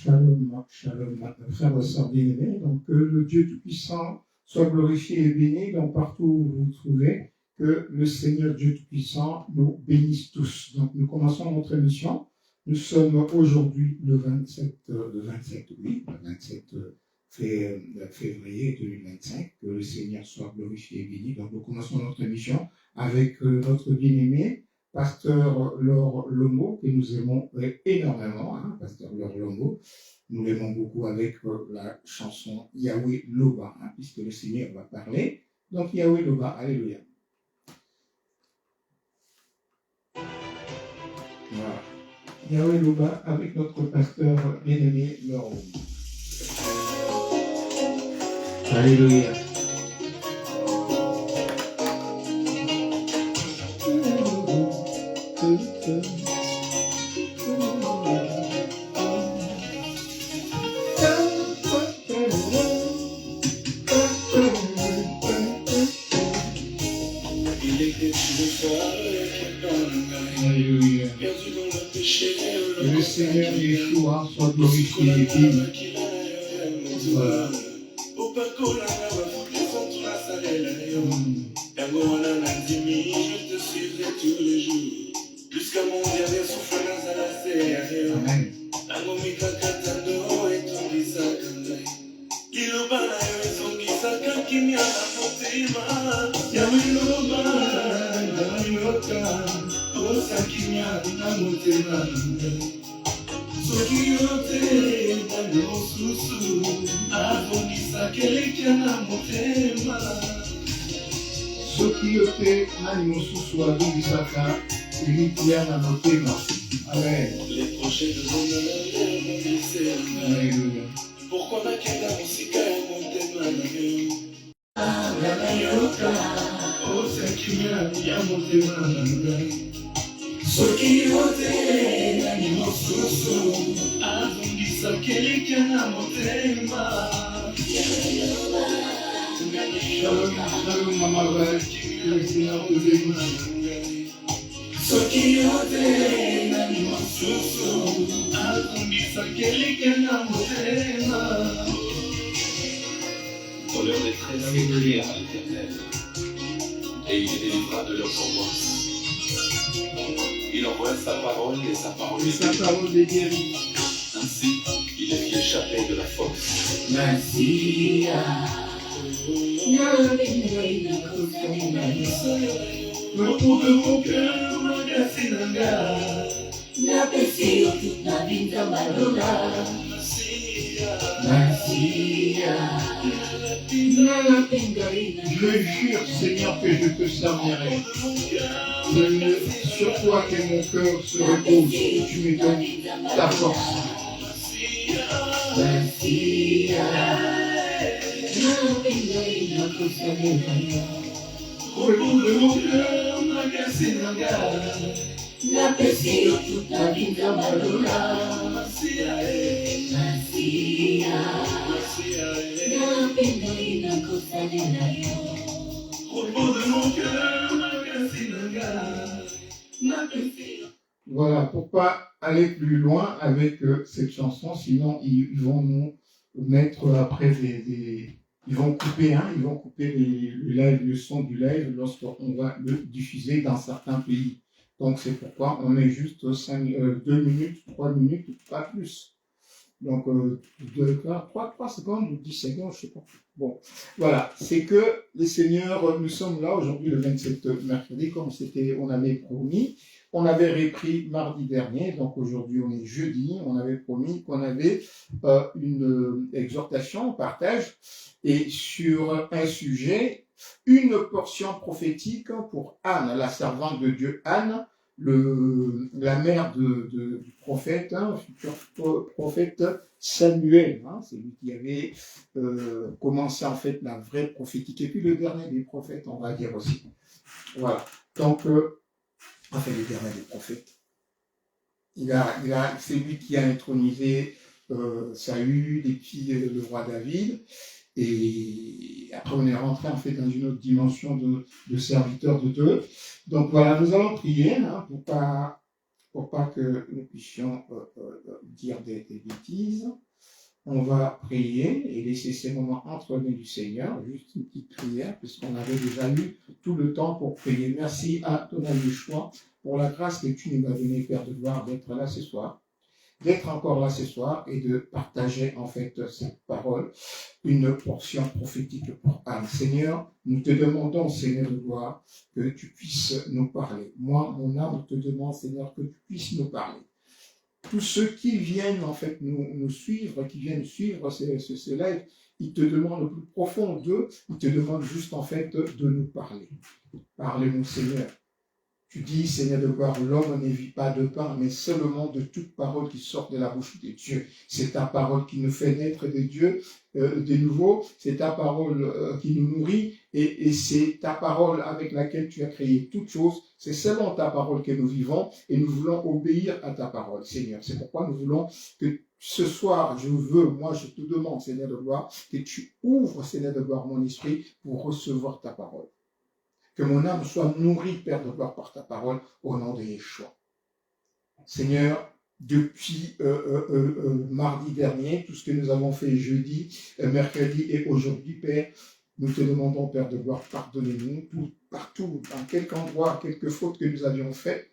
Shalom, shalom, frères et sœurs bien-aimés. Donc, que le Dieu Tout-Puissant soit glorifié et béni, donc partout où vous vous trouvez, que le Seigneur Dieu Tout-Puissant nous bénisse tous. Donc, nous commençons notre émission. Nous sommes aujourd'hui le 27 février 2025. Que le Seigneur soit glorifié et béni. Donc, nous commençons notre émission avec notre bien-aimé, Pasteur Laure Lomo, que nous aimons énormément, Pasteur Laure Lomo. Nous l'aimons beaucoup avec la chanson Yahweh Loba, puisque le Seigneur va parler. Donc Yahweh Loba, alléluia. Voilà. Yahweh Loba avec notre pasteur bien-aimé Laure Lomo. Alléluia. Que le Seigneur Yeshua soit glorifié et béni. Voilà. Je te suivrai tous les jours, jusqu'à mon dernier souffle dans la Amen. Soki yote nani mosusu azongisaka elikia na motema. Amen. Les prochains de mon Alléluia. Pourquoi nakenda musika ya motema na yo? Nayoka osakimia ya motema na yo. Soki yote nani mosusu azongisaka elikia na motema. Shalom, shalom, Mama Val, que le Seigneur te bénisse. Dans leur détresse, ils crièrent à l'Éternel, et il les délivra de leurs angoisses. Il envoya sa parole et sa parole les guérit. Ainsi, il les fit échapper de la force. Merci. Le trou de mon cœur magasinanga. Napesi toute ma vie dans ma douleur. Merci. Je jure, Seigneur, que je te servirai. Sur toi que mon cœur se repose, que tu me donnes ta force. Merci. Au bout de mon cœur, magasinanga. Napesi toute ma vie dans ma douleur. Voilà, pour pas aller plus loin avec cette chanson, sinon ils vont nous mettre après ils vont couper, le live, le son du live lorsqu'on va le diffuser dans certains pays. Donc c'est pourquoi on met juste 2 minutes, 3 minutes, pas plus. Donc 3 secondes ou 10 secondes, je sais pas. Bon, voilà, c'est que les seigneurs, nous sommes là aujourd'hui le 27 mercredi, comme on avait promis. On avait repris mardi dernier, donc aujourd'hui on est jeudi, on avait promis qu'on avait une exhortation, un partage, et sur un sujet, une portion prophétique pour Anne, la servante de Dieu Anne, la mère du prophète, futur prophète Samuel, c'est lui qui avait commencé en fait la vraie prophétique, et puis le dernier des prophètes, on va dire aussi. Voilà, donc le dernier des prophètes. C'est lui qui a intronisé Saül, et puis le roi David. Et après, on est rentré en fait dans une autre dimension de serviteur de Dieu. Donc voilà, nous allons prier pour pas pour pas que nous puissions dire des bêtises. On va prier et laisser ces moments entre les mains du Seigneur, juste une petite prière, puisqu'on avait déjà eu tout le temps pour prier. Merci à ton ami choix pour la grâce que tu nous as donnée, Père de gloire, d'être là ce soir, d'être encore là ce soir et de partager en fait cette parole, une portion prophétique pour Anne. Seigneur, nous te demandons, Seigneur de gloire, que tu puisses nous parler. Moi, mon âme te demande, Seigneur, que tu puisses nous parler. Tous ceux qui viennent en fait nous suivre, qui viennent suivre ce live, ils te demandent le plus profond d'eux, ils te demandent juste en fait de nous parler. Parlez-nous, Seigneur. Tu dis, Seigneur de gloire, l'homme ne vit pas de pain, mais seulement de toute parole qui sort de la bouche de Dieu. C'est ta parole qui nous fait naître de Dieu de nouveau, c'est ta parole qui nous nourrit, et c'est ta parole avec laquelle tu as créé toutes choses. C'est selon ta parole que nous vivons, et nous voulons obéir à ta parole, Seigneur. C'est pourquoi nous voulons que ce soir, moi je te demande, Seigneur de gloire, que tu ouvres, Seigneur de gloire, mon esprit pour recevoir ta parole. Que mon âme soit nourrie, Père de gloire, par ta parole, au nom de Yeshua. Seigneur, depuis mardi dernier, tout ce que nous avons fait jeudi, mercredi et aujourd'hui, Père, nous te demandons, Père de gloire, pardonnez-nous, partout, dans quelque endroit, quelques fautes que nous avions faites,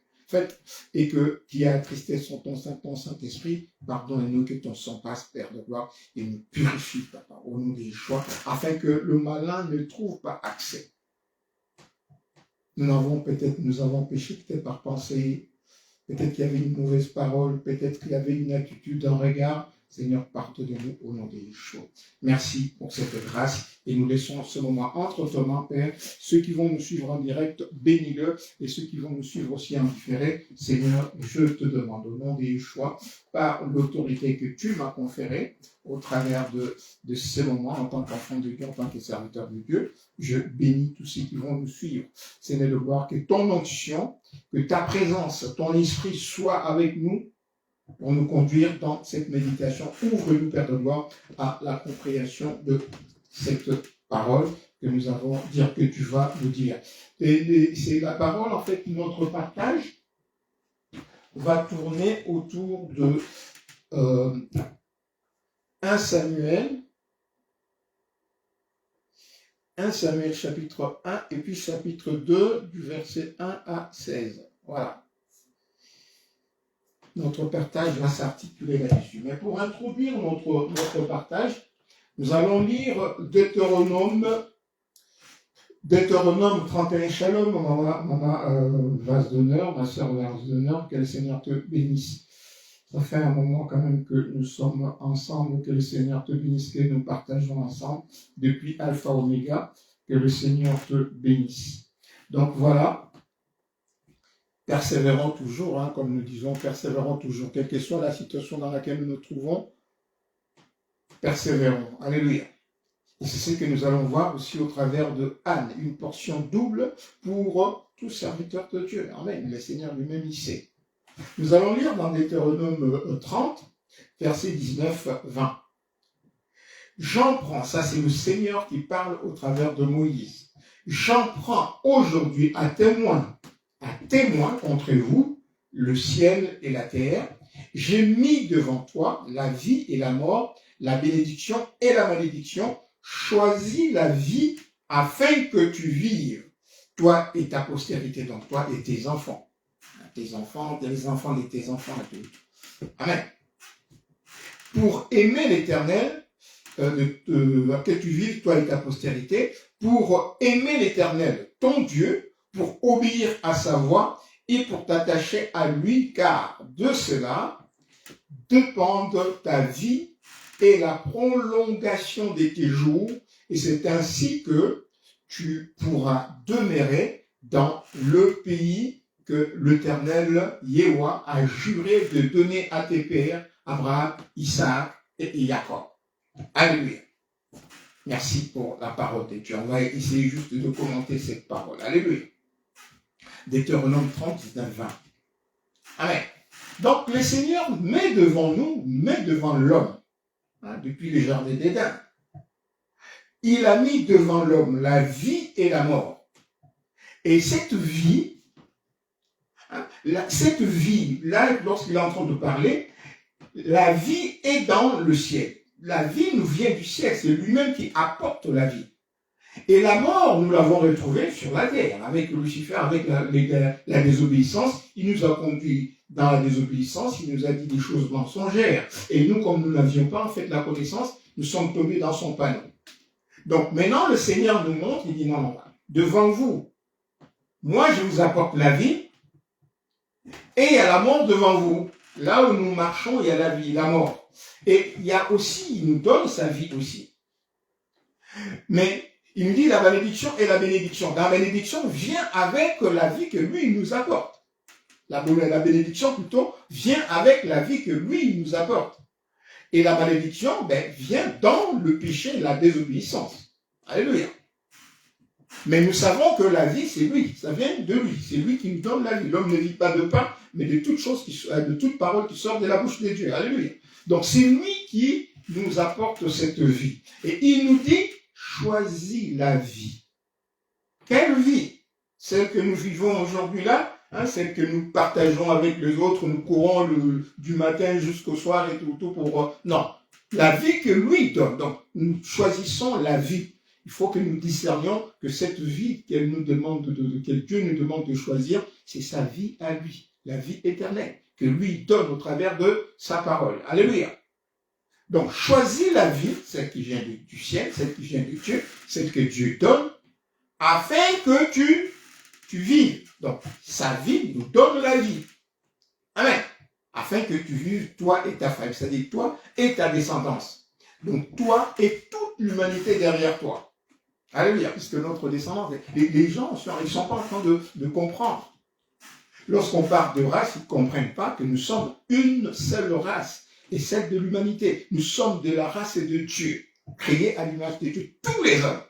et qui a attristé ton Saint-Esprit, pardonne-nous, que ton sang passe, Père de gloire, et nous purifie, Papa, au nom de Yeshua, afin que le malin ne trouve pas accès. Nous avons péché peut-être par pensée, peut-être qu'il y avait une mauvaise parole, peut-être qu'il y avait une attitude, un regard. Seigneur, pardonne-nous au nom de Yeshua. Merci pour cette grâce et nous laissons ce moment entre tes mains, Père. Ceux qui vont nous suivre en direct, bénis-le, et ceux qui vont nous suivre aussi en différé, Seigneur, je te demande au nom de Yeshua, par l'autorité que tu m'as conférée, au travers de ces moments, en tant qu'enfant de Dieu, en tant que serviteur de Dieu, je bénis tous ceux qui vont nous suivre. Seigneur, de voir que ton onction, que ta présence, ton esprit soit avec nous, pour nous conduire dans cette méditation. Ouvre-nous, Père de gloire, à la compréhension de cette parole que nous avons dire que tu vas nous dire. Et c'est la parole, en fait, notre partage va tourner autour de 1 Samuel chapitre 1 et puis chapitre 2 du verset 1 à 16. Voilà. Notre partage va s'articuler là-dessus. Mais pour introduire notre partage, nous allons lire Deutéronome 31. Shalom, maman vase d'honneur, ma sœur vase d'honneur, que le Seigneur te bénisse. Ça fait un moment quand même que nous sommes ensemble, que le Seigneur te bénisse, que nous partageons ensemble depuis Alpha Oméga, que le Seigneur te bénisse. Donc voilà. Persévérons toujours, comme nous disons, persévérons toujours, quelle que soit la situation dans laquelle nous nous trouvons, persévérons. Alléluia. Et c'est ce que nous allons voir aussi au travers de Anne, une portion double pour tout serviteur de Dieu. Amen. Le Seigneur lui-même y sait. Nous allons lire dans Deutéronome 30, versets 19-20. J'en prends, ça c'est le Seigneur qui parle au travers de Moïse. J'en prends aujourd'hui à témoin contre vous, le ciel et la terre. J'ai mis devant toi la vie et la mort, la bénédiction et la malédiction. Choisis la vie afin que tu vives, toi et ta postérité, donc toi et tes enfants. Les enfants de tes enfants. Amen. Pour aimer l'Éternel, que tu vives, toi et ta postérité, pour aimer l'Éternel, ton Dieu, pour obéir à sa voix et pour t'attacher à lui, car de cela dépendent ta vie et la prolongation de tes jours, et c'est ainsi que tu pourras demeurer dans le pays que l'Éternel, Yahweh, a juré de donner à tes pères, Abraham, Isaac et Jacob. Alléluia. Merci pour la parole de Dieu. On va essayer juste de commenter cette parole. Alléluia. Deutéronome 30, 19, 20. Amen. Donc, le Seigneur met devant l'homme, depuis le jardin d'Éden. Il a mis devant l'homme la vie et la mort. Et cette vie Hein. Cette vie, là, lorsqu'il est en train de parler, la vie est dans le ciel. La vie nous vient du ciel, c'est lui-même qui apporte la vie. Et la mort, nous l'avons retrouvée sur la terre, avec Lucifer, avec la désobéissance. Il nous a conduits dans la désobéissance, il nous a dit des choses mensongères. Et nous, comme nous n'avions pas en fait la connaissance, nous sommes tombés dans son panneau. Donc maintenant, le Seigneur nous montre, il dit non, devant vous, moi je vous apporte la vie, et il y a la mort devant vous. Là où nous marchons, il y a la vie, la mort. Et il y a aussi, il nous donne sa vie aussi. Mais il nous dit la malédiction et la bénédiction. La bénédiction vient avec la vie que lui, il nous apporte. La bénédiction, plutôt, vient avec la vie que lui, il nous apporte. Et la malédiction, vient dans le péché, la désobéissance. Alléluia. Mais nous savons que la vie, c'est lui. Ça vient de lui. C'est lui qui nous donne la vie. L'homme ne vit pas de pain, mais de toute parole qui sort de la bouche de Dieu. Alléluia. Donc, c'est lui qui nous apporte cette vie. Et il nous dit, choisis la vie. Quelle vie? Celle que nous vivons aujourd'hui là, celle que nous partageons avec les autres, nous courons du matin jusqu'au soir et tout pour... non, la vie que lui donne. Donc, nous choisissons la vie. Il faut que nous discernions que cette vie qu'elle nous demande que Dieu nous demande de choisir, c'est sa vie à lui, la vie éternelle, que lui donne au travers de sa parole. Alléluia. Donc, choisis la vie, celle qui vient du ciel, celle qui vient de Dieu, celle que Dieu donne, afin que tu vives. Donc, sa vie nous donne la vie. Amen. Afin que tu vives, toi et ta femme, c'est-à-dire toi et ta descendance. Donc, toi et toute l'humanité derrière toi. Alléluia, puisque notre descendance, les gens, ils ne sont pas en train de comprendre. Lorsqu'on parle de race, ils ne comprennent pas que nous sommes une seule race. Et celle de l'humanité. Nous sommes de la race de Dieu, créés à l'image de Dieu, tous les hommes.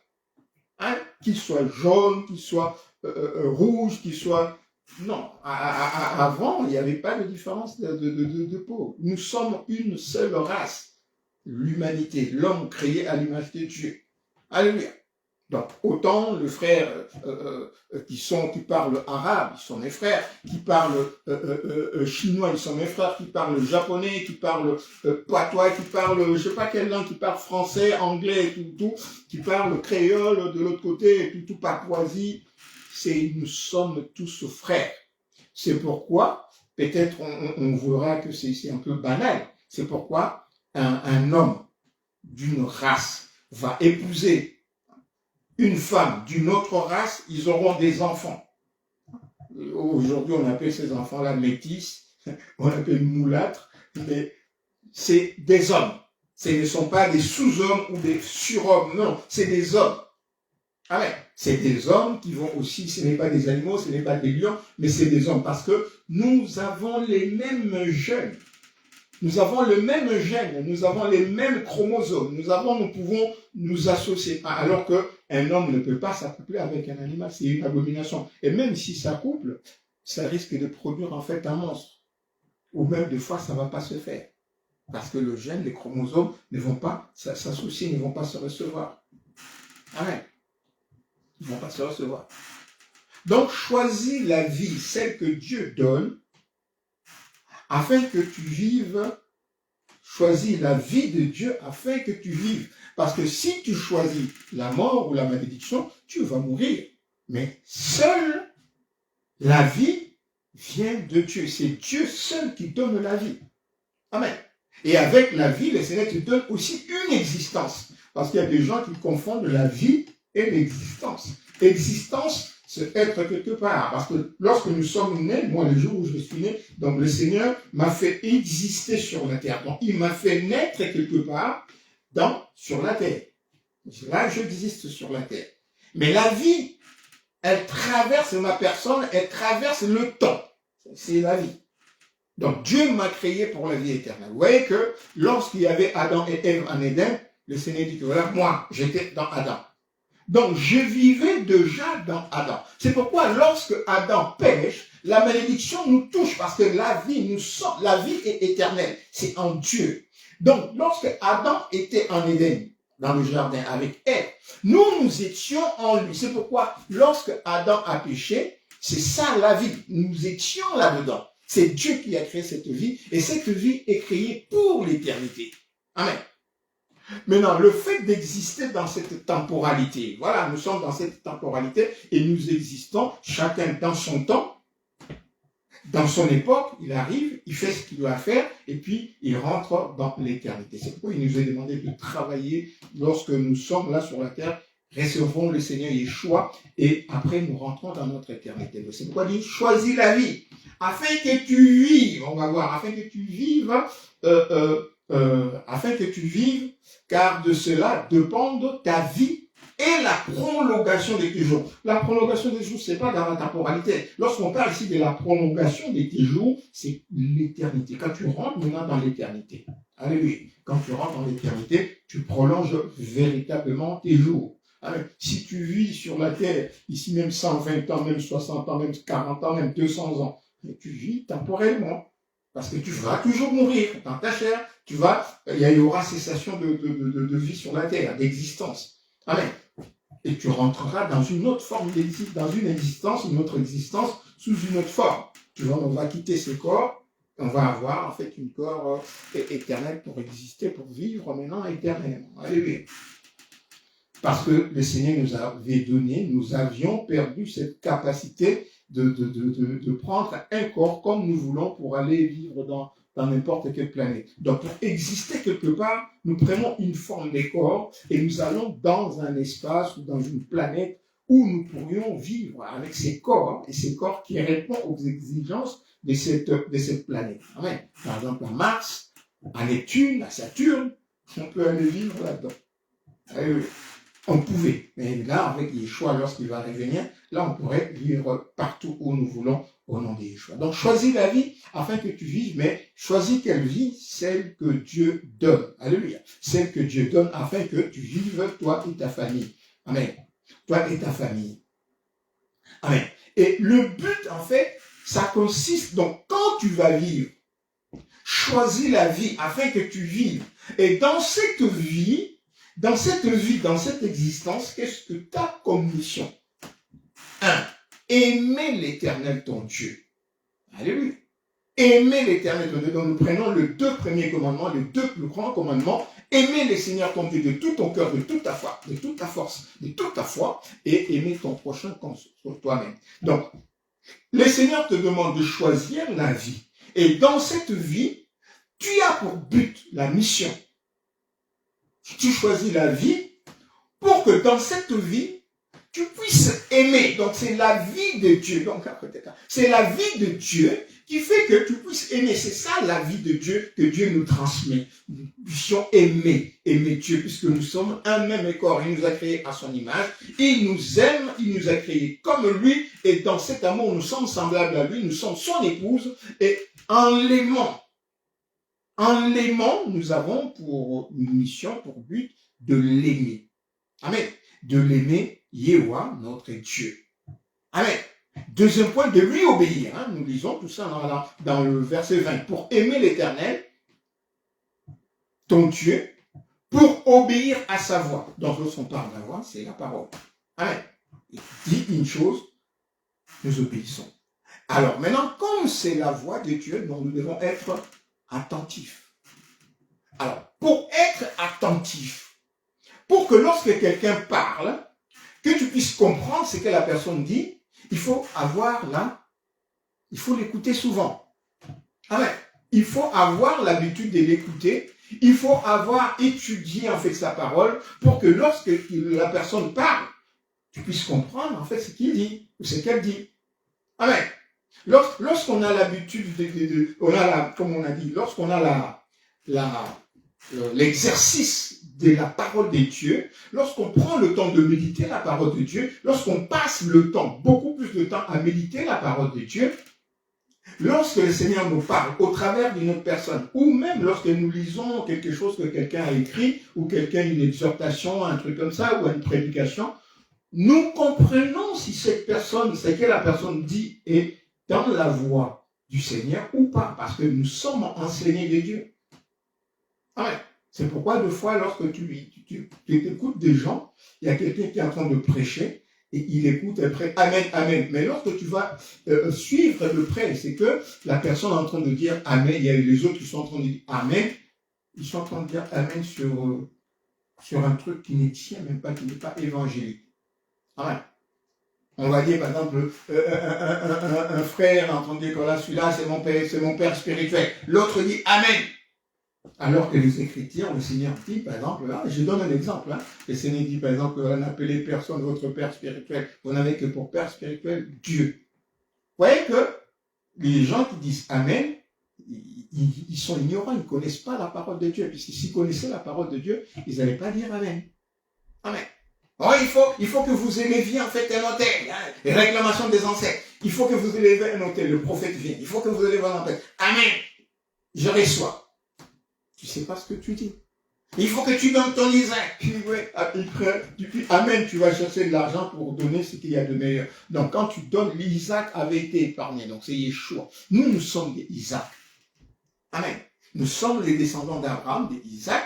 Qu'ils soient jaunes, qu'ils soient rouges, qu'ils soient... Non, avant, il n'y avait pas de différence de peau. Nous sommes une seule race, l'humanité, l'homme créé à l'image de Dieu. Alléluia. Donc, autant les frères qui parlent arabe, ils sont mes frères, qui parlent chinois, ils sont mes frères, qui parlent japonais, qui parlent patois, qui parlent, je sais pas quelle langue, qui parlent français, anglais, tout, qui parlent créole de l'autre côté, tout papouasie. Nous sommes tous frères. C'est pourquoi, peut-être on verra que c'est un peu banal, c'est pourquoi un homme d'une race va épouser une femme d'une autre race, ils auront des enfants. Aujourd'hui, on appelle ces enfants-là métis, on appelle moulâtres, mais c'est des hommes. Ce ne sont pas des sous-hommes ou des surhommes, non, c'est des hommes. Amen. C'est des hommes qui vont aussi, ce n'est pas des animaux, ce n'est pas des lions, mais c'est des hommes, parce que nous avons les mêmes gènes. Nous avons le même gène, nous avons les mêmes chromosomes, nous pouvons nous associer. Alors qu'un homme ne peut pas s'accoupler avec un animal, c'est une abomination. Et même si ça couple, ça risque de produire en fait un monstre. Ou même des fois, ça ne va pas se faire. Parce que le gène, les chromosomes ne vont pas s'associer, ne vont pas se recevoir. Amen. Ils ne vont pas se recevoir. Donc, choisis la vie, celle que Dieu donne, afin que tu vives. Choisis la vie de Dieu afin que tu vives. Parce que si tu choisis la mort ou la malédiction, tu vas mourir. Mais seule la vie vient de Dieu. C'est Dieu seul qui donne la vie. Amen. Et avec la vie, le Seigneur te donne aussi une existence. Parce qu'il y a des gens qui confondent la vie et l'existence. Existence, c'est être quelque part. Parce que lorsque nous sommes nés, moi, le jour où je suis né, donc le Seigneur m'a fait exister sur la terre. Donc, il m'a fait naître quelque part sur la terre. Là, j'existe sur la terre. Mais la vie, elle traverse ma personne, elle traverse le temps. C'est la vie. Donc, Dieu m'a créé pour la vie éternelle. Vous voyez que lorsqu'il y avait Adam et Ève en Éden, le Seigneur dit que voilà, moi, j'étais dans Adam. Donc, je vivais déjà dans Adam. C'est pourquoi, lorsque Adam pêche, la malédiction nous touche parce que la vie est éternelle. C'est en Dieu. Donc, lorsque Adam était en Éden, dans le jardin avec Ève, nous étions en lui. C'est pourquoi, lorsque Adam a péché, C'est ça la vie. Nous étions là-dedans. C'est Dieu qui a créé cette vie et cette vie est créée pour l'éternité. Amen. Maintenant, le fait d'exister dans cette temporalité, voilà, nous sommes dans cette temporalité et nous existons chacun dans son temps, dans son époque, il arrive, il fait ce qu'il doit faire et puis il rentre dans l'éternité. C'est pourquoi il nous est demandé de travailler lorsque nous sommes là sur la terre, recevons le Seigneur Yeshua et après nous rentrons dans notre éternité. C'est pourquoi il dit, choisis la vie afin que tu vives, on va voir, afin que tu vives, car de cela dépendent ta vie et la prolongation de tes jours. La prolongation des jours, c'est pas dans la temporalité. Lorsqu'on parle ici de la prolongation de tes jours, c'est l'éternité. Quand tu rentres maintenant dans l'éternité, alléluia, quand tu rentres dans l'éternité, tu prolonges véritablement tes jours. Amen. Si tu vis sur la terre, ici même 120 ans, même 60 ans, même 40 ans, même 200 ans, mais tu vis temporellement. Parce que tu vas toujours mourir dans ta chair, il y aura cessation de vie sur la terre, d'existence. Amen. Et tu rentreras dans une autre forme d'existence, dans une autre existence, sous une autre forme. Tu vois, on va quitter ce corps, on va avoir en fait un corps éternel pour exister, pour vivre maintenant éternellement. Alléluia. Parce que le Seigneur nous avait donné, nous avions perdu cette capacité de prendre un corps comme nous voulons pour aller vivre dans n'importe quelle planète. Donc, pour exister quelque part, nous prenons une forme de corps et nous allons dans un espace ou dans une planète où nous pourrions vivre avec ces corps et ces corps qui répondent aux exigences de cette planète. Amen. Par exemple, à Mars, à Neptune, à Saturne, on peut aller vivre là-dedans. On pouvait. Mais là, avec Yeshua, lorsqu'il va revenir, là, on pourrait vivre partout où nous voulons au nom de Yeshua. Donc, choisis la vie afin que tu vives, mais choisis quelle vie? Celle que Dieu donne. Alléluia. Celle que Dieu donne afin que tu vives, toi et ta famille. Amen. Toi et ta famille. Amen. Et le but, en fait, ça consiste, donc, quand tu vas vivre, choisis la vie afin que tu vives. Et dans cette vie, dans cette existence, qu'est-ce que tu as comme mission? 1. Aimer l'Éternel ton Dieu. Alléluia. Aimer l'Éternel ton Dieu. Donc nous prenons les 2 premiers commandements, les 2 plus grands commandements. Aimer le Seigneur ton Dieu de tout ton cœur, de toute ta foi, de toute ta force, de toute ta foi, et aimer ton prochain comme toi-même. Donc, le Seigneur te demande de choisir la vie. Et dans cette vie, tu as pour but la mission. Tu choisis la vie pour que dans cette vie, tu puisses aimer. Donc, c'est la vie de Dieu. Donc, c'est la vie de Dieu qui fait que tu puisses aimer. C'est ça la vie de Dieu que Dieu nous transmet. Nous puissions aimer Dieu puisque nous sommes un même corps. Il nous a créés à son image. Il nous aime, il nous a créés comme lui. Et dans cet amour, nous sommes semblables à lui. Nous sommes son épouse. Et en l'aimant, nous avons pour mission, pour but, de l'aimer. Amen. De l'aimer, Yahweh, notre Dieu. Amen. Deuxième point, de lui obéir. Nous lisons tout ça dans le verset 20. Pour aimer l'Éternel, ton Dieu, pour obéir à sa voix. Donc, lorsqu'on parle de la voix, c'est la parole. Amen. Il dit une chose, nous obéissons. Alors, maintenant, comme c'est la voix de Dieu, donc nous devons être attentifs. Alors, pour être attentif, pour que lorsque quelqu'un parle, que tu puisses comprendre ce que la personne dit, il faut l'écouter souvent. Amen. Il faut avoir l'habitude de l'écouter. Il faut avoir étudié en fait sa parole pour que lorsque la personne parle, tu puisses comprendre en fait ce qu'il dit ou ce qu'elle dit. Amen. Lorsqu'on a l'habitude comme on a dit, lorsqu'on a l'exercice de la parole de Dieu, lorsqu'on prend le temps de méditer la parole de Dieu, lorsqu'on passe le temps, beaucoup plus de temps à méditer la parole de Dieu, lorsque le Seigneur nous parle au travers d'une autre personne, ou même lorsque nous lisons quelque chose que quelqu'un a écrit, ou une exhortation, un truc comme ça, ou une prédication, nous comprenons si cette personne, ce que la personne dit est dans la voie du Seigneur ou pas, parce que nous sommes enseignés de Dieu. Amen. C'est pourquoi, des fois, lorsque tu écoutes des gens, il y a quelqu'un qui est en train de prêcher, Et il écoute après, Amen, Amen. Mais lorsque tu vas suivre de près, c'est que la personne est en train de dire Amen, il y a les autres qui sont en train de dire Amen, ils sont en train de dire Amen sur un truc qui ne tient même pas, qui n'est pas évangélique. Amen. On va dire par exemple, un frère est en train de dire que là, celui-là, c'est mon père spirituel. L'autre dit Amen. Alors que les Écritures, le Seigneur dit, par exemple, là, je donne un exemple, hein, le Seigneur dit, par exemple, n'appelez personne votre père spirituel, vous n'avez que pour père spirituel Dieu. Vous voyez que les gens qui disent Amen, ils sont ignorants, ils ne connaissent pas la parole de Dieu, puisque s'ils connaissaient la parole de Dieu, ils n'allaient pas dire Amen. Amen. Oh, il faut que vous éleviez en fait un autel, hein, les réclamations des ancêtres. Il faut que vous élevez un autel, le prophète vient. Il faut que vous élevez un autel. Amen. Je reçois. Tu ne sais pas ce que tu dis. Il faut que tu donnes ton Isaac. Amen, tu vas chercher de l'argent pour donner ce qu'il y a de meilleur. Donc quand tu donnes, l'Isaac avait été épargné. Donc c'est Yeshua. Nous sommes des Isaac. Amen. Nous sommes les descendants d'Abraham, des Isaac.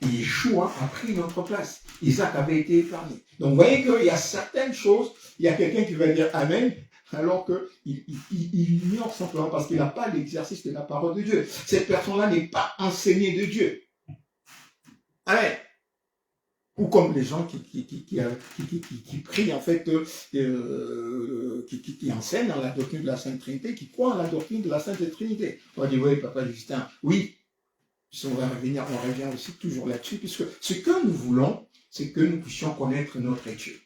Et Yeshua a pris notre place. Isaac avait été épargné. Donc vous voyez qu'il y a certaines choses, il y a quelqu'un qui va dire Amen, alors qu'il ignore simplement parce qu'il n'a pas l'exercice de la parole de Dieu. Cette personne-là n'est pas enseignée de Dieu. Amen. Ou comme les gens qui prient, en fait, qui enseignent dans la doctrine de la Sainte Trinité, qui croient en la doctrine de la Sainte Trinité. On va dire, oui, Papa Justin, oui. On revient aussi toujours là-dessus, puisque ce que nous voulons, c'est que nous puissions connaître notre Dieu.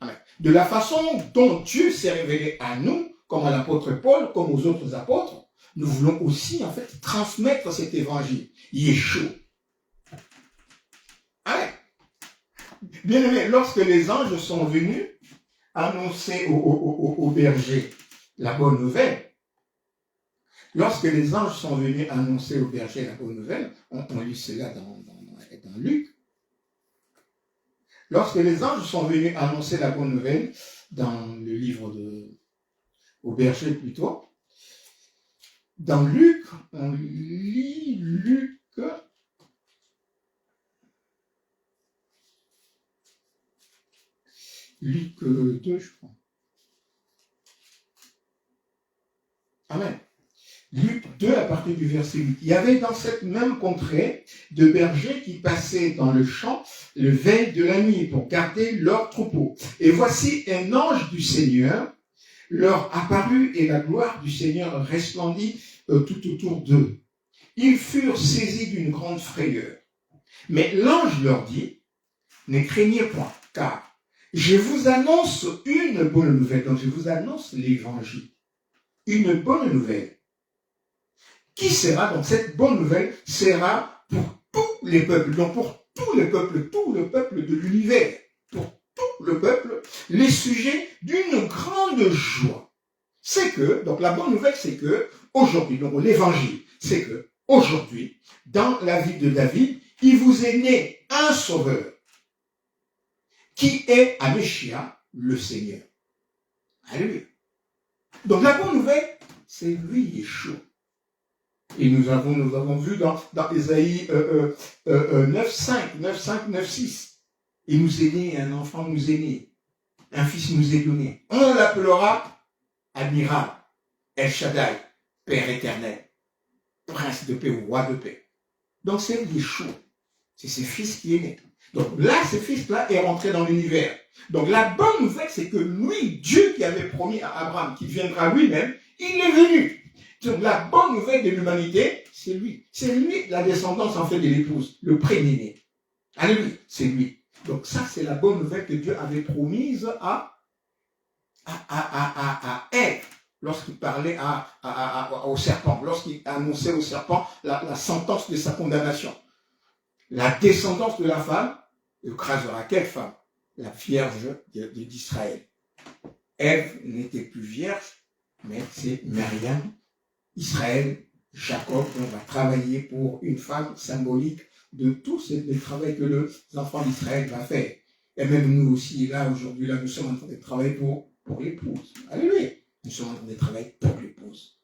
Amen. De la façon dont Dieu s'est révélé à nous, comme à l'apôtre Paul, comme aux autres apôtres, nous voulons aussi, en fait, transmettre cet évangile. Yeshua. Amen. Bien aimé, lorsque les anges sont venus annoncer aux bergers la bonne nouvelle, lorsque les anges sont venus annoncer aux bergers la bonne nouvelle, on lit cela dans Luc. Lorsque les anges sont venus annoncer la bonne nouvelle, dans le livre aux bergers plutôt, dans Luc, on lit Luc 2, je crois. Amen. Luc 2, à partir du verset 8. Il y avait dans cette même contrée de bergers qui passaient dans le champ le veille de la nuit pour garder leurs troupeaux. Et voici un ange du Seigneur leur apparut et la gloire du Seigneur resplendit tout autour d'eux. Ils furent saisis d'une grande frayeur. Mais l'ange leur dit, ne craignez point, car je vous annonce une bonne nouvelle. Donc je vous annonce l'évangile. Une bonne nouvelle. Qui sera, donc cette bonne nouvelle sera pour tous les peuples, donc pour tout le peuple de l'univers, pour tout le peuple, les sujets d'une grande joie. C'est que, donc la bonne nouvelle, c'est que, aujourd'hui, donc l'évangile, c'est que, aujourd'hui, dans la vie de David, il vous est né un sauveur, qui est Ameshia, le Seigneur. Alléluia. Donc la bonne nouvelle, c'est lui, Yeshua. Et nous avons vu dans Ésaïe 9.5, 9.6, il nous est né, un enfant nous est né, un fils nous est donné. On l'appellera Admirable, El Shaddai, Père éternel, Prince de paix, Roi de paix. Donc c'est Yeshua, c'est ce fils qui est né. Donc là, ce fils-là est rentré dans l'univers. Donc la bonne nouvelle, c'est que lui, Dieu qui avait promis à Abraham qu'il viendra lui-même, il est venu. Donc la bonne nouvelle de l'humanité, c'est lui. C'est lui la descendance en fait de l'épouse, le premier-né. Alléluia, c'est lui. Donc ça, c'est la bonne nouvelle que Dieu avait promise à Ève, lorsqu'il parlait au serpent, lorsqu'il annonçait au serpent la sentence de sa condamnation. La descendance de la femme écrasera quelle femme? La vierge d'Israël. Ève n'était plus vierge, mais c'est Myriam, Israël, Jacob, on va travailler pour une femme symbolique de tout le travail que les enfants d'Israël va faire. Et même nous aussi, là, aujourd'hui, là, nous sommes en train de travailler pour l'épouse. Alléluia. Nous sommes en train de travailler pour l'épouse.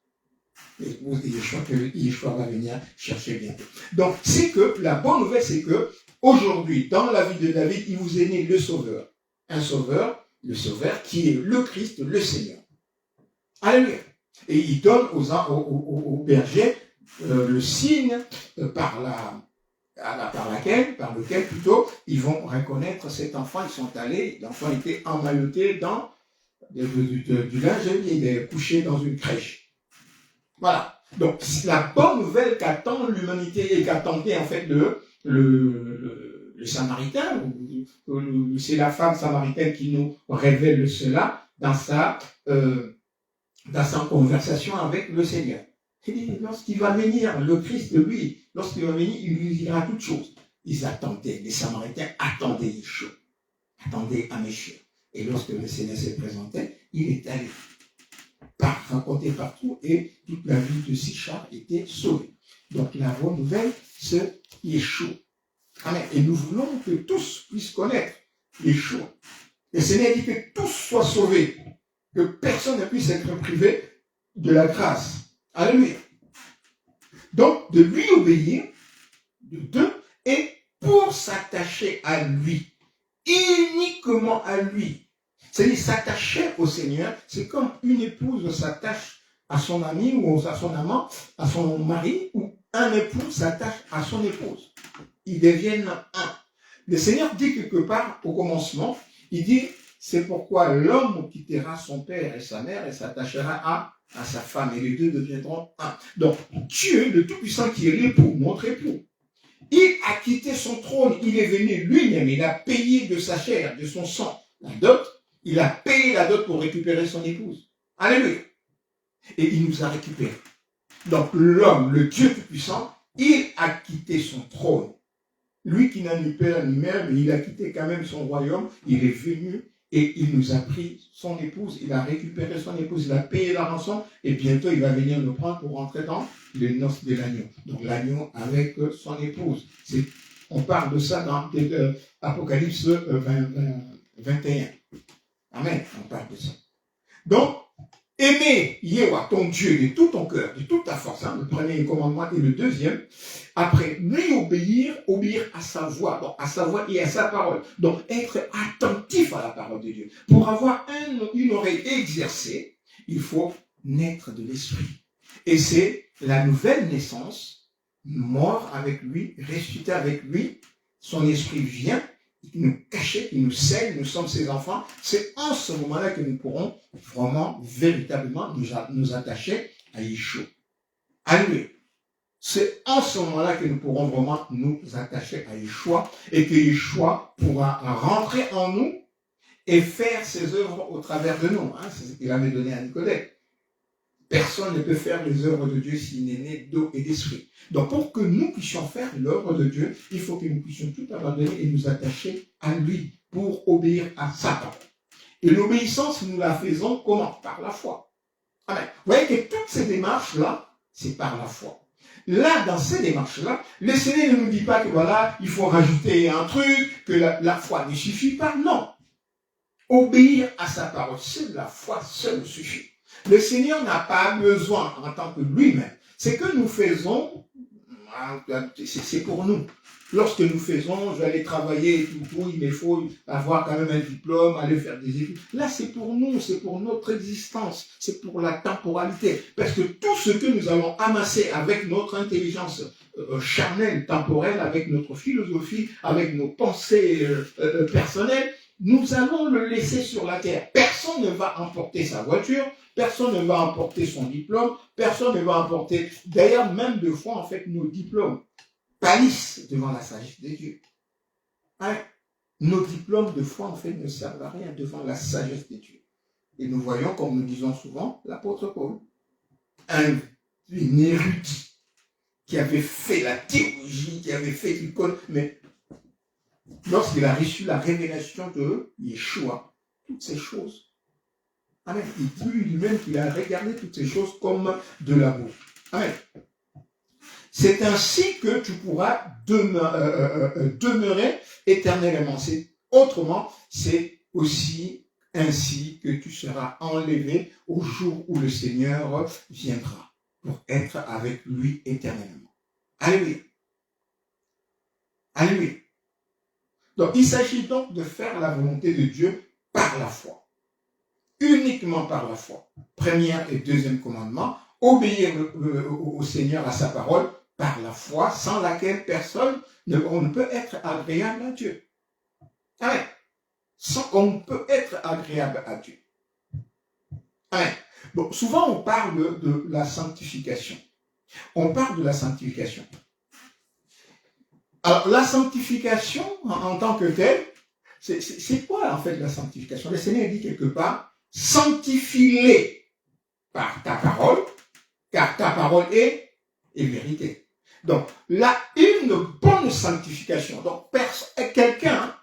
L'épouse de Yeshua, que Yeshua va venir chercher bientôt. Donc, c'est que, la bonne nouvelle, c'est que, aujourd'hui, dans la vie de David, il vous est né le sauveur. Un sauveur le Sauveur, qui est le Christ, le Seigneur. Alléluia. Et il donne aux bergers le signe par lequel plutôt ils vont reconnaître cet enfant. Ils sont allés, l'enfant était emmailloté dans du linge, il est couché dans une crèche. Voilà. Donc la bonne nouvelle qu'attend l'humanité et qu'attendait en fait le Samaritain, c'est la femme samaritaine qui nous révèle cela dans sa conversation avec le Seigneur. Il dit, lorsqu'il va venir, le Christ, lui, lorsqu'il va venir, il lui dira toutes choses. Ils attendaient, les Samaritains attendaient Yeshua, attendaient Améchia. Et lorsque le Seigneur s'est présenté, il est allé raconter partout et toute la ville de Sichar était sauvée. Donc la bonne nouvelle, c'est Yeshua. Amen. Et nous voulons que tous puissent connaître Yeshua. Le Seigneur dit que tous soient sauvés, que personne ne puisse être privé de la grâce. Alléluia. Donc, de lui obéir, et pour s'attacher à lui, uniquement à lui. C'est-à-dire s'attacher au Seigneur, c'est comme une épouse s'attache à son ami ou à son amant, à son mari, ou un époux s'attache à son épouse. Ils deviennent un. Le Seigneur dit quelque part au commencement, il dit, c'est pourquoi l'homme quittera son père et sa mère et s'attachera à sa femme, et les deux deviendront un. Donc, Dieu, le Tout-Puissant qui est l'époux, notre époux, il a quitté son trône, il est venu lui-même, il a payé de sa chair, de son sang, la dot, il a payé la dot pour récupérer son épouse. Alléluia. Et il nous a récupérés. Donc, l'homme, le Dieu Tout-Puissant, il a quitté son trône. Lui qui n'a ni père ni mère, mais il a quitté quand même son royaume, il est venu et il nous a pris son épouse, il a récupéré son épouse, il a payé la rançon, et bientôt il va venir nous prendre pour rentrer dans les noces de l'agneau. Donc l'agneau avec son épouse. On parle de ça dans Apocalypse 21. Amen, on parle de ça. Donc, aimer Yahweh, ton Dieu, de tout ton cœur, de toute ta force, le premier commandement et le deuxième. Après, lui obéir à sa voix, donc à sa voix et à sa parole. Donc, être attentif à la parole de Dieu. Pour avoir une oreille exercée, il faut naître de l'esprit. Et c'est la nouvelle naissance, mort avec lui, ressuscité avec lui, son esprit vient, il nous cachait, il nous scelle, nous sommes ses enfants. C'est en ce moment-là que nous pourrons vraiment, véritablement nous attacher à Yeshua. Alléluia. C'est en ce moment-là que nous pourrons vraiment nous attacher à Yeshua et que Yeshua pourra rentrer en nous et faire ses œuvres au travers de nous. C'est ce qu'il avait donné à Nicodème. Personne ne peut faire les œuvres de Dieu s'il n'est né d'eau et d'esprit. Donc pour que nous puissions faire l'œuvre de Dieu, il faut que nous puissions tout abandonner et nous attacher à lui pour obéir à sa parole. Et l'obéissance, nous la faisons comment? Par la foi. Amen. Vous voyez que toutes ces démarches-là, c'est par la foi. Là, dans ces démarches-là, le Seigneur ne nous dit pas que voilà, il faut rajouter un truc, que la foi ne suffit pas. Non. Obéir à sa parole, c'est la foi seule suffit. Le Seigneur n'a pas besoin en tant que lui-même. Ce que nous faisons, c'est pour nous. Lorsque nous faisons, je vais aller travailler et tout, il me faut avoir quand même un diplôme, aller faire des études. Là, c'est pour nous, c'est pour notre existence, c'est pour la temporalité. Parce que tout ce que nous allons amasser avec notre intelligence charnelle, temporelle, avec notre philosophie, avec nos pensées personnelles, nous allons le laisser sur la terre. Personne ne va emporter sa voiture, personne ne va emporter son diplôme, personne ne va emporter... D'ailleurs, même deux fois, en fait, nos diplômes pâlissent devant la sagesse de Dieu. Hein? Nos diplômes, de foi, en fait, ne servent à rien devant la sagesse de Dieu. Et nous voyons, comme nous disons souvent, l'apôtre Paul, un érudit qui avait fait la théologie, qui avait fait l'icône, mais lorsqu'il a reçu la révélation de Yeshua, toutes ces choses, amen, il dit lui-même qu'il a regardé toutes ces choses comme de l'amour. Amen. C'est ainsi que tu pourras demeurer éternellement. Autrement, c'est aussi ainsi que tu seras enlevé au jour où le Seigneur viendra pour être avec lui éternellement. Alléluia. Alléluia. Donc, il s'agit donc de faire la volonté de Dieu par la foi. Uniquement par la foi. Premier et deuxième commandement, obéir au Seigneur, à sa parole, par la foi, sans laquelle on ne peut être agréable à Dieu. Amen. On ne peut être agréable à Dieu. Amen. Bon, souvent on parle de la sanctification. On parle de la sanctification. Alors, la sanctification, en tant que telle, c'est quoi en fait la sanctification? Le Seigneur dit quelque part, sanctifie-les par ta parole, car ta parole est vérité. Donc, là, une bonne sanctification. Donc, quelqu'un,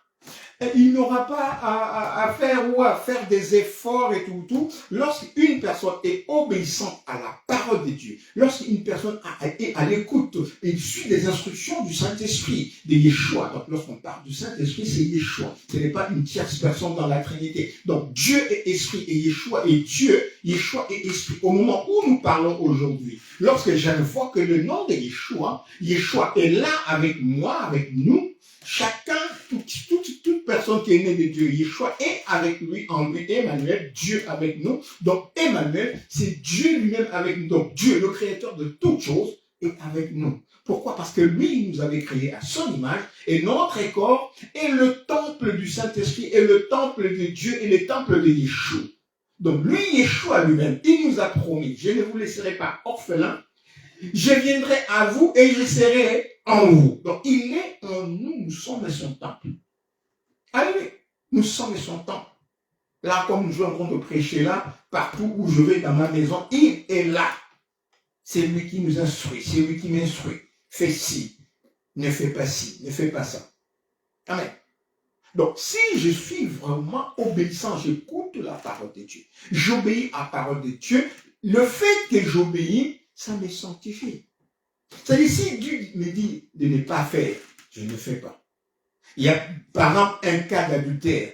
il n'aura pas à faire des efforts et tout. Lorsqu'une personne est obéissante à la parole de Dieu, lorsqu'une personne est à l'écoute et suit les instructions du Saint-Esprit, de Yeshua. Donc, lorsqu'on parle du Saint-Esprit, c'est Yeshua. Ce n'est pas une tierce personne dans la Trinité. Donc, Dieu est esprit et Yeshua est Dieu. Yeshua est esprit. Au moment où nous parlons aujourd'hui, lorsque j'invoque le nom de Yeshua, Yeshua est là avec moi, avec nous. Chacun, toute personne qui est née de Dieu, Yeshua est avec lui, en lui, Emmanuel, Dieu avec nous. Donc, Emmanuel, c'est Dieu lui-même avec nous. Donc, Dieu, le créateur de toutes choses, est avec nous. Pourquoi? Parce que lui, il nous avait créé à son image, et notre corps est le temple du Saint-Esprit, et le temple de Dieu, et le temple de Yeshua. Donc, lui, Yeshua lui-même, il nous a promis, je ne vous laisserai pas orphelins, je viendrai à vous et je serai en vous. Donc, il est en nous, nous sommes son temple. Alléluia, nous sommes son temple. Là, comme nous sommes en train de prêcher là, partout où je vais dans ma maison, il est là. C'est lui qui nous instruit, c'est lui qui m'instruit. Fais ci, ne fais pas ci, ne fais pas ça. Amen. Donc, si je suis vraiment obéissant, j'écoute la parole de Dieu, j'obéis à la parole de Dieu, le fait que j'obéis, ça me sanctifie. C'est-à-dire, si Dieu me dit de ne pas faire, je ne fais pas. Il y a, par exemple, un cas d'adultère.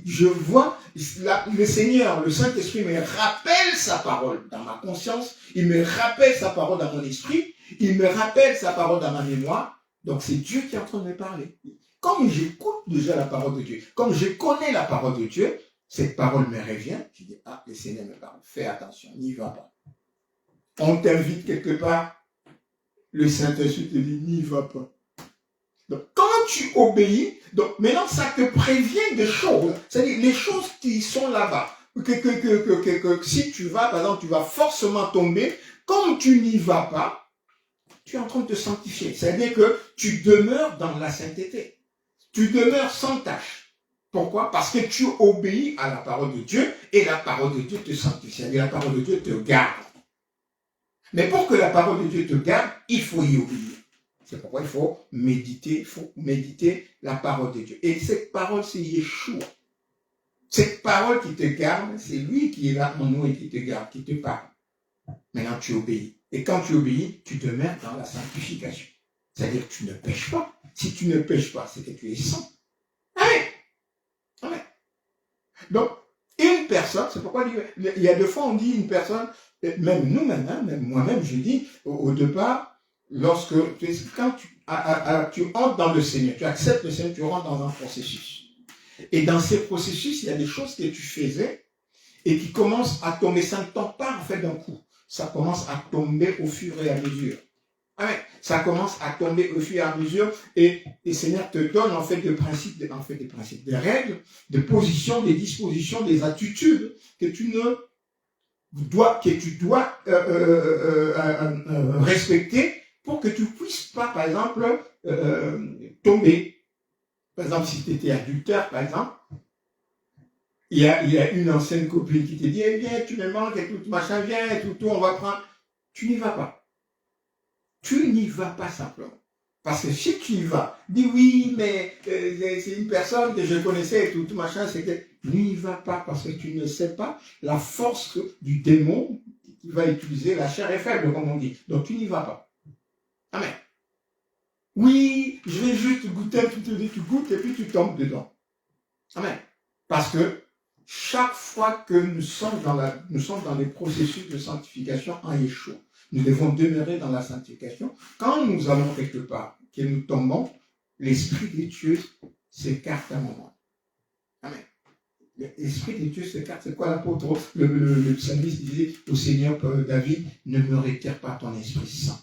Je vois, le Seigneur, le Saint-Esprit me rappelle sa parole dans ma conscience, il me rappelle sa parole dans mon esprit, il me rappelle sa parole dans ma mémoire. Donc, c'est Dieu qui est en train de me parler. Comme j'écoute déjà la parole de Dieu, comme je connais la parole de Dieu, cette parole me revient, je dis, ah, le Seigneur me parle, fais attention, n'y va pas. On t'invite quelque part, le Saint-Esprit te dit, n'y va pas. Donc, quand tu obéis, donc maintenant, ça te prévient des choses. C'est-à-dire, les choses qui sont là-bas, que si tu vas, par exemple, tu vas forcément tomber, comme tu n'y vas pas, tu es en train de te sanctifier. C'est-à-dire que tu demeures dans la sainteté. Tu demeures sans tâche. Pourquoi? Parce que tu obéis à la parole de Dieu, et la parole de Dieu te sanctifie. C'est-à-dire, la parole de Dieu te garde. Mais pour que la parole de Dieu te garde, il faut y obéir. C'est pourquoi il faut méditer la parole de Dieu. Et cette parole, c'est Yeshua. Cette parole qui te garde, c'est lui qui est là en nous et qui te garde, qui te parle. Maintenant, tu obéis. Et quand tu obéis, tu te mets dans la sanctification. C'est-à-dire que tu ne pêches pas. Si tu ne pêches pas, c'est que tu es saint. Amen. Amen. Donc, une personne, c'est pourquoi il y a deux fois on dit une personne, même nous-mêmes, hein, même moi-même, je dis au départ, quand tu entres dans le Seigneur, tu acceptes le Seigneur, tu rentres dans un processus. Et dans ces processus, il y a des choses que tu faisais et qui commencent à tomber. Ça ne tombe pas en fait d'un coup. Ça commence à tomber au fur et à mesure. Amen. Ça commence à tomber au fur et à mesure et le Seigneur te donne en fait des principes, des règles, des positions, des dispositions, des attitudes que tu dois respecter pour que tu puisses pas, par exemple, tomber. Par exemple, si tu étais adultère, par exemple, il y a une ancienne copine qui te dit, eh bien, tu me manques et tout, machin, viens, et tout, on va prendre. Tu n'y vas pas. Tu n'y vas pas simplement. Parce que si tu y vas, dis oui, mais c'est une personne que je connaissais et tout, machin, c'est que n'y va pas parce que tu ne sais pas la force du démon qui va utiliser. La chair est faible, comme on dit. Donc tu n'y vas pas. Amen. Oui, je vais juste goûter, tu goûtes et puis tu tombes dedans. Amen. Parce que chaque fois que nous sommes dans les processus de sanctification en Yeshua, nous devons demeurer dans la sanctification. Quand nous allons quelque part, que nous tombons, l'Esprit de Dieu s'écarte un moment. Amen. L'Esprit de Dieu s'écarte. C'est quoi l'apôtre? Le psalmiste disait au Seigneur David, ne me retire pas ton Esprit Saint.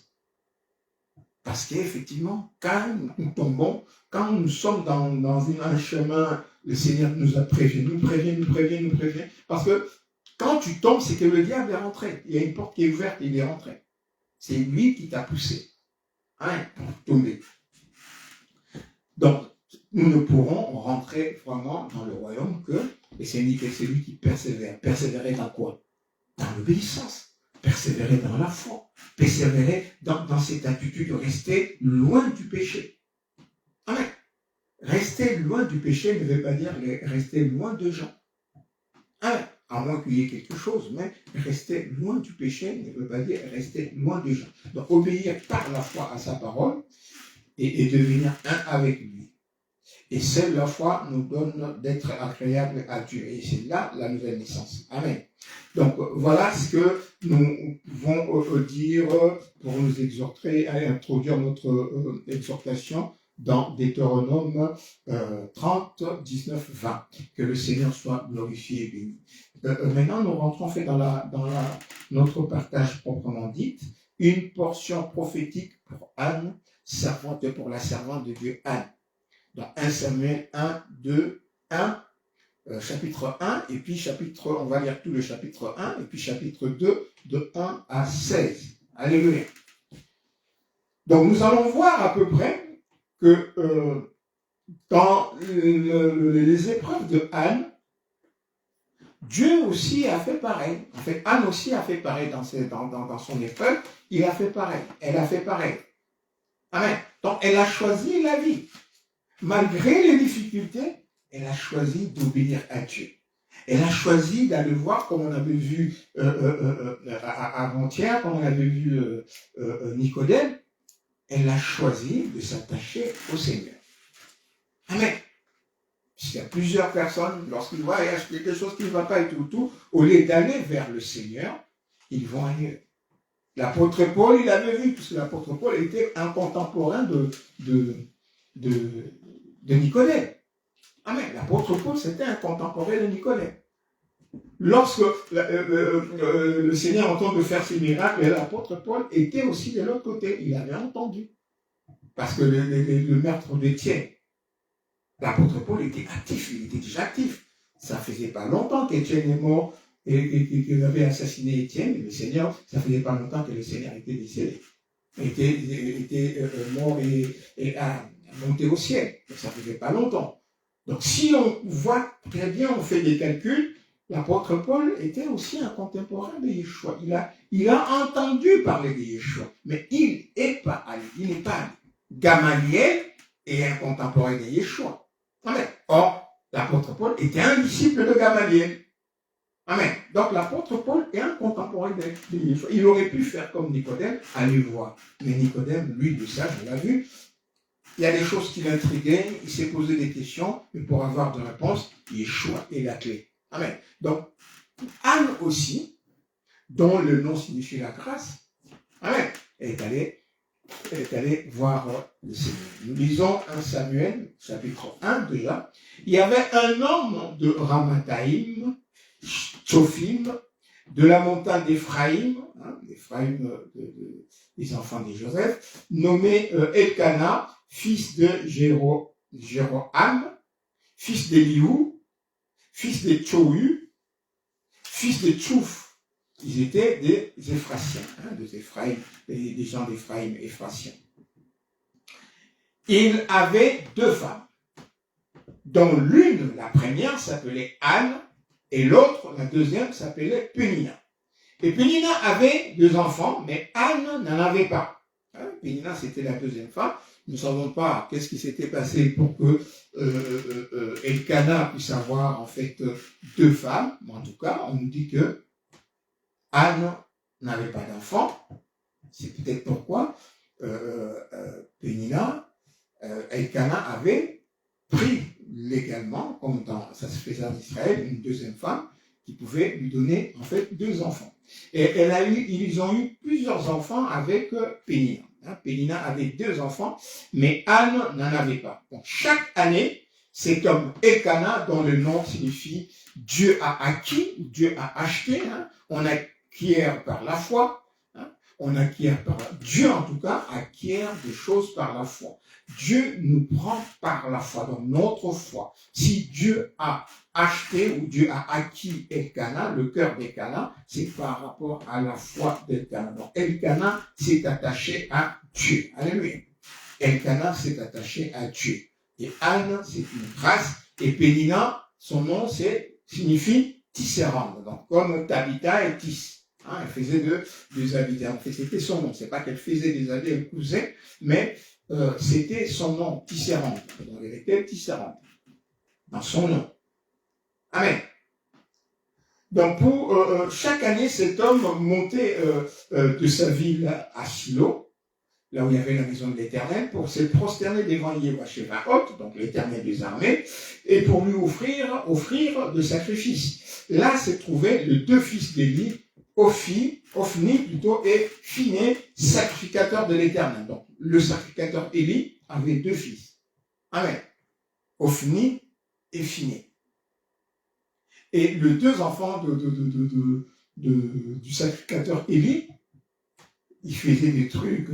Parce qu'effectivement, quand nous tombons, quand nous sommes dans un chemin, le Seigneur nous a prévenu, nous prévient. Parce que quand tu tombes, c'est que le diable est rentré. Il y a une porte qui est ouverte, il est rentré. C'est lui qui t'a poussé. Pour tomber. Donc, nous ne pourrons rentrer vraiment dans le royaume que, et c'est lui qui persévère. Persévérer dans quoi? Dans l'obéissance. Persévérer dans la foi. Persévérer dans cette attitude de rester loin du péché. Amen. Rester loin du péché ne veut pas dire rester loin de gens. Amen. À moins qu'il y ait quelque chose, mais rester loin du péché ne veut pas dire rester loin des gens. Donc, obéir par la foi à sa parole et devenir un avec lui. Et seule la foi nous donne d'être agréable à Dieu. Et c'est là la nouvelle naissance. Amen. Donc, voilà ce que nous pouvons dire pour nous exhorter à introduire notre exhortation dans Deutéronome 30, 19, 20. Que le Seigneur soit glorifié et béni. Maintenant, nous rentrons en fait dans notre partage proprement dit, une portion prophétique pour Anne, servante pour la servante de Dieu Anne. Dans 1 Samuel 1, 2, 1, chapitre 1, et puis on va lire tout le chapitre 1, et puis chapitre 2, de 1 à 16. Alléluia. Donc, nous allons voir à peu près que dans les épreuves de Anne, Dieu aussi a fait pareil. En fait, Anne aussi a fait pareil dans son épreuve. Il a fait pareil. Elle a fait pareil. Amen. Donc, elle a choisi la vie. Malgré les difficultés, elle a choisi d'obéir à Dieu. Elle a choisi d'aller voir, comme on avait vu avant-hier, comme on avait vu Nicodème. Elle a choisi de s'attacher au Seigneur. Amen. S'il y a plusieurs personnes, lorsqu'ils voient il y a quelque chose qui ne va pas et tout, au lieu d'aller vers le Seigneur, ils vont ailleurs. L'apôtre Paul, il avait vu, puisque l'apôtre Paul était un contemporain de Nicodème. Amen. L'apôtre Paul, c'était un contemporain de Nicodème. Lorsque le Seigneur entend de faire ses miracles, l'apôtre Paul était aussi de l'autre côté. Il avait entendu. Parce que le meurtre d'Étienne, l'apôtre Paul était actif, il était déjà actif. Ça faisait pas longtemps qu'Étienne est mort et qu'il avait assassiné Étienne, mais le Seigneur, ça faisait pas longtemps que le Seigneur était décédé. Était mort et a monté au ciel. Donc, ça faisait pas longtemps. Donc si on voit très bien, on fait des calculs, l'apôtre Paul était aussi un contemporain de Yeshua. Il a entendu parler de Yeshua, mais il n'est pas allé. Il n'est pas allé. Gamaliel est un contemporain de Yeshua. Amen. Or, l'apôtre Paul était un disciple de Gamaliel. Amen. Donc l'apôtre Paul est un contemporain de Yeshua. Il aurait pu faire comme Nicodème, aller voir. Mais Nicodème, lui, de ça, je l'ai vu. Il y a des choses qui l'intriguaient, il s'est posé des questions, mais pour avoir de réponses, Yeshua est la clé. Amen. Donc, Anne aussi, dont le nom signifie la grâce, amen, elle est allée voir le Seigneur. Nous lisons 1 Samuel, chapitre 1 déjà. Il y avait un homme de Ramathaïm, Tsophim, de la montagne d'Éphraïm, des enfants de Joseph, nommé Elkana, fils de Jéroham, fils d'Eliou, fils de Tchohu, fils de Tchouf. Ils étaient des Éphratiens, des gens d'Éphraïm, Éphratiens. Il avait deux femmes, dont l'une, la première, s'appelait Anne, et l'autre, la deuxième, s'appelait Pénina. Et Pénina avait deux enfants, mais Anne n'en avait pas. Pénina, c'était la deuxième femme. Nous ne savons pas qu'est-ce qui s'était passé pour que Elkana puisse avoir en fait deux femmes. Mais en tout cas, on nous dit que Anne n'avait pas d'enfant. C'est peut-être pourquoi Pénina, Elkana avait pris légalement, comme ça se faisait en Israël, une deuxième femme qui pouvait lui donner en fait deux enfants. Et ils ont eu plusieurs enfants avec Pénina. Pénina avait deux enfants, mais Anne n'en avait pas. Donc chaque année, cet homme Elkana, dont le nom signifie Dieu a acquis, Dieu a acheté, hein, on acquiert par la foi, hein, on acquiert par Dieu en tout cas acquiert des choses par la foi. Dieu nous prend par la foi, donc notre foi. Si Dieu a acheté ou Dieu a acquis Elkana, le cœur d'Elkana, c'est par rapport à la foi d'Elkana. Donc Elkana s'est attaché à Dieu. Alléluia. Elkana s'est attaché à Dieu. Et Anne, c'est une grâce. Et Pénina, son nom, signifie tisserande. Donc, comme Tabitha et Tis. Hein, elle faisait des habits. En fait, c'était son nom. C'est pas qu'elle faisait des habits, elle cousait, mais c'était son nom, tisserande. Donc, elle était tisserande. Dans son nom. Amen. Donc, pour chaque année, cet homme montait de sa ville à Silo, là où il y avait la maison de l'Éternel, pour se prosterner devant Yahweh, donc l'Éternel des armées, et pour lui offrir de sacrifices. Là se trouvaient les deux fils d'Élie, Ophni plutôt, et Phiné, sacrificateur de l'Éternel. Donc, le sacrificateur Élie avait deux fils. Amen. Ophni et Phiné. Et les deux enfants du sacrificateur Élie, ils faisaient des trucs,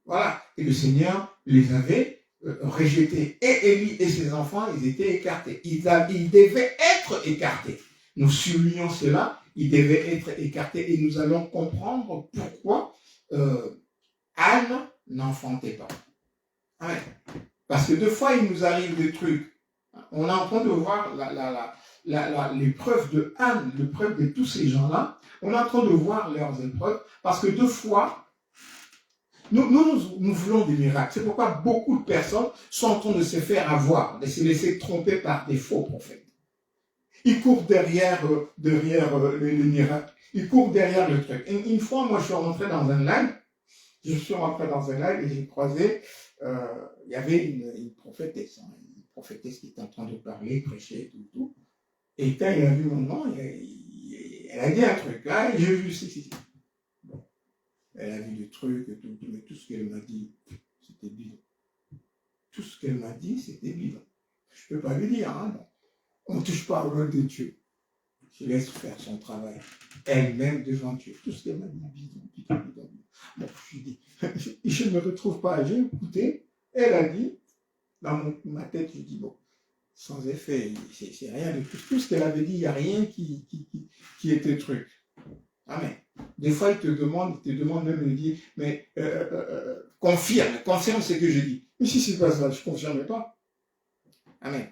voilà. Et le Seigneur les avait rejetés. Et Élie et ses enfants, ils étaient écartés. Ils devaient être écartés. Nous soulignons cela. Ils devaient être écartés. Et nous allons comprendre pourquoi Anne n'enfantait pas. Ouais. Parce que deux fois, il nous arrive des trucs. On est en train de voir l'épreuve de Anne, l'épreuve de tous ces gens-là. On est en train de voir leurs épreuves. Parce que deux fois, nous voulons des miracles. C'est pourquoi beaucoup de personnes sont en train de se faire avoir, de se laisser tromper par des faux prophètes. Ils courent derrière les miracles. Ils courent derrière le truc. Une fois, moi, je suis rentré dans un live. Et j'ai croisé, il y avait une prophétesse. Une prophétesse qui était en train de parler, prêcher, tout. Et quand il a vu mon nom, elle a dit un truc. Là, j'ai vu ceci. Elle a vu des trucs, mais tout ce qu'elle m'a dit, c'était bidon. Tout ce qu'elle m'a dit, c'était bidon. Je ne peux pas lui dire, hein, non. On ne touche pas au rôle de Dieu. Je laisse faire son travail. Elle-même devant Dieu. Tout ce qu'elle m'a dit, bidon. Bon, je lui dis, je ne me retrouve pas. J'ai écouté. Elle a dit, dans ma tête, je dis, bon, sans effet, c'est rien de tout ce qu'elle avait dit, il n'y a rien qui était truc. Amen. Des fois, il te demande même, il dit, mais confirme ce que je dis. Mais si c'est pas ça, je ne confirme pas. Amen.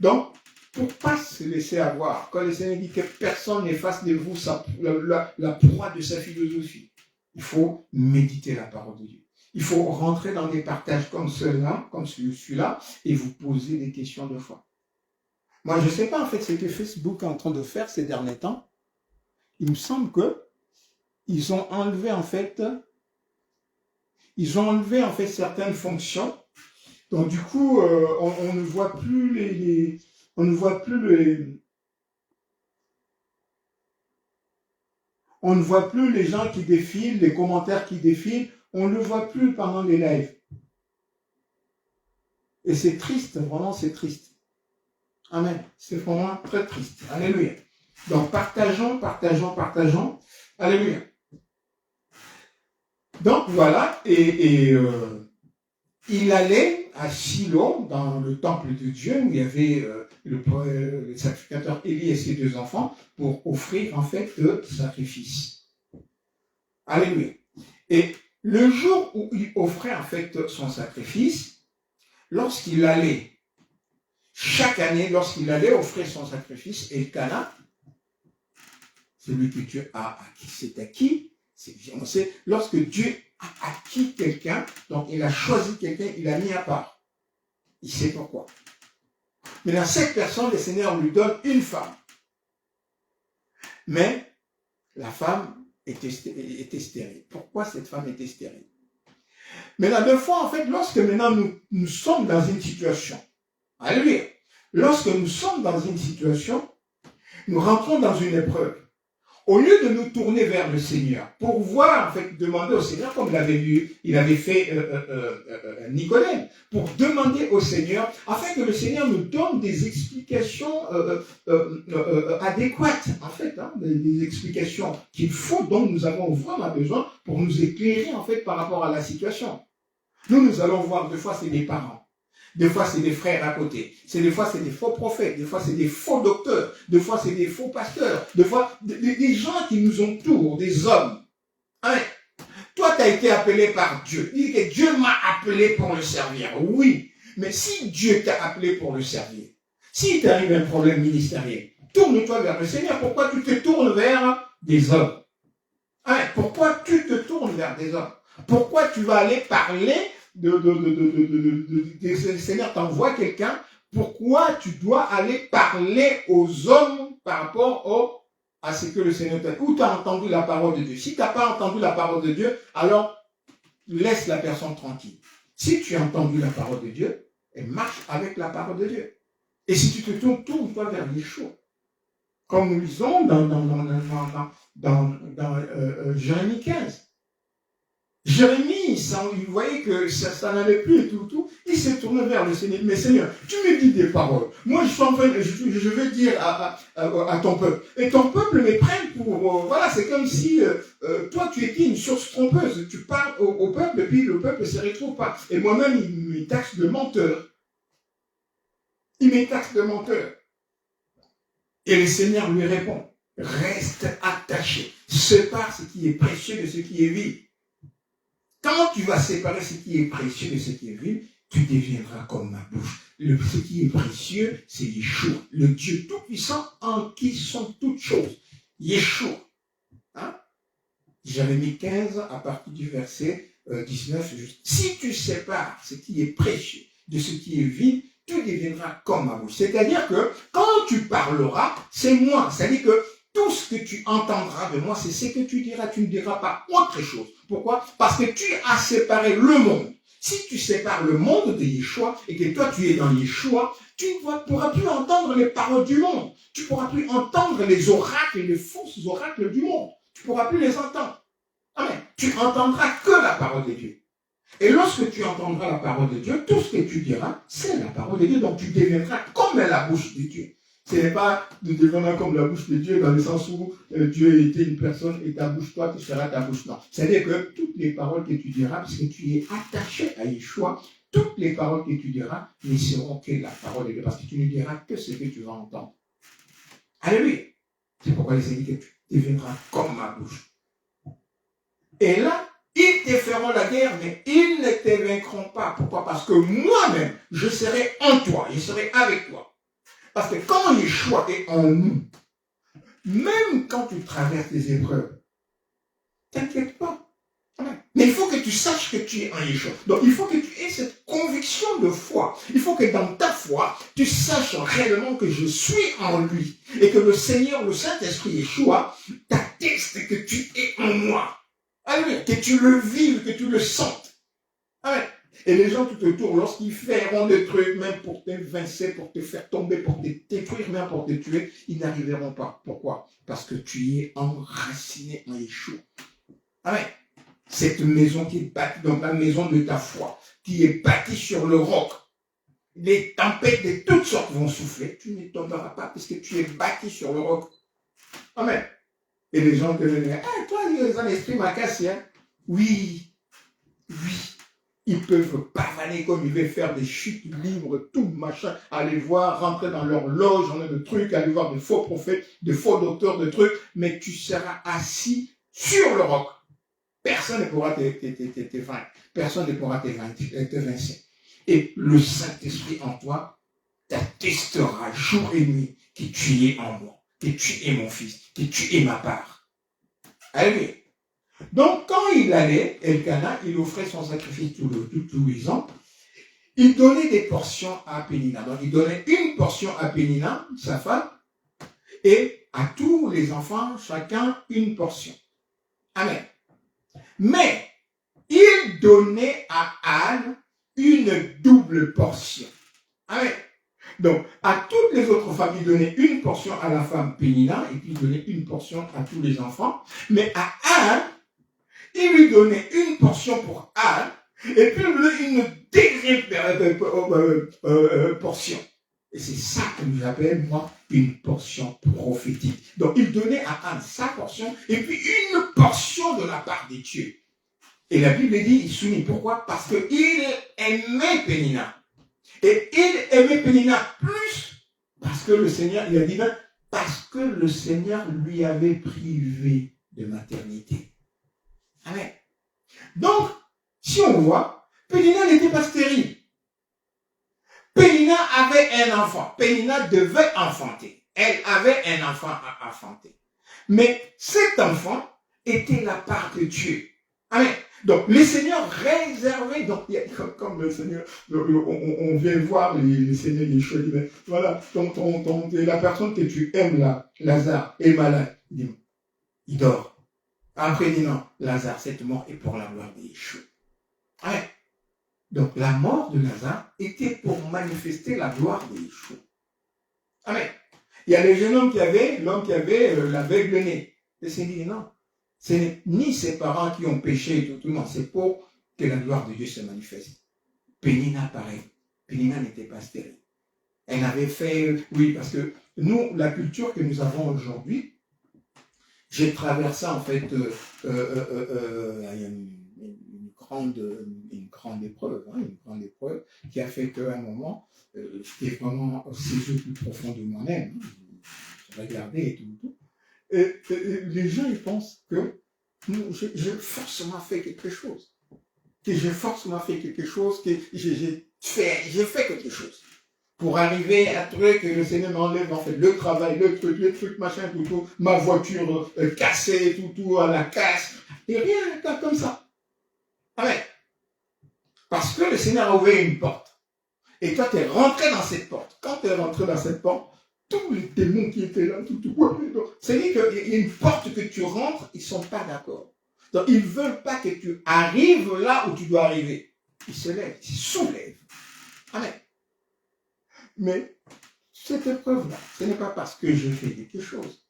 Donc, pour ne pas se laisser avoir, quand le Seigneur dit que personne n'efface de vous la proie de sa philosophie, il faut méditer la parole de Dieu. Il faut rentrer dans des partages comme ceux-là, comme celui-là, et vous poser des questions de foi. Moi, je ne sais pas en fait ce que Facebook est en train de faire ces derniers temps. Il me semble que ils ont enlevé en fait certaines fonctions. Donc du coup, on ne voit plus les gens qui défilent, les commentaires qui défilent. On ne le voit plus pendant les lives. Et c'est triste, vraiment c'est triste. Amen. C'est vraiment très triste. Alléluia. Donc partageons. Alléluia. Donc voilà, et il allait à Silo, dans le temple de Dieu, où il y avait le sacrificateur Élie et ses deux enfants, pour offrir en fait le sacrifice. Alléluia. Et le jour où il offrait en fait son sacrifice, chaque année, lorsqu'il allait offrir son sacrifice, Elkana, celui que Dieu a acquis, c'est acquis, c'est lorsque Dieu a acquis quelqu'un, donc il a choisi quelqu'un, il l'a mis à part. Il sait pourquoi. Mais dans cette personne, le Seigneur lui donne une femme. Mais la femme était stérile. Pourquoi cette femme était stérile? Mais la deux fois, en fait, lorsque maintenant nous sommes dans une situation, alléluia, lorsque nous sommes dans une situation, nous rentrons dans une épreuve, au lieu de nous tourner vers le Seigneur, pour voir, en fait, demander au Seigneur, comme il avait fait Nicodème, pour demander au Seigneur, afin que le Seigneur nous donne des explications adéquates, en fait, hein, des explications qu'il faut, dont nous avons vraiment besoin pour nous éclairer, en fait, par rapport à la situation. Nous allons voir, des fois, c'est des parents. Des fois, c'est des frères à côté. Des fois, c'est des faux prophètes. Des fois, c'est des faux docteurs. Des fois, c'est des faux pasteurs. Des fois, des gens qui nous entourent, des hommes. Hein? Toi, tu as été appelé par Dieu. Il dit que Dieu m'a appelé pour le servir. Oui. Mais si Dieu t'a appelé pour le servir, si t'arrive un problème ministériel, tourne-toi vers le Seigneur. Pourquoi tu te tournes vers des hommes? Hein? Pourquoi tu te tournes vers des hommes? Pourquoi tu vas aller parler le Seigneur t'envoie quelqu'un, pourquoi tu dois aller parler aux hommes par rapport à ce que le Seigneur t'a dit? Où tu as entendu la parole de Dieu? Si tu n'as pas entendu la parole de Dieu, alors laisse la personne tranquille. Si tu as entendu la parole de Dieu, marche avec la parole de Dieu. Et si tu te tournes, tourne-toi vers Yeshua. Comme nous lisons dans Jérémie 15. Jérémie, il voyait que ça n'allait plus et tout, il s'est tourné vers le Seigneur. Mais Seigneur, tu me dis des paroles. Moi, je vais dire à ton peuple. Et ton peuple me prenne pour... voilà, c'est comme si toi, tu étais une source trompeuse. Tu parles au peuple et puis le peuple ne se retrouve pas. Et moi-même, il me taxe de menteur. Il me taxe de menteur. Et le Seigneur lui répond, reste attaché. Sépare ce qui est précieux de ce qui est vil. Quand tu vas séparer ce qui est précieux de ce qui est vil, tu deviendras comme ma bouche. Ce qui est précieux, c'est Yeshua, le Dieu Tout-Puissant en qui sont toutes choses. Yeshua. Hein? Jérémie 15, à partir du verset 19. Si tu sépares ce qui est précieux de ce qui est vil, tu deviendras comme ma bouche. C'est-à-dire que quand tu parleras, c'est moi. C'est-à-dire que tout ce que tu entendras de moi, c'est ce que tu diras. Tu ne diras pas autre chose. Pourquoi? Parce que tu as séparé le monde. Si tu sépares le monde de Yeshua et que toi tu es dans Yeshua, tu ne pourras plus entendre les paroles du monde. Tu ne pourras plus entendre les oracles et les fausses oracles du monde. Tu ne pourras plus les entendre. Amen. Tu entendras que la parole de Dieu. Et lorsque tu entendras la parole de Dieu, tout ce que tu diras, c'est la parole de Dieu. Donc tu deviendras comme la bouche de Dieu. Ce n'est pas de devenir comme la bouche de Dieu dans le sens où Dieu était une personne et ta bouche, toi, tu seras ta bouche. Non. C'est-à-dire que toutes les paroles que tu diras, parce que tu es attaché à Yeshua, toutes les paroles que tu diras ne seront que la parole de Dieu, parce que tu ne diras que ce que tu vas entendre. Alléluia. C'est pourquoi il s'est dit que tu deviendras comme ma bouche. Et là, ils te feront la guerre, mais ils ne te vaincront pas. Pourquoi? Parce que moi-même, je serai en toi, je serai avec toi. Parce que quand Yeshua est en nous, même quand tu traverses des épreuves, t'inquiète pas. Mais il faut que tu saches que tu es en Yeshua. Donc il faut que tu aies cette conviction de foi. Il faut que dans ta foi, tu saches réellement que je suis en lui. Et que le Seigneur, le Saint-Esprit Yeshua, t'atteste que tu es en moi. Alléluia. Que tu le vives, que tu le sentes. Amen. Et les gens tout autour, lorsqu'ils feront des trucs, même pour t'évincer, pour te faire tomber, pour te détruire, même pour te tuer, ils n'arriveront pas. Pourquoi? Parce que tu es enraciné en Yeshua. Amen. Cette maison qui est bâtie, donc la maison de ta foi, qui est bâtie sur le roc. Les tempêtes de toutes sortes vont souffler. Tu ne tomberas pas parce que tu es bâti sur le roc. Amen. Et les gens te diront, ah, toi, il y a un esprit macassien. Hein? Oui. Ils peuvent pavaner comme ils veulent faire des chutes libres, tout machin, aller voir, rentrer dans leur loge, on a de trucs, aller voir des faux prophètes, des faux docteurs, de trucs, mais tu seras assis sur le roc. Personne ne pourra te vaincre. Personne ne pourra te vaincre. Et le Saint-Esprit en toi t'attestera jour et nuit que tu es en moi, que tu es mon fils, que tu es ma part. Alléluia. Donc, quand il allait, Elkana, il offrait son sacrifice tous les ans. Il donnait des portions à Pénina. Donc, il donnait une portion à Pénina, sa femme, et à tous les enfants, chacun une portion. Amen. Mais, il donnait à Anne une double portion. Amen. Donc, à toutes les autres femmes, il donnait une portion à la femme Pénina, et puis il donnait une portion à tous les enfants. Mais à Anne, il lui donnait une portion pour Anne, et puis il lui donnait une deuxième portion. Et c'est ça que j'appelle, moi, une portion prophétique. Donc, il donnait à Anne sa portion, et puis une portion de la part de Dieu. Et la Bible dit, il souligne pourquoi? Parce qu'il aimait Pénina. Et il aimait Pénina plus parce que le Seigneur, il a dit même, parce que le Seigneur lui avait privé de maternité. Amen. Donc, si on voit, Pénina n'était pas stérile. Pénina avait un enfant. Pénina devait enfanter. Elle avait un enfant à enfanter. Mais cet enfant était la part de Dieu. Amen. Donc, les seigneurs réservés, donc, comme le Seigneur, on vient voir les seigneurs des choses, voilà, la personne que tu aimes là, Lazare, est malade, il dort. Après, il dit non, Lazare, cette mort est pour la gloire des Yeshua. Amen. Donc, la mort de Lazare était pour manifester la gloire de Yeshua. Amen. Il y a le jeune homme l'homme qui avait l'aveugle né. Et c'est dit non. Ce n'est ni ses parents qui ont péché et tout, non, c'est pour que la gloire de Dieu se manifeste. Pénina, pareil. Pénina n'était pas stérile. Elle avait fait, oui, parce que nous, la culture que nous avons aujourd'hui, j'ai traversé en fait une grande épreuve, une grande épreuve qui a fait qu'à un moment, j'étais vraiment saisi au plus profond de moi-même. Je regardais et tout. Et les gens, ils pensent que j'ai forcément fait quelque chose. Que j'ai forcément fait quelque chose, que j'ai fait quelque chose. Pour arriver à trouver que le Seigneur m'enlève, en fait, le travail, le truc, machin, tout, ma voiture cassée, tout, à la casse. Et rien, comme ça. Amen. Parce que le Seigneur a ouvert une porte. Et toi, tu es rentré dans cette porte. Quand tu es rentré dans cette porte, tous les démons qui étaient là, c'est-à-dire qu'il y a une porte que tu rentres, ils ne sont pas d'accord. Donc, ils ne veulent pas que tu arrives là où tu dois arriver. Ils se lèvent, ils se soulèvent. Amen. Mais cette épreuve-là, ce n'est pas parce que j'ai fait quelque chose.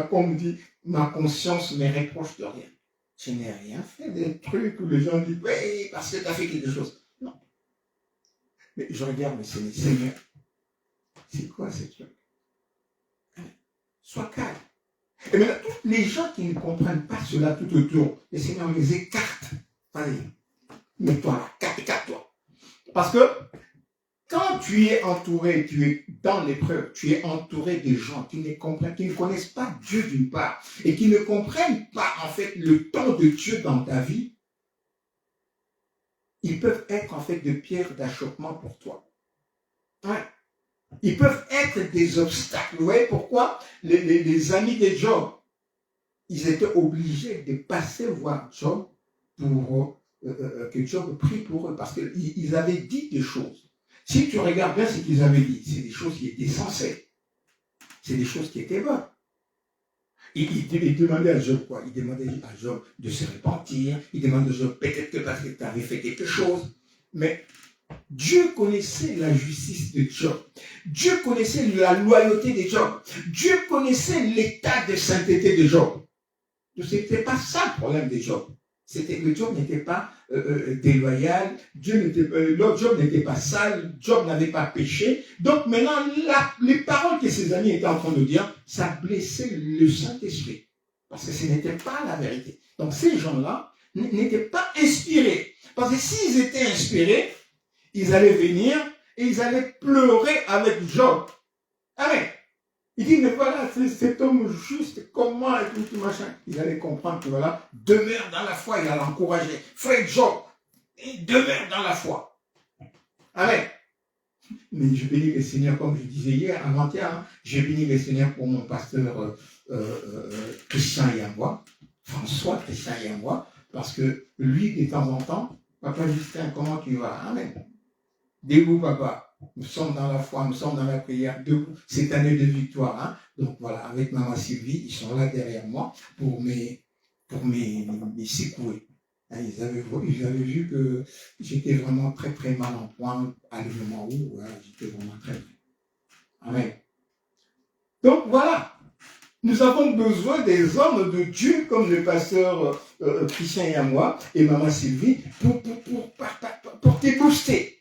Comme dit, ma conscience ne me reproche de rien. Je n'ai rien fait, des trucs où les gens disent, oui, parce que tu as fait quelque chose. Non. Mais je regarde le Seigneur. C'est quoi ce truc? Sois calme. Et maintenant, tous les gens qui ne comprennent pas cela tout autour, le Seigneur les écarte. Vas-y, mets-toi là, écarte-toi. Parce que quand tu es entouré, tu es dans l'épreuve, tu es entouré de gens qui ne connaissent pas Dieu d'une part et qui ne comprennent pas en fait le temps de Dieu dans ta vie, ils peuvent être en fait de pierres d'achoppement pour toi. Ouais. Ils peuvent être des obstacles. Vous voyez pourquoi les amis de Job, ils étaient obligés de passer voir Job pour que Job prie pour eux, parce qu'ils avaient dit des choses. Si tu regardes bien ce qu'ils avaient dit, c'est des choses qui étaient sensées. C'est des choses qui étaient bonnes. Il demandait à Job quoi? Il demandait à Job de se repentir. Il demandait à Job peut-être que parce que tu avais fait quelque chose. Mais Dieu connaissait la justice de Job. Dieu connaissait la loyauté de Job. Dieu connaissait l'état de sainteté de Job. Ce n'était pas ça le problème de Job. Le Job n'était pas déloyal, Job n'était pas sale, Job n'avait pas péché. Donc maintenant, les paroles que ses amis étaient en train de dire, ça blessait le Saint-Esprit. Parce que ce n'était pas la vérité. Donc ces gens-là n'étaient pas inspirés. Parce que s'ils étaient inspirés, ils allaient venir et ils allaient pleurer avec Job. Amen. Il dit, mais voilà, cet homme juste, comment et tout machin. Ils allaient comprendre que voilà, demeure dans la foi, il allait l'encourager. Frère Job, demeure dans la foi. Amen. Mais je bénis le Seigneur, comme je disais hier, avant-hier, je bénis le Seigneur pour mon pasteur Christian Yambois, François Christian Yambois, parce que lui, de temps en temps, Papa Justin, comment tu vas? Amen. Debout, papa. Nous sommes dans la foi, nous sommes dans la prière, debout, cette année de victoire. Hein? Donc voilà, avec maman Sylvie, ils sont là derrière moi pour me secouer. Ils avaient vu que j'étais vraiment très très mal en point à le moment où j'étais vraiment très mal. Amen. Donc voilà, nous avons besoin des hommes de Dieu comme le pasteur Christian et à moi et maman Sylvie pour te booster.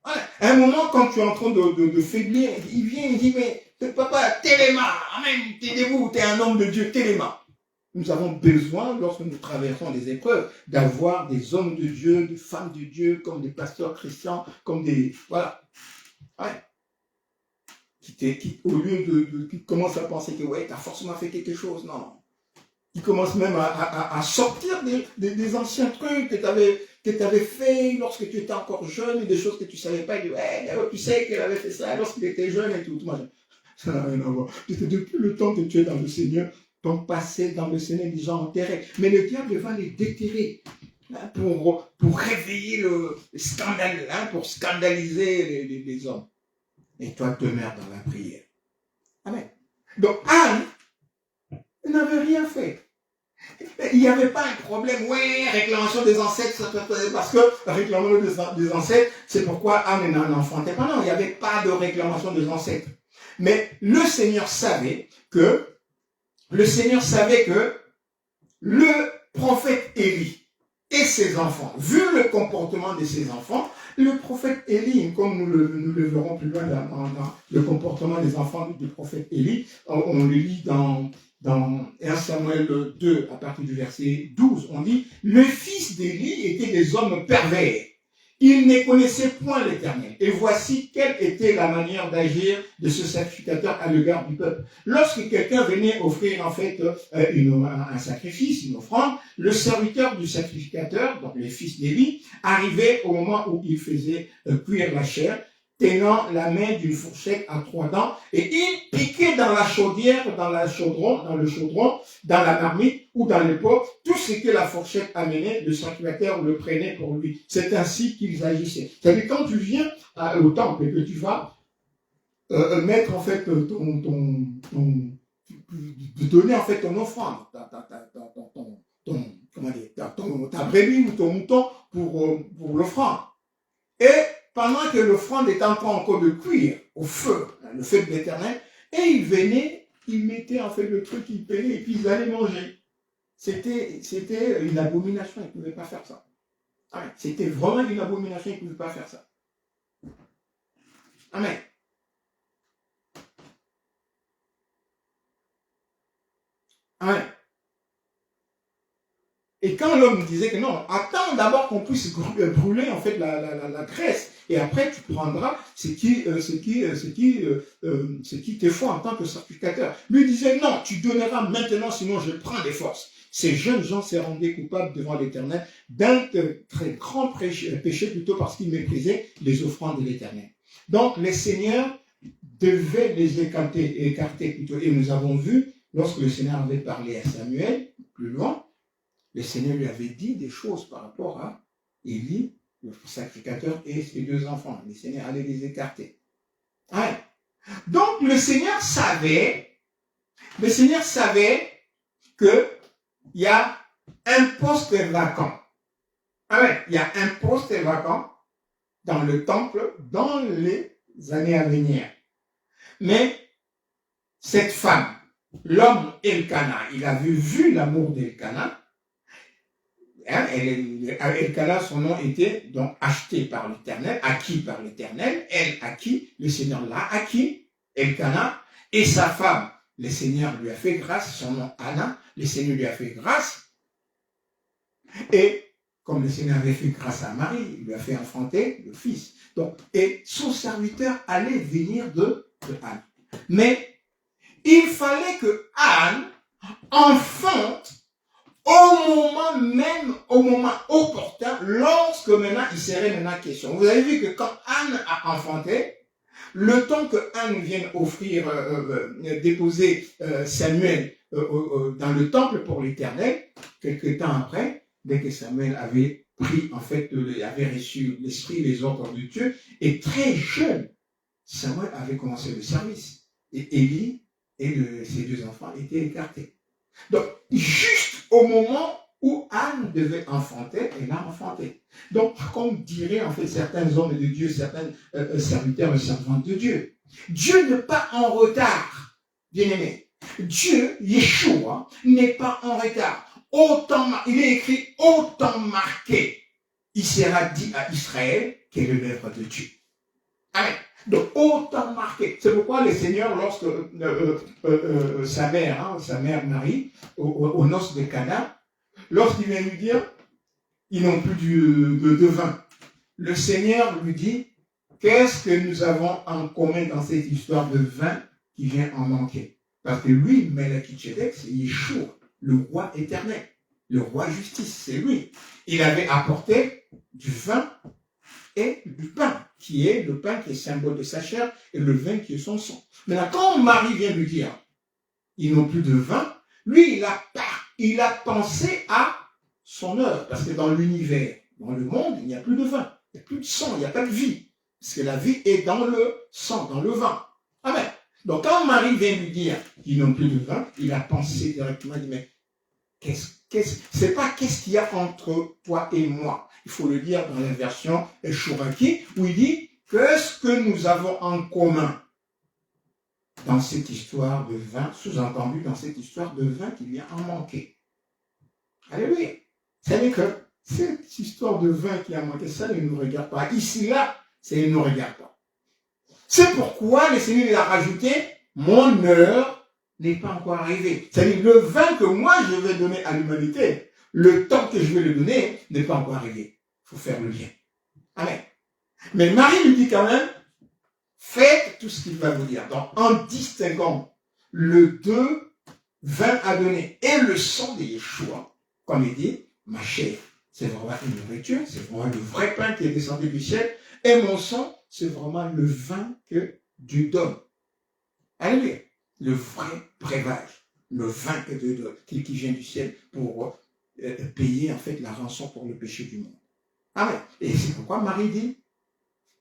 Voilà. À un moment, quand tu es en train de faiblir, il vient, il dit, mais papa, téléma, amen, t'aidez-vous, t'es un homme de Dieu, téléma. Nous avons besoin, lorsque nous traversons des épreuves, d'avoir des hommes de Dieu, des femmes de Dieu, comme des pasteurs chrétiens, comme des... Voilà. Ouais. Qui au lieu qui commencent à penser que, ouais, tu as forcément fait quelque chose, non. Qui commencent même à sortir des anciens trucs que tu avais fait lorsque tu étais encore jeune, et des choses que tu ne savais pas, et dit, ouais, tu sais qu'elle avait fait ça lorsqu'il était jeune et tout. Ça n'a rien à voir. Depuis le temps que tu es dans le Seigneur, ton passé dans le Seigneur, les gens enterrés. Mais le diable va les déterrer pour réveiller le scandale, pour scandaliser les hommes. Et toi, demeure dans la prière. Amen. Donc, Anne n'avait rien fait. Il n'y avait pas un problème, réclamation des ancêtres, parce que réclamation des ancêtres, c'est pourquoi Anne n'en enfantait pas. Non, il n'y avait pas de réclamation des ancêtres. Mais le Seigneur savait que le prophète Élie et ses enfants, vu le comportement de ses enfants, le prophète Élie, comme nous le verrons plus loin dans le comportement des enfants du prophète Élie, on le lit dans 1 Samuel 2, à partir du verset 12, on dit, le fils d'Élie était des hommes pervers. Il ne connaissait point l'Éternel. Et voici quelle était la manière d'agir de ce sacrificateur à l'égard du peuple. Lorsque quelqu'un venait offrir en fait un sacrifice, une offrande, le serviteur du sacrificateur, donc les fils d'Élie, arrivait au moment où il faisait cuire la chair, tenant la main d'une fourchette à 3 dents, et il piquait dans la chaudière, dans le chaudron, dans la marmite ou dans le pot, tout ce que la fourchette amenait, le sacrificateur le prenait pour lui. C'est ainsi qu'ils agissaient. C'est-à-dire, quand tu viens au temple et que tu vas mettre en fait de donner en fait ton offrande, ta brebis ou ton mouton pour l'offrande. Et pendant que l'offrande est en train encore de cuire au feu, le feu de l'Éternel, et ils venaient, ils mettaient en fait le truc, ils peignaient et puis ils allaient manger. C'était une abomination, ils ne pouvaient pas faire ça. Amen. C'était vraiment une abomination, ils ne pouvaient pas faire ça. Amen. Amen. Et quand l'homme disait que non, attends d'abord qu'on puisse brûler en fait la graisse, et après tu prendras ce qui t'est foi en tant que sacrificateur. Lui disait non, tu donneras maintenant, sinon je prends des forces. Ces jeunes gens se rendaient coupables devant l'Éternel d'un très grand péché plutôt parce qu'ils méprisaient les offrandes de l'Éternel. Donc les seigneurs devaient les écarter plutôt. Et nous avons vu, lorsque le Seigneur avait parlé à Samuel, plus loin, le Seigneur lui avait dit des choses par rapport à Élie, le sacrificateur, et ses 2 enfants. Le Seigneur allait les écarter. Ouais. Donc le Seigneur savait que il y a un poste vacant. Ah ouais, il y a un poste vacant dans le temple dans les années à venir. Mais cette femme, l'homme Elkana, il avait vu l'amour d'Elkana. Elkana, son nom était donc acheté par l'Éternel, acquis par l'Éternel. Elle acquis, le Seigneur l'a acquis, Elkana, et sa femme. Le Seigneur lui a fait grâce, son nom Anna, le Seigneur lui a fait grâce. Et comme le Seigneur avait fait grâce à Marie, il lui a fait enfanter le fils. Donc, et son serviteur allait venir de Anne. Mais il fallait que Anne enfante au moment opportun, lorsque maintenant il serait maintenant question. Vous avez vu que quand Anne a enfanté, le temps que Anne vienne offrir, déposer Samuel dans le temple pour l'Éternel, quelque temps après, dès que Samuel avait pris, en fait, avait reçu l'esprit, les ordres de Dieu, et très jeune, Samuel avait commencé le service. Et Élie et ses 2 enfants étaient écartés. Donc, juste au moment où Anne devait enfanter, elle a enfanté. Donc, comme diraient en fait certains hommes de Dieu, certains serviteurs et servantes de Dieu, Dieu n'est pas en retard, bien-aimé. Dieu, Yeshua, n'est pas en retard. Il est écrit autant marqué. Il sera dit à Israël quelle est l'œuvre de Dieu. Amen. Donc, autant marqué. C'est pourquoi le Seigneur, lorsque sa mère Marie, aux noces de Cana, lorsqu'il vient lui dire, ils n'ont plus de vin. Le Seigneur lui dit, qu'est-ce que nous avons en commun dans cette histoire de vin qui vient en manquer? Parce que lui, Melchizedek, c'est Yeshua, le roi éternel, le roi justice, c'est lui. Il avait apporté du vin et du pain, qui est le pain qui est symbole de sa chair, et le vin qui est son sang. Maintenant, quand Marie vient lui dire, ils n'ont plus de vin, lui, il a pensé à son œuvre, parce que dans l'univers, dans le monde, il n'y a plus de vin, il n'y a plus de sang, il n'y a pas de vie, parce que la vie est dans le sang, dans le vin. Amen. Donc, quand Marie vient lui dire qu'ils n'ont plus de vin, il a pensé directement, il dit, mais c'est pas qu'est-ce qu'il y a entre toi et moi. Il faut le dire dans la version Shuraki, où il dit, qu'est-ce que nous avons en commun dans cette histoire de vin, sous-entendu dans cette histoire de vin qui vient en manquer. Alléluia. C'est-à-dire que cette histoire de vin qui a manqué, ça ne nous regarde pas. Ici, là, ça ne nous regarde pas. C'est pourquoi le Seigneur a rajouté, mon heure n'est pas encore arrivée. C'est-à-dire le vin que moi je vais donner à l'humanité, le temps que je vais le donner n'est pas encore arrivé. Il faut faire le lien. Amen. Mais Marie lui dit quand même, faites tout ce qu'il va vous dire. Donc, en distinguant le deux vin à donner et le sang de Yeshua, comme il dit, ma chair, c'est vraiment une nourriture, c'est vraiment le vrai pain qui est descendu du ciel, et mon sang, c'est vraiment le vin que Dieu donne. Alléluia. Le vrai breuvage, le vin que Dieu donne, qui vient du ciel pour payer en fait la rançon pour le péché du monde. Amen. Et c'est pourquoi Marie dit,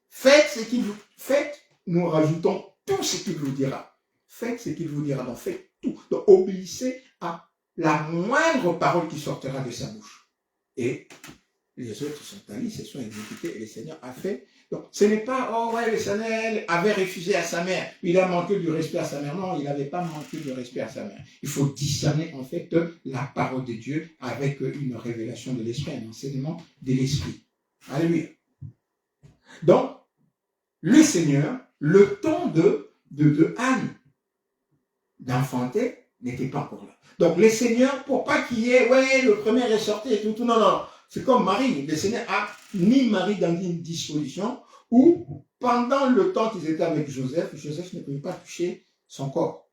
faites ce qu'il vous... Faites, nous rajoutons tout ce qu'il vous dira. Faites ce qu'il vous dira. Donc faites tout. Donc obéissez à la moindre parole qui sortira de sa bouche. Et les autres sont allés, se sont exécutés et le Seigneur a fait. Donc ce n'est pas, oh ouais, le Seigneur avait refusé à sa mère. Il a manqué du respect à sa mère. Non, il n'avait pas manqué de respect à sa mère. Il faut discerner en fait la parole de Dieu avec une révélation de l'Esprit, un enseignement de l'Esprit. Alléluia. Donc, le Seigneur, le temps de Anne d'enfanter n'était pas encore là. Donc, le Seigneur, pour pas qu'il y ait, ouais, le premier est sorti et tout, non, non. C'est comme Marie. Le Seigneur a mis Marie dans une disposition où, pendant le temps qu'ils étaient avec Joseph, Joseph ne pouvait pas toucher son corps.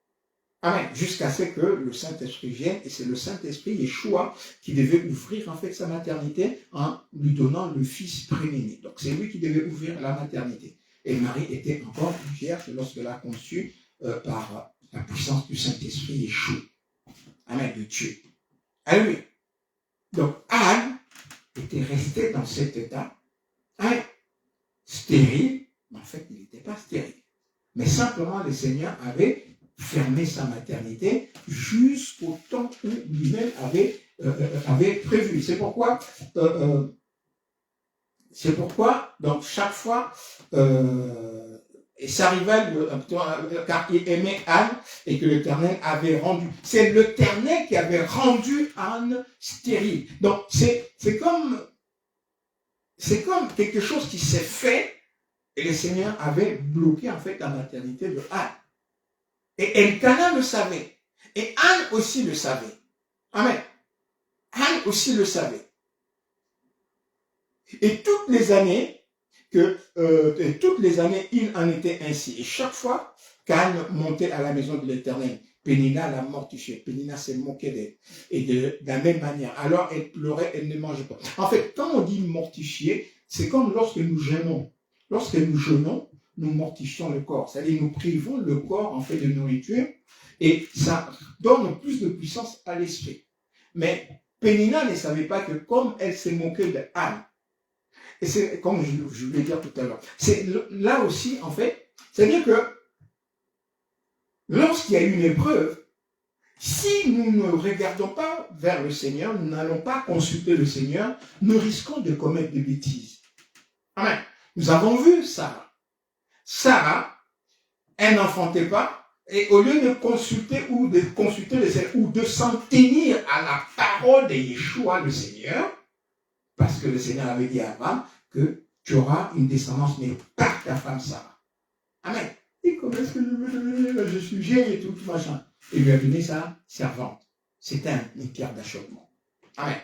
Amen. Jusqu'à ce que le Saint-Esprit vienne, et c'est le Saint-Esprit, Yeshua, qui devait ouvrir en fait sa maternité en lui donnant le fils préné. Donc, c'est lui qui devait ouvrir la maternité. Et Marie était encore une vierge lorsqu'elle a conçu par la puissance du Saint-Esprit Yeshua. Amen, de Dieu. Alléluia. Donc, Anne était restée dans cet état, stérile, mais en fait, il n'était pas stérile. Mais simplement, le Seigneur avait fermé sa maternité jusqu'au temps où lui-même avait prévu. C'est pourquoi, donc, chaque fois, et ça arrivait, car il aimait Anne et que l'Éternel avait rendu. C'est l'Éternel qui avait rendu Anne stérile. Donc, c'est comme quelque chose qui s'est fait et le Seigneur avait bloqué en fait la maternité de Anne. Et Elkanah le savait. Et Anne aussi le savait. Amen. Anne aussi le savait. Et toutes les années, il en était ainsi. Et chaque fois qu'Anne montait à la maison de l'Éternel, Pénina l'a mortifiée. Pénina s'est moquée d'elle. Et de la même manière. Alors elle pleurait, elle ne mangeait pas. En fait, quand on dit mortifier, c'est comme lorsque nous jeûnons. Lorsque nous jeûnons, nous mortifions le corps. C'est-à-dire nous privons le corps en fait de nourriture et ça donne plus de puissance à l'esprit. Mais Pénina ne savait pas que comme elle s'est moquée de Anne, et c'est comme je voulais dire tout à l'heure, c'est là aussi en fait, c'est-à-dire que lorsqu'il y a une épreuve, Si nous ne regardons pas vers le Seigneur, nous n'allons pas consulter le Seigneur, nous risquons de commettre des bêtises. Amen. Nous avons vu Sarah. Sarah, elle n'enfantait pas, et au lieu de consulter le Seigneur, ou de s'en tenir à la parole de Yeshua, le Seigneur, parce que le Seigneur avait dit à Abraham que tu auras une descendance, mais par ta femme Sarah. Amen. Et comment est-ce que je veux devenir, je suis vieille et tout machin. Il lui a donné sa servante. C'était une pierre d'achoppement. Amen.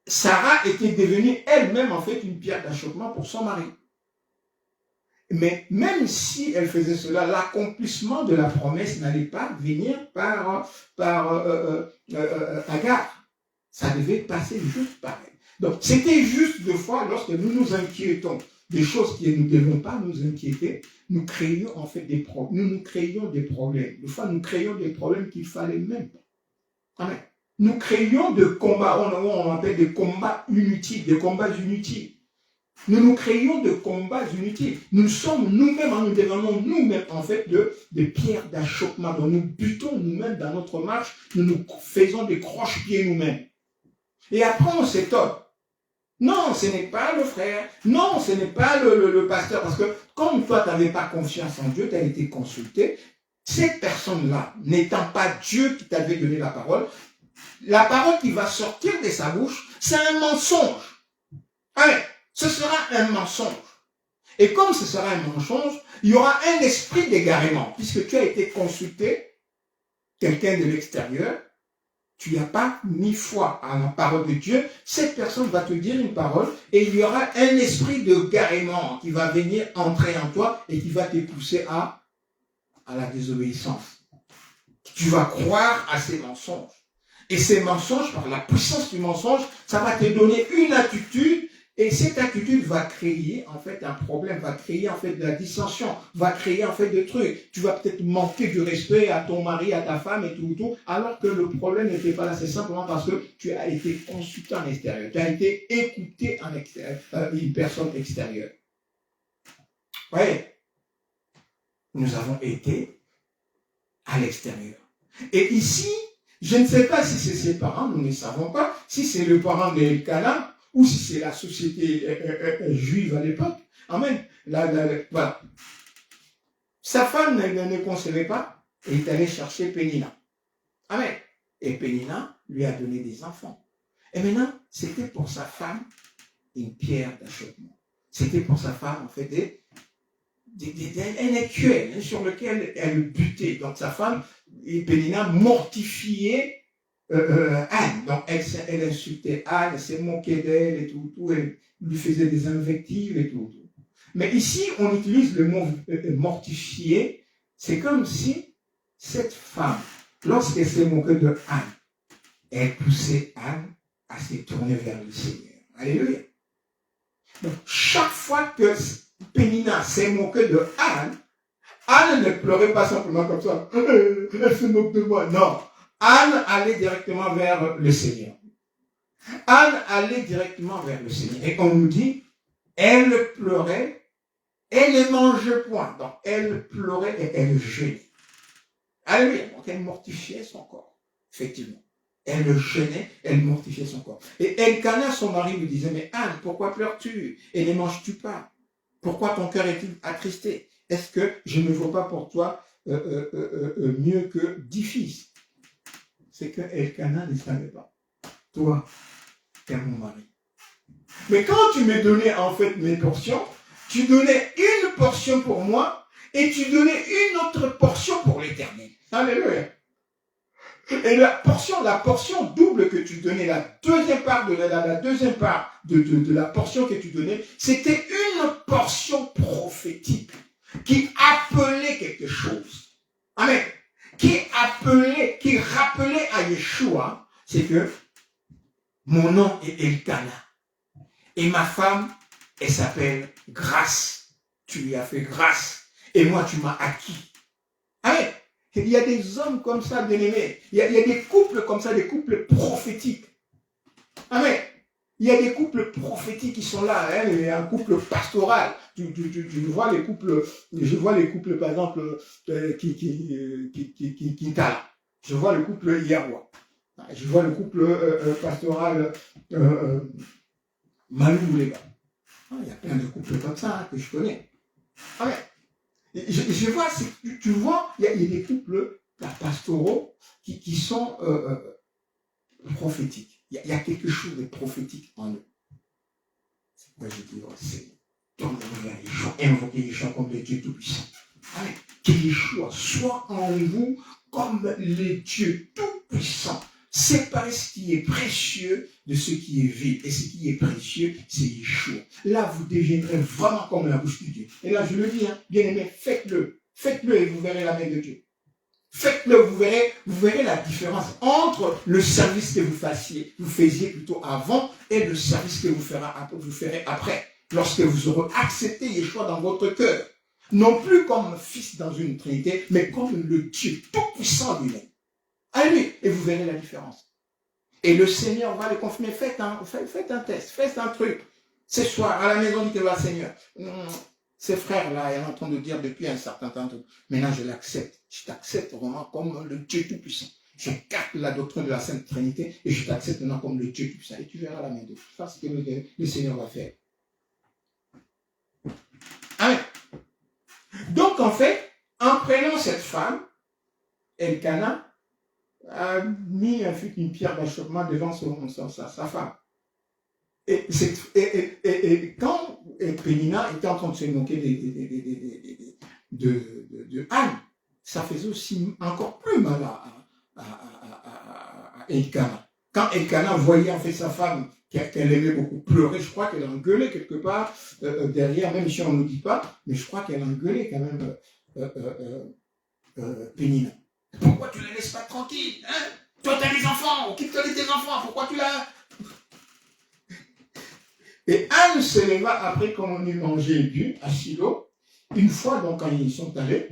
Sarah était devenue elle-même en fait une pierre d'achoppement pour son mari. Mais même si elle faisait cela, l'accomplissement de la promesse n'allait pas venir par Agar. Ça devait passer juste par elle. Donc c'était juste des fois lorsque nous nous inquiétons des choses qui ne devons pas nous inquiéter, nous créions en fait des problèmes. Nous créions des problèmes. Des fois, nous créions des problèmes qu'il fallait même pas. Amen. Nous créions des combats, on appelle des combats inutiles, des combats inutiles. Nous créions des combats inutiles. Nous sommes nous-mêmes, nous devenons nous-mêmes en fait des pierres d'achoppement. Donc nous butons nous-mêmes dans notre marche, nous faisons des croche-pieds nous-mêmes. Et après on s'étonne. Non, ce n'est pas le frère. Non, ce n'est pas le pasteur. Parce que comme toi, tu n'avais pas confiance en Dieu, tu as été consulté. Cette personne-là, n'étant pas Dieu qui t'avait donné la parole qui va sortir de sa bouche, c'est un mensonge. Allez, ce sera un mensonge. Et comme ce sera un mensonge, il y aura un esprit d'égarement. Puisque tu as été consulté, quelqu'un de l'extérieur, tu n'as pas mis foi à la parole de Dieu, cette personne va te dire une parole et il y aura un esprit de garement qui va venir entrer en toi et qui va te pousser à la désobéissance. Tu vas croire à ces mensonges. Et ces mensonges, par la puissance du mensonge, ça va te donner une attitude et cette attitude va créer en fait un problème, va créer en fait de la dissension, va créer en fait des trucs. Tu vas peut-être manquer du respect à ton mari, à ta femme et tout, alors que le problème n'était pas là. C'est simplement parce que tu as été consulté en extérieur, tu as été écouté en extérieur, une personne extérieure. Oui, nous avons été à l'extérieur. Et ici, je ne sais pas si c'est ses parents, nous ne savons pas, si c'est le parent d'Elkana, ou si c'est la société juive à l'époque. Amen. Voilà. Sa femme ne concevait pas et est allée chercher Pénina. Amen. Et Pénina lui a donné des enfants. Et maintenant, c'était pour sa femme une pierre d'achoppement. C'était pour sa femme, en fait, un écueil sur lequel elle butait. Donc sa femme, Pénina, mortifiait Anne. Donc elle insultait Anne, elle s'est moquée d'elle et tout, elle lui faisait des invectives et tout. Mais ici, on utilise le mot mortifier. C'est comme si cette femme, lorsqu'elle s'est moquée de Anne, elle poussait Anne à se tourner vers le Seigneur. Alléluia. Donc, chaque fois que Pénina s'est moquée de Anne, Anne ne pleurait pas simplement comme ça. Elle se moque de moi. Non. Anne allait directement vers le Seigneur. Anne allait directement vers le Seigneur. Et on nous dit, elle pleurait, elle ne mangeait point. Donc, elle pleurait et elle jeûnait. Alléluia. Donc, elle mortifiait son corps. Effectivement. Elle jeûnait, elle mortifiait son corps. Et Elkana, son mari, lui disait, mais Anne, pourquoi pleures-tu et ne manges-tu pas? Pourquoi ton cœur est-il attristé? Est-ce que je ne vaux pas pour toi mieux que 10 fils? C'est que Elkana ne savait pas. Toi, t'es mon mari. Mais quand tu me donnais en fait mes portions, tu donnais une portion pour moi et tu donnais une autre portion pour l'Éternel. Alléluia. Et la portion double que tu donnais, la deuxième part de la portion que tu donnais, c'était une portion prophétique qui appelait quelque chose. Amen. Qui rappelait à Yeshua, c'est que mon nom est Elkana. Et ma femme, elle s'appelle Grâce. Tu lui as fait grâce. Et moi, tu m'as acquis. Amen. Il y a des hommes comme ça, bien-aimés. Il y a des couples comme ça, des couples prophétiques. Amen. Il y a des couples prophétiques qui sont là, hein, il y a un couple pastoral. Tu vois les couples, je vois les couples, par exemple, qui talent. Je vois le couple Yahwa. Je vois le couple pastoral Malou les gars. Il y a plein de couples comme ça hein, que je connais. Ah ouais. Je vois, tu vois, il y a des couples pastoraux qui sont prophétiques. Il y a quelque chose de prophétique en eux. C'est pourquoi je dis, oh, c'est invoquer les gens comme les dieux tout-puissants. Ah ouais. Que Yeshua soit en vous comme les dieux tout-puissants. Séparez ce qui est précieux de ce qui est vil. Et ce qui est précieux, c'est Yeshua. Là, vous deviendrez vraiment comme la bouche de Dieu. Et là, je le dis, hein, bien aimé, faites-le. Faites-le et vous verrez la main de Dieu. Faites-le, vous verrez la différence entre le service que vous faisiez plutôt avant et le service que vous ferez après. Lorsque vous aurez accepté Yeshua dans votre cœur. Non plus comme fils dans une trinité, mais comme le Dieu tout-puissant lui-même. Allez, et vous verrez la différence. Et le Seigneur va le confirmer. Faites un test, faites un truc. Ce soir, à la maison, dites-le au Seigneur. Ces frères-là, ils sont en train de dire depuis un certain temps, maintenant je l'accepte. Je t'accepte vraiment comme le Dieu tout-puissant. Je capte la doctrine de la Sainte Trinité et je t'accepte maintenant comme le Dieu tout-puissant. Et tu verras la main de Dieu. C'est ce que le Seigneur va faire. Amen. Donc en fait, en prenant cette femme, Elkana a mis une pierre d'achoppement devant sa femme. Et quand Pénina était en train de se moquer de Anne, ça faisait aussi encore plus mal à Elkana. Quand Elkana voyait en fait sa femme qu'elle aimait beaucoup pleurer, je crois qu'elle a engueulé quelque part derrière, même si on ne nous dit pas, mais je crois qu'elle a engueulé quand même Pénina. Pourquoi tu ne la laisses pas tranquille, hein? Toi, tu as des enfants, occupe-toi de tes enfants, pourquoi tu l'as... Et Anne se leva après qu'on eut mangé et bu à Shiloh. Une fois, donc, quand ils sont allés,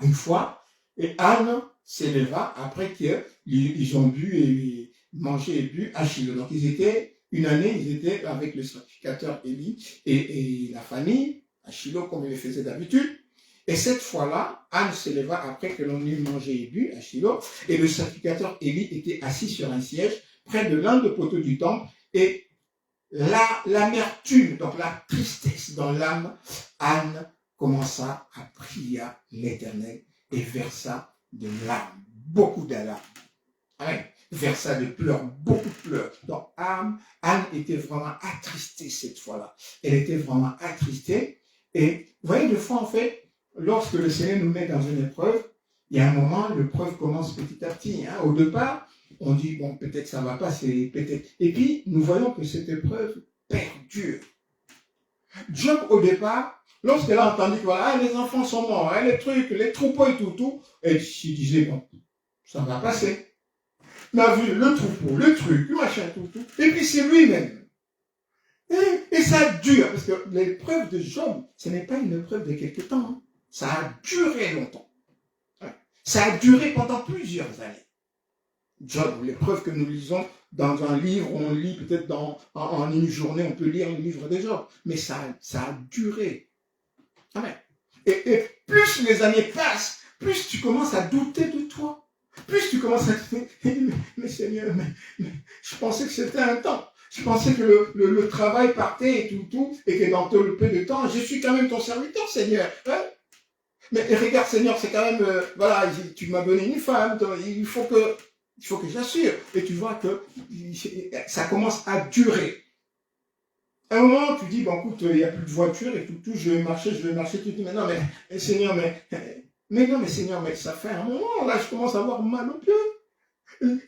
une fois, et Anne se leva après qu'ils ont bu et mangé et bu à Shiloh. Donc, une année, ils étaient avec le sacrificateur Élie et la famille à Shiloh, comme ils le faisaient d'habitude. Et cette fois-là, Anne se leva après que l'on eut mangé et bu à Shiloh, et le sacrificateur Élie était assis sur un siège près de l'un des poteaux du temple, et l'amertume, donc la tristesse dans l'âme, Anne commença à prier l'Éternel et versa de larmes, beaucoup de larmes. Amen. Versa de pleurs, beaucoup de pleurs. Donc Anne était vraiment attristée cette fois-là. Elle était vraiment attristée. Et vous voyez, des fois en fait, lorsque le Seigneur nous met dans une épreuve, il y a un moment, l'épreuve commence petit à petit. Hein. Au départ, on dit, bon, peut-être ça va passer, peut-être. Et puis, nous voyons que cette épreuve perdure. Job, au départ, lorsqu'elle a entendu que voilà, les enfants sont morts, hein, les trucs, les troupeaux et tout, elle se disait, bon, ça va passer. Mais a vu le troupeau, le truc, le machin, tout. Et puis c'est lui-même. Et ça dure, parce que l'épreuve de Job, ce n'est pas une épreuve de quelque temps. Hein. Ça a duré longtemps. Ça a duré pendant plusieurs années. Job, l'épreuve que nous lisons dans un livre, on lit peut-être en une journée, on peut lire le livre de Job, mais ça a duré. Amen. Et plus les années passent, plus tu commences à douter de toi. Plus tu commences à te dire, mais Seigneur, mais je pensais que c'était un temps. Je pensais que le travail partait et tout, et que dans tout le peu de temps, je suis quand même ton serviteur, Seigneur. Hein? Mais regarde, Seigneur, c'est quand même, voilà, tu m'as donné une femme, il faut que j'assure. Et tu vois que ça commence à durer. À un moment, tu dis, bon, écoute, il n'y a plus de voiture et tout, je vais marcher, tu dis, mais non, mais Seigneur, mais non, mais Seigneur, mais ça fait un moment, là, je commence à avoir mal au pied.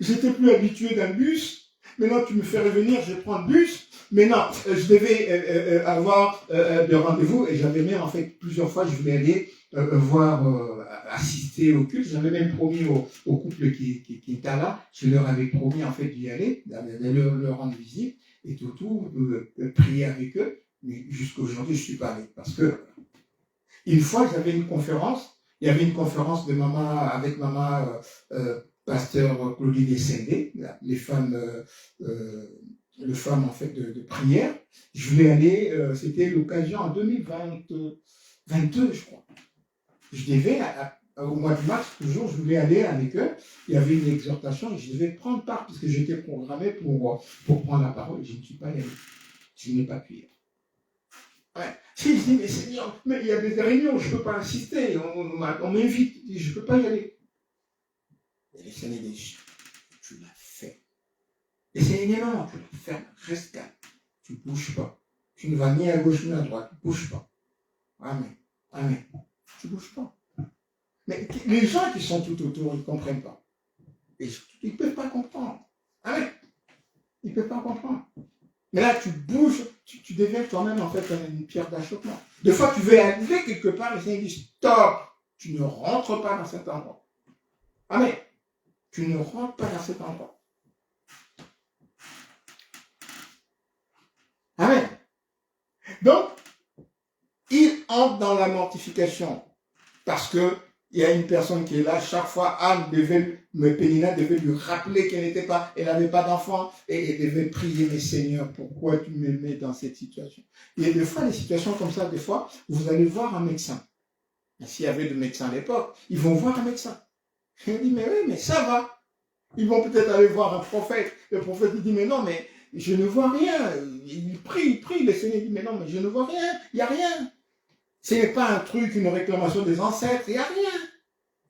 J'étais plus habitué d'un bus. Maintenant, tu me fais revenir, je prends le bus. Maintenant, je devais avoir des rendez-vous et j'avais même, en fait, plusieurs fois, je voulais aller assister au culte. J'avais même promis au couple qui était là, je leur avais promis, en fait, d'y aller, d'aller leur rendre visite et prier avec eux. Mais jusqu'à aujourd'hui, je suis pas allé parce que une fois, j'avais une conférence. Il y avait une conférence de avec maman, pasteur Claudine Sendé, les femmes le femme en fait de prière. Je voulais aller, c'était l'occasion en 2022, je crois. Je devais, au mois de mars, toujours, je voulais aller avec eux. Il y avait une exhortation et je devais prendre part, puisque j'étais programmé pour prendre la parole. Je ne suis pas allé. Je n'ai pas pu y aller. Ouais. Si je dis, mais Seigneur, mais il y a des réunions, je ne peux pas assister, on m'invite, je ne peux pas y aller. Et le Seigneur dit, tu l'as fait. Et c'est non, tu l'as fait, reste calme. Tu ne bouges pas. Tu ne vas ni à gauche ni à droite, tu ne bouges pas. Amen. Amen. Tu ne bouges pas. Mais les gens qui sont tout autour, ils ne comprennent pas. Ils ne peuvent pas comprendre. Amen. Ils ne peuvent pas comprendre. Mais là, tu bouges, tu deviens toi-même en fait une pierre d'achoppement. Des fois, tu veux arriver quelque part et le Seigneur dit stop, tu ne rentres pas dans cet endroit. Amen. Tu ne rentres pas dans cet endroit. Amen. Donc, il entre dans la mortification parce que il y a une personne qui est là, chaque fois, Pénina devait lui rappeler qu'elle n'avait pas d'enfant, et elle devait prier, mais Seigneur, pourquoi tu me mets dans cette situation? Il y a des fois, des situations comme ça, des fois, vous allez voir un médecin. S'il y avait de médecins à l'époque, ils vont voir un médecin. Il dit, mais oui, mais ça va. Ils vont peut-être aller voir un prophète. Le prophète il dit, mais non, mais je ne vois rien. Il prie. Le Seigneur dit, mais non, mais je ne vois rien. Il n'y a rien. Ce n'est pas un truc, une réclamation des ancêtres. Il n'y a rien.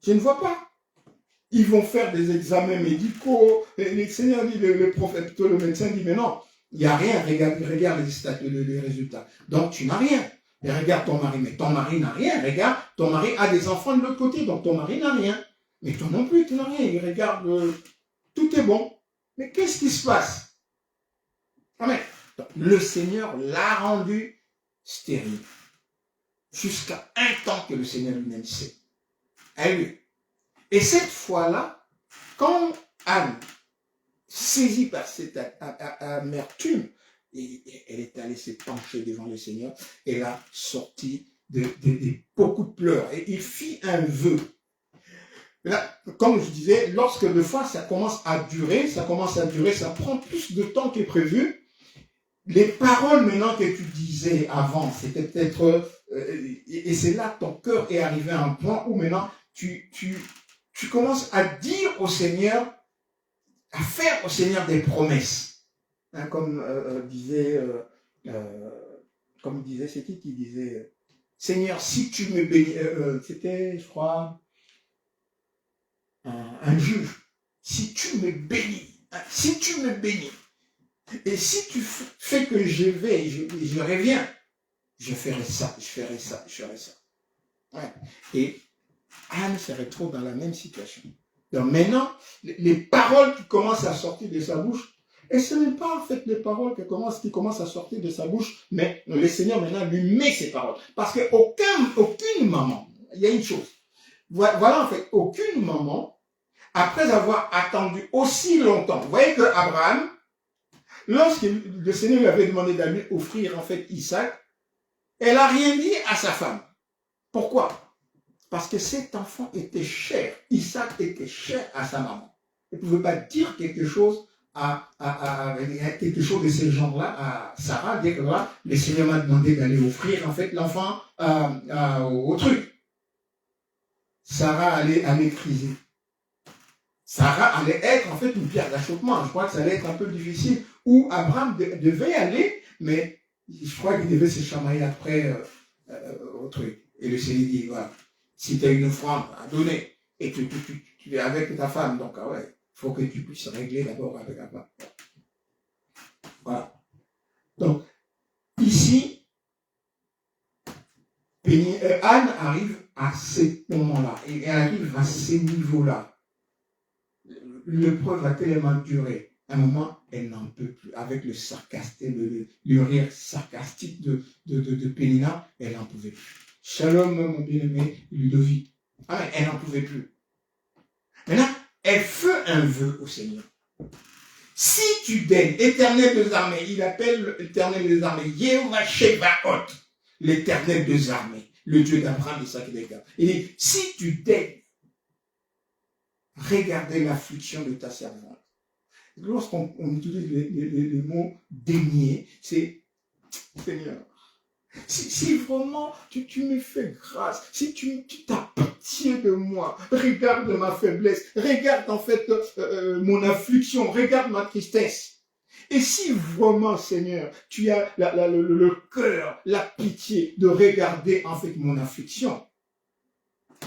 Je ne vois pas. Ils vont faire des examens médicaux. Le Seigneur dit, le prophète, plutôt le médecin dit, mais non, il n'y a rien. Regarde les résultats. Donc, tu n'as rien. Et regarde ton mari. Mais ton mari n'a rien. Regarde, ton mari a des enfants de l'autre côté. Donc, ton mari n'a rien. Mais toi non plus, tu n'as rien. Il regarde, tout est bon. Mais qu'est-ce qui se passe? Amen. Donc, le Seigneur l'a rendu stérile. Jusqu'à un temps que le Seigneur lui-même sait. Et cette fois-là, quand Anne, saisie par cette amertume, elle est allée se pencher devant le Seigneur, elle a sorti beaucoup de pleurs. Et il fit un vœu. Là, comme je disais, lorsque des fois ça commence à durer, ça prend plus de temps que prévu. Les paroles maintenant que tu disais avant, c'était peut-être... et c'est là que ton cœur est arrivé à un point où maintenant tu commences à dire au Seigneur, à faire au Seigneur des promesses. Hein, comme disait, c'est qui disait, Seigneur, si tu me bénis, c'était, je crois, un juge, si tu me bénis, et si tu fais que je reviens, je ferai ça. Ouais. Et Anne se retrouve dans la même situation. Donc maintenant, les paroles qui commencent à sortir de sa bouche, et ce n'est pas en fait les paroles qui commencent à sortir de sa bouche, mais le Seigneur maintenant lui met ses paroles. Parce qu'aucune maman, il y a une chose, voilà en fait, aucune maman, après avoir attendu aussi longtemps, vous voyez que Abraham, lorsque le Seigneur lui avait demandé d'aller offrir en fait Isaac, elle n'a rien dit à sa femme. Pourquoi? Parce que cet enfant était cher. Isaac était cher à sa maman. Elle ne pouvait pas dire quelque chose quelque chose de ce genre-là à Sarah, dire que voilà, le Seigneur m'a demandé d'aller offrir en fait l'enfant au truc. Sarah allait criser. Sarah allait être en fait une pierre d'achoppement. Je crois que ça allait être un peu difficile. Où Abraham devait aller, mais je crois qu'il devait se chamailler après au truc. Et le Seigneur dit, voilà, si tu as une offrande à donner, et tu es avec ta femme, donc il faut que tu puisses régler d'abord avec ta femme. Voilà. Donc, ici, Anne arrive à ce moment-là, et elle arrive à ces niveaux-là. L'épreuve a tellement duré. À un moment, elle n'en peut plus. Avec le sarcasme, le rire sarcastique de Pénina, elle n'en pouvait plus. Shalom, mon bien-aimé Ludovic. Elle n'en pouvait plus. Maintenant, elle fait un vœu au Seigneur. Si tu daignes, Éternel des armées, il appelle l'Éternel des armées, Yehovah Shebaot, l'Éternel des armées, le Dieu d'Abraham, Isaac et Jacob. Il dit, si tu daignes, regardez l'affliction de ta servante. Lorsqu'on utilise les mots dénier, c'est Seigneur. Si vraiment tu me fais grâce, si tu t'as pitié de moi, regarde ma faiblesse, regarde en fait mon affliction, regarde ma tristesse. Et si vraiment, Seigneur, tu as le cœur, la pitié de regarder en fait mon affliction,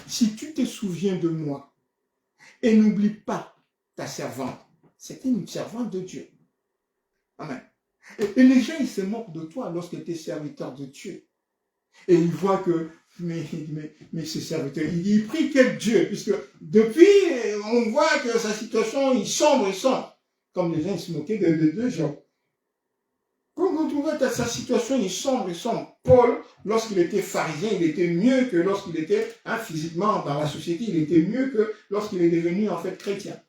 si tu te souviens de moi et n'oublie pas ta servante, c'était une servante de Dieu. Amen. Et les gens, ils se moquent de toi lorsque tu es serviteur de Dieu. Et ils voient que, mais ce serviteur, il prie quel Dieu, puisque depuis, on voit que sa situation, il sombre. Comme les gens, ils se moquaient de Job. Quand on voit que sa situation, il sombre. Paul, lorsqu'il était pharisien, il était mieux que lorsqu'il était physiquement dans la société, il était mieux que lorsqu'il est devenu en fait chrétien.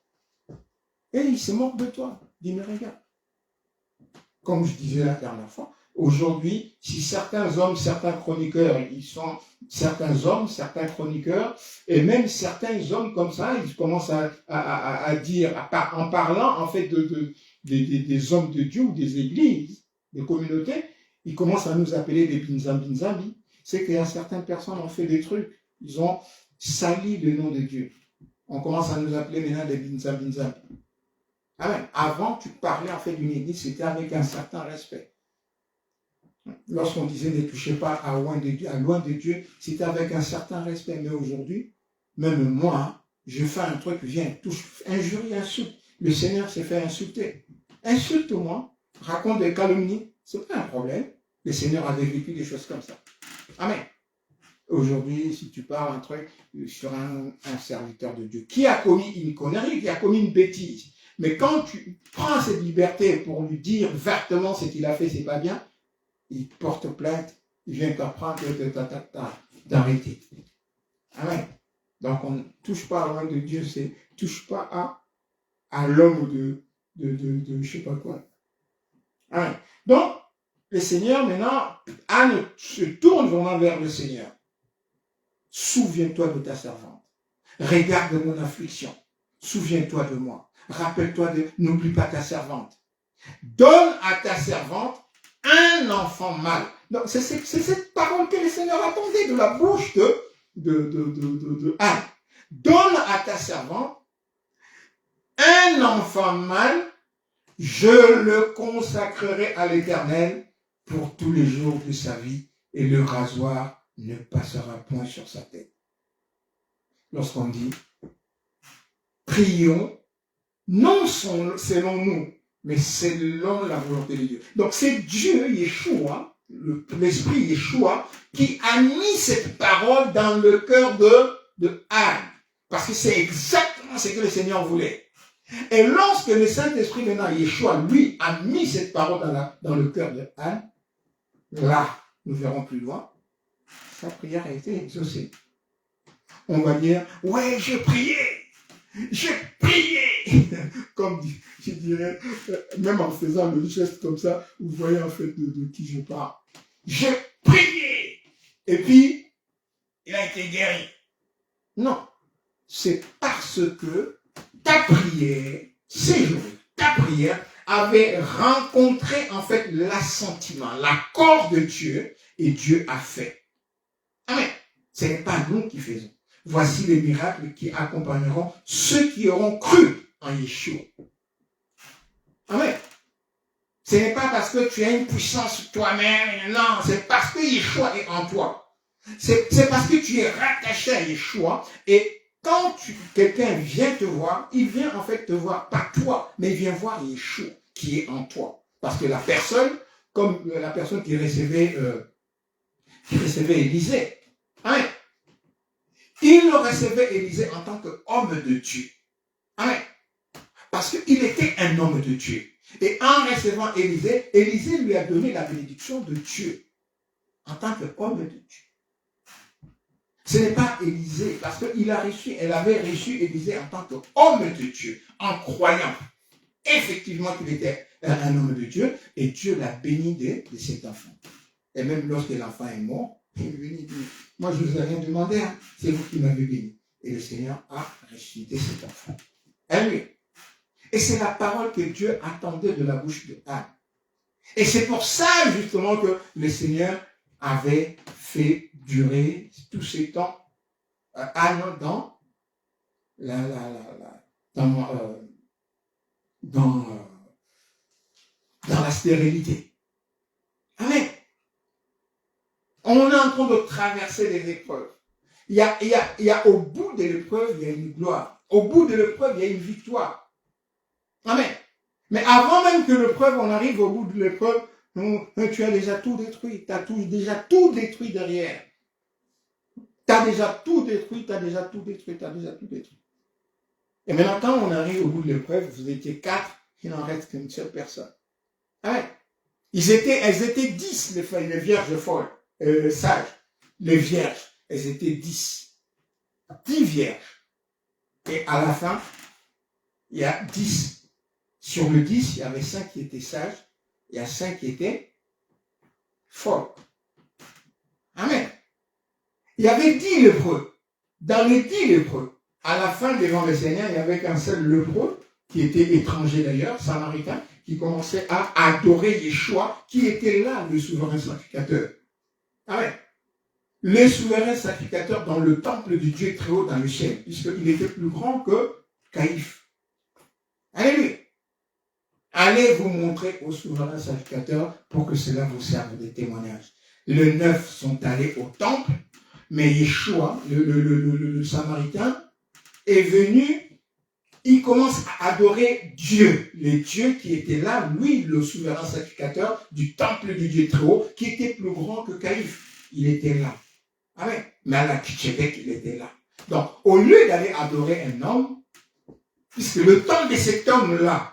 Et il se moque de toi. Dis, mais regarde. Comme je disais la dernière fois, aujourd'hui, si certains hommes, certains chroniqueurs, certains chroniqueurs, et même certains hommes comme ça, ils commencent à dire, en parlant en fait des hommes de Dieu ou des églises, des communautés, ils commencent à nous appeler des binzambi. C'est qu'il y a certaines personnes qui ont fait des trucs, ils ont sali le nom de Dieu. On commence à nous appeler maintenant des binzambi. Amen. Avant, tu parlais en fait d'une église, c'était avec un certain respect. Lorsqu'on disait ne touchez pas à loin de Dieu, c'était avec un certain respect. Mais aujourd'hui, même moi, je fais un truc, viens, touche, injurie, insulte. Le Seigneur s'est fait insulter. Insulte-moi, raconte des calomnies, c'est pas un problème. Le Seigneur avait vécu des choses comme ça. Amen. Aujourd'hui, si tu parles un truc sur un serviteur de Dieu qui a commis une connerie, qui a commis une bêtise, mais quand tu prends cette liberté pour lui dire vertement ce qu'il a fait, c'est pas bien, il porte plainte, il vient t'apprendre d'arrêter. Amen. Donc on ne touche pas à loin de Dieu, c'est touche pas à l'homme de je sais pas quoi. Amen. Donc, le Seigneur maintenant, Anne se tourne vraiment vers le Seigneur. Souviens-toi de ta servante. Regarde mon affliction. Souviens-toi de moi. Rappelle-toi n'oublie pas ta servante. Donne à ta servante un enfant mâle. Donc, c'est cette parole que le Seigneur attendait de la bouche de Anne. Donne à ta servante un enfant mâle, je le consacrerai à l'Éternel pour tous les jours de sa vie, et le rasoir ne passera point sur sa tête. Lorsqu'on dit, prions, non selon nous, mais selon la volonté de Dieu. Donc c'est Dieu, Yeshua, l'esprit Yeshua, qui a mis cette parole dans le cœur de Anne. Parce que c'est exactement ce que le Seigneur voulait. Et lorsque le Saint-Esprit, maintenant, Yeshua, lui, a mis cette parole dans le cœur de Anne, là, nous verrons plus loin, sa prière a été exaucée. On va dire, ouais, j'ai prié. Comme je dirais, même en faisant le geste comme ça, vous voyez en fait de qui je parle. J'ai prié. Et puis, il a été guéri. Non. C'est parce que ta prière, ta prière avait rencontré en fait l'assentiment, l'accord de Dieu, et Dieu a fait. Amen. Ce n'est pas nous qui faisons. Voici les miracles qui accompagneront ceux qui auront cru en Yeshua. Amen. Ce n'est pas parce que tu as une puissance toi-même, non, c'est parce que Yeshua est en toi. C'est parce que tu es rattaché à Yeshua, et quand quelqu'un vient te voir, il vient en fait te voir, pas toi, mais il vient voir Yeshua qui est en toi. Parce que la personne, comme la personne qui recevait Élisée, amen. Il recevait Élisée en tant qu'homme de Dieu. Amen. Parce qu'il était un homme de Dieu. Et en recevant Élisée, Élisée lui a donné la bénédiction de Dieu en tant qu'homme de Dieu. Ce n'est pas Élisée, parce elle avait reçu Élisée en tant qu'homme de Dieu, en croyant effectivement qu'il était un homme de Dieu, et Dieu l'a béni de cet enfant. Et même lorsque l'enfant est mort, il est venu dire, moi je ne vous ai rien demandé, hein, c'est vous qui m'avez béni. Et le Seigneur a ressuscité cet enfant. Amen. Et c'est la parole que Dieu attendait de la bouche de Anne. Et c'est pour ça, justement, que le Seigneur avait fait durer tous ces temps Anne dans dans la stérilité. Amen. On est en train de traverser les épreuves. Il y a au bout de l'épreuve, il y a une gloire. Au bout de l'épreuve, il y a une victoire. Amen. Mais avant même que l'épreuve, on arrive au bout de l'épreuve, tu as déjà tout détruit. Tu as déjà tout détruit derrière. Tu as déjà tout détruit. Et maintenant, quand on arrive au bout de l'épreuve, vous étiez 4, il n'en reste qu'une seule personne. Amen. Elles étaient 10, les vierges folles, sages. Les vierges, elles étaient 10. 10 vierges. Et à la fin, il y a 10. Sur le 10, il y avait 5 qui étaient sages. Il y a 5 qui étaient folles. Amen. Il y avait 10 lépreux. Dans les 10 lépreux, à la fin, devant le Seigneur, il n'y avait qu'un seul lépreux, qui était étranger d'ailleurs, samaritain, qui commençait à adorer Yeshua, qui était là, le souverain sacrificateur. Amen. Le souverain sacrificateur dans le temple du Dieu très haut dans le ciel, puisqu'il était plus grand que Caïphe. Alléluia. Allez vous montrer au souverain sacrificateur pour que cela vous serve de témoignage. Les 9 sont allés au temple, mais Yeshua, le samaritain, est venu, il commence à adorer Dieu, le Dieu qui était là, lui, le souverain sacrificateur du temple du Dieu très haut, qui était plus grand que Caïphe. Il était là. Amen. Mais à la Kitchebek, il était là. Donc, au lieu d'aller adorer un homme, puisque le temps de cet homme-là,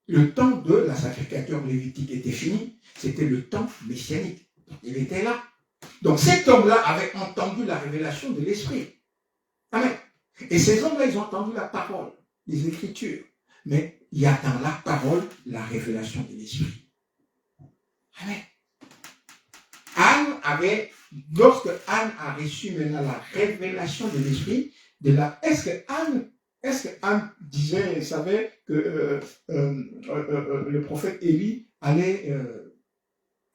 le temps de la sacrificature lévitique était fini, c'était le temps messianique. Il était là. Donc cet homme-là avait entendu la révélation de l'Esprit. Amen. Et ces hommes-là, ils ont entendu la parole, les Écritures. Mais il y a dans la parole la révélation de l'Esprit. Amen. Lorsque Anne a reçu maintenant la révélation de l'Esprit, est-ce que Anne disait, elle savait que le prophète Élie allait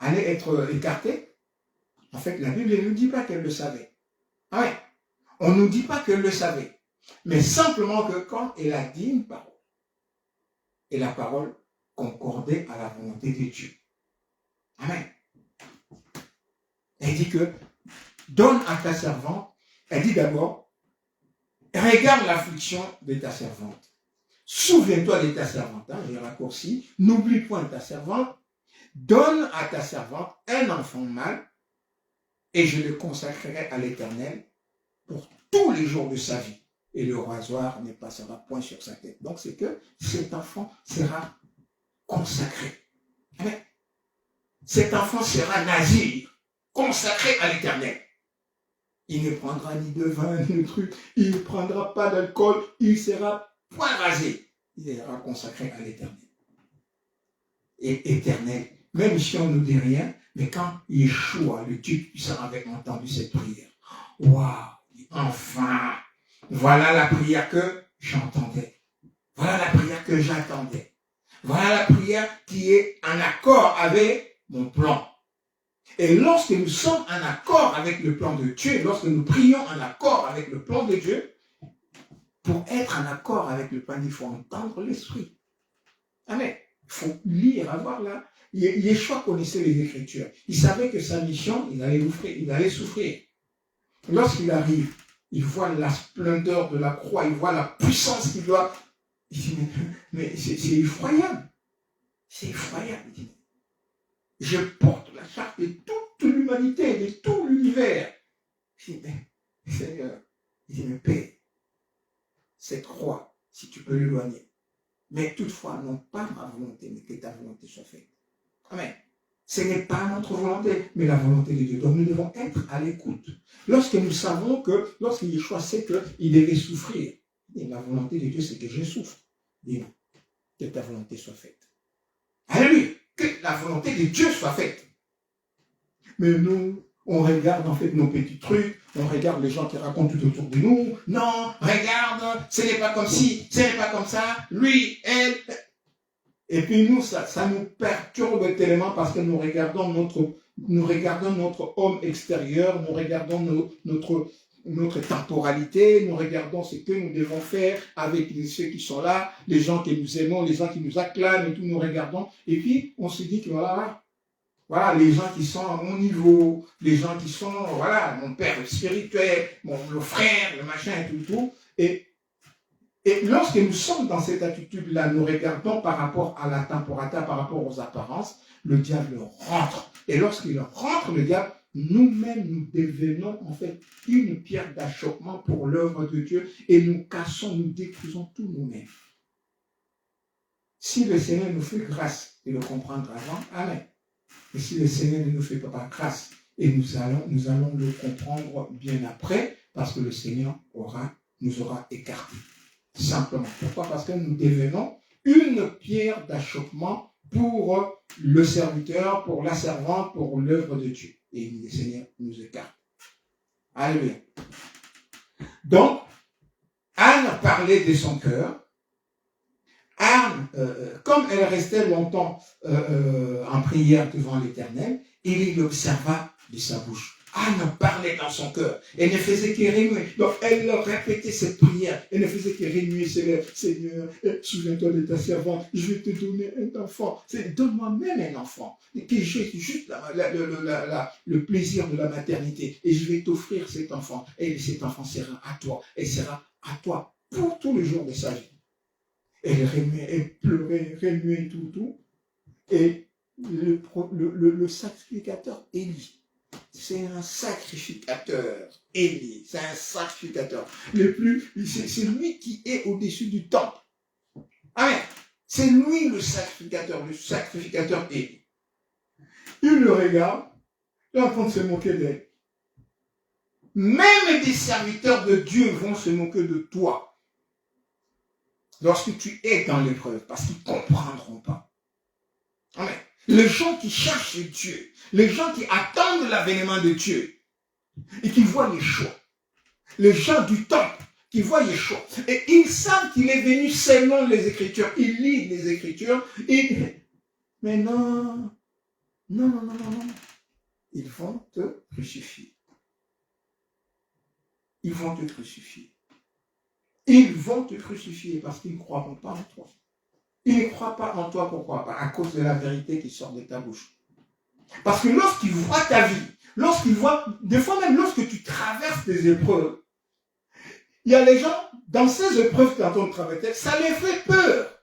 être écarté? En fait, la Bible ne nous dit pas qu'elle le savait. Ah ouais. On ne nous dit pas qu'elle le savait. Mais simplement que quand elle a dit une parole, et la parole concordait à la volonté de Dieu. Amen. Elle dit que, donne à ta servante, elle dit d'abord, regarde l'affliction de ta servante. Souviens-toi de ta servante, hein, j'ai raccourci, n'oublie point ta servante, donne à ta servante un enfant mâle, et je le consacrerai à l'Éternel pour tous les jours de sa vie. Et le rasoir ne passera point sur sa tête. Donc c'est que cet enfant sera consacré. Amen. Cet enfant sera nazir, consacré à l'Éternel. Il ne prendra ni de vin, ni de truc, il ne prendra pas d'alcool, il sera point rasé. Il sera consacré à l'Éternel. Et éternel, même si on ne nous dit rien, mais quand Yeshua, le Dieu puissant, avait entendu cette prière, waouh, enfin, voilà la prière que j'entendais. Voilà la prière que j'attendais. Voilà la prière qui est en accord avec mon plan. Et lorsque nous sommes en accord avec le plan de Dieu, lorsque nous prions en accord avec le plan de Dieu, pour être en accord avec le plan, il faut entendre l'Esprit. Amen. Il faut lire, avoir là. Yeshua connaissait les Écritures. Il savait que sa mission, il allait souffrir. Lorsqu'il arrive, il voit la splendeur de la croix, il voit la puissance qu'il doit. Il dit, mais c'est effroyable. C'est effroyable. Il dit, je porte la charge de toute l'humanité, de tout l'univers. Il dit, mais Seigneur, il dit, mais Père, cette croix, si tu peux l'éloigner. Mais toutefois, non pas ma volonté, mais que ta volonté soit faite. Amen. Ce n'est pas notre volonté, mais la volonté de Dieu. Donc nous devons être à l'écoute. Lorsque nous savons que, lorsque Yeshua sait qu'il devait souffrir, et la volonté de Dieu, c'est que je souffre. Dis-nous, que ta volonté soit faite. Alléluia. Que la volonté de Dieu soit faite. Mais nous, On regarde en fait nos petits trucs, on regarde les gens qui racontent tout autour de nous. Non, regarde, ce n'est pas comme ci, ce n'est pas comme ça, lui, elle. Et puis nous, ça nous perturbe tellement parce que nous regardons notre homme extérieur, nous regardons notre temporalité, nous regardons ce que nous devons faire avec ceux qui sont là, les gens que nous aimons, les gens qui nous acclament et tout, nous regardons. Et puis, on se dit que voilà, les gens qui sont à mon niveau, les gens qui sont, voilà, mon père spirituel, le frère, le machin et tout. Et lorsque nous sommes dans cette attitude-là, nous regardons par rapport à la temporalité, par rapport aux apparences, le diable rentre. Et lorsqu'il rentre, le diable, nous-mêmes, nous devenons en fait une pierre d'achoppement pour l'œuvre de Dieu et nous cassons, nous détruisons tout nous-mêmes. Si le Seigneur nous fait grâce de le comprendre avant, amen. Et si le Seigneur ne nous fait pas grâce, et nous allons le comprendre bien après, parce que le Seigneur nous aura écartés. Simplement. Pourquoi? Parce que nous devenons une pierre d'achoppement pour le serviteur, pour la servante, pour l'œuvre de Dieu. Et le Seigneur nous écarte. Alléluia. Donc, Anne parlait de son cœur. Anne, comme elle restait longtemps en prière devant l'Éternel, il l'observa de sa bouche. Anne parlait dans son cœur. Elle ne faisait que remuer. Donc, elle répétait ses prières. Elle ne faisait que remuer ses lèvres. Seigneur, souviens-toi de ta servante. Je vais te donner un enfant. Donne-moi même un enfant. Que j'ai juste le plaisir de la maternité. Et je vais t'offrir cet enfant. Et cet enfant sera à toi. Et sera à toi pour tous les jours de sa vie. Elle remuait, elle pleurait, remuait tout. Et le sacrificateur Élie, c'est un sacrificateur. Élie, c'est un sacrificateur. C'est lui qui est au-dessus du temple. Amen. C'est lui le sacrificateur Élie. Il le regarde, il est en train de se moquer d'elle. Même des serviteurs de Dieu vont se moquer de toi lorsque tu es dans l'épreuve, parce qu'ils ne comprendront pas. Amen. Les gens qui cherchent Dieu, les gens qui attendent l'avènement de Dieu et qui voient les choix, les gens du temple qui voient les choix, et ils savent qu'il est venu selon les Écritures, ils lisent les Écritures, mais non, ils vont te crucifier. Ils vont te crucifier. Ils vont te crucifier parce qu'ils ne croiront pas en toi. Ils ne croient pas en toi, pourquoi? À cause de la vérité qui sort de ta bouche. Parce que lorsqu'ils voient ta vie, lorsqu'ils voient, des fois même lorsque tu traverses des épreuves, il y a les gens, dans ces épreuves que tu es en train de traverser, ça les fait peur.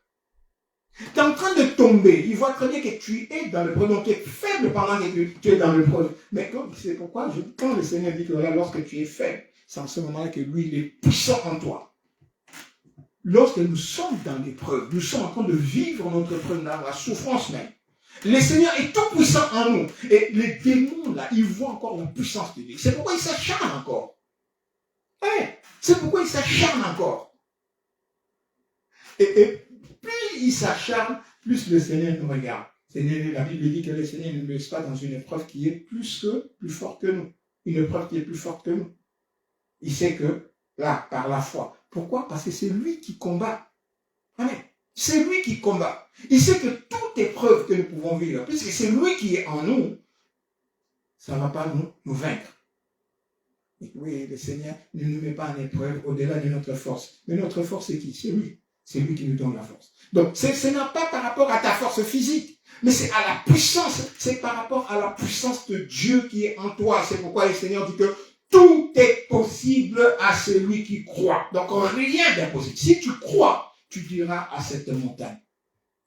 Tu es en train de tomber, ils voient très bien que tu es dans l'épreuve, donc tu es faible pendant que tu es dans l'épreuve. Mais c'est pourquoi, quand le Seigneur dit que voilà, lorsque tu es faible, c'est en ce moment-là que lui, il est puissant en toi. Lorsque nous sommes dans l'épreuve, nous sommes en train de vivre notre épreuve dans la souffrance même. Le Seigneur est tout puissant en nous. Et les démons, là, ils voient encore la puissance de Dieu. C'est pourquoi ils s'acharnent encore. Ouais, c'est pourquoi ils s'acharnent encore. Et plus ils s'acharnent, plus le Seigneur nous regarde. La Bible dit que le Seigneur ne nous laisse pas dans une épreuve qui est plus forte que nous. Une épreuve qui est plus forte que nous. Il sait que, là, par la foi. Pourquoi? Parce que c'est lui qui combat. Amen. C'est lui qui combat. Il sait que toute épreuve que nous pouvons vivre, puisque c'est lui qui est en nous, ça ne va pas nous vaincre. Et oui, le Seigneur ne nous met pas en épreuve au-delà de notre force. Mais notre force, c'est qui? C'est lui. C'est lui qui nous donne la force. Donc, ce n'est pas par rapport à ta force physique, mais c'est à la puissance. C'est par rapport à la puissance de Dieu qui est en toi. C'est pourquoi le Seigneur dit que tout est possible à celui qui croit. Donc, rien d'impossible. Si tu crois, tu diras à cette montagne.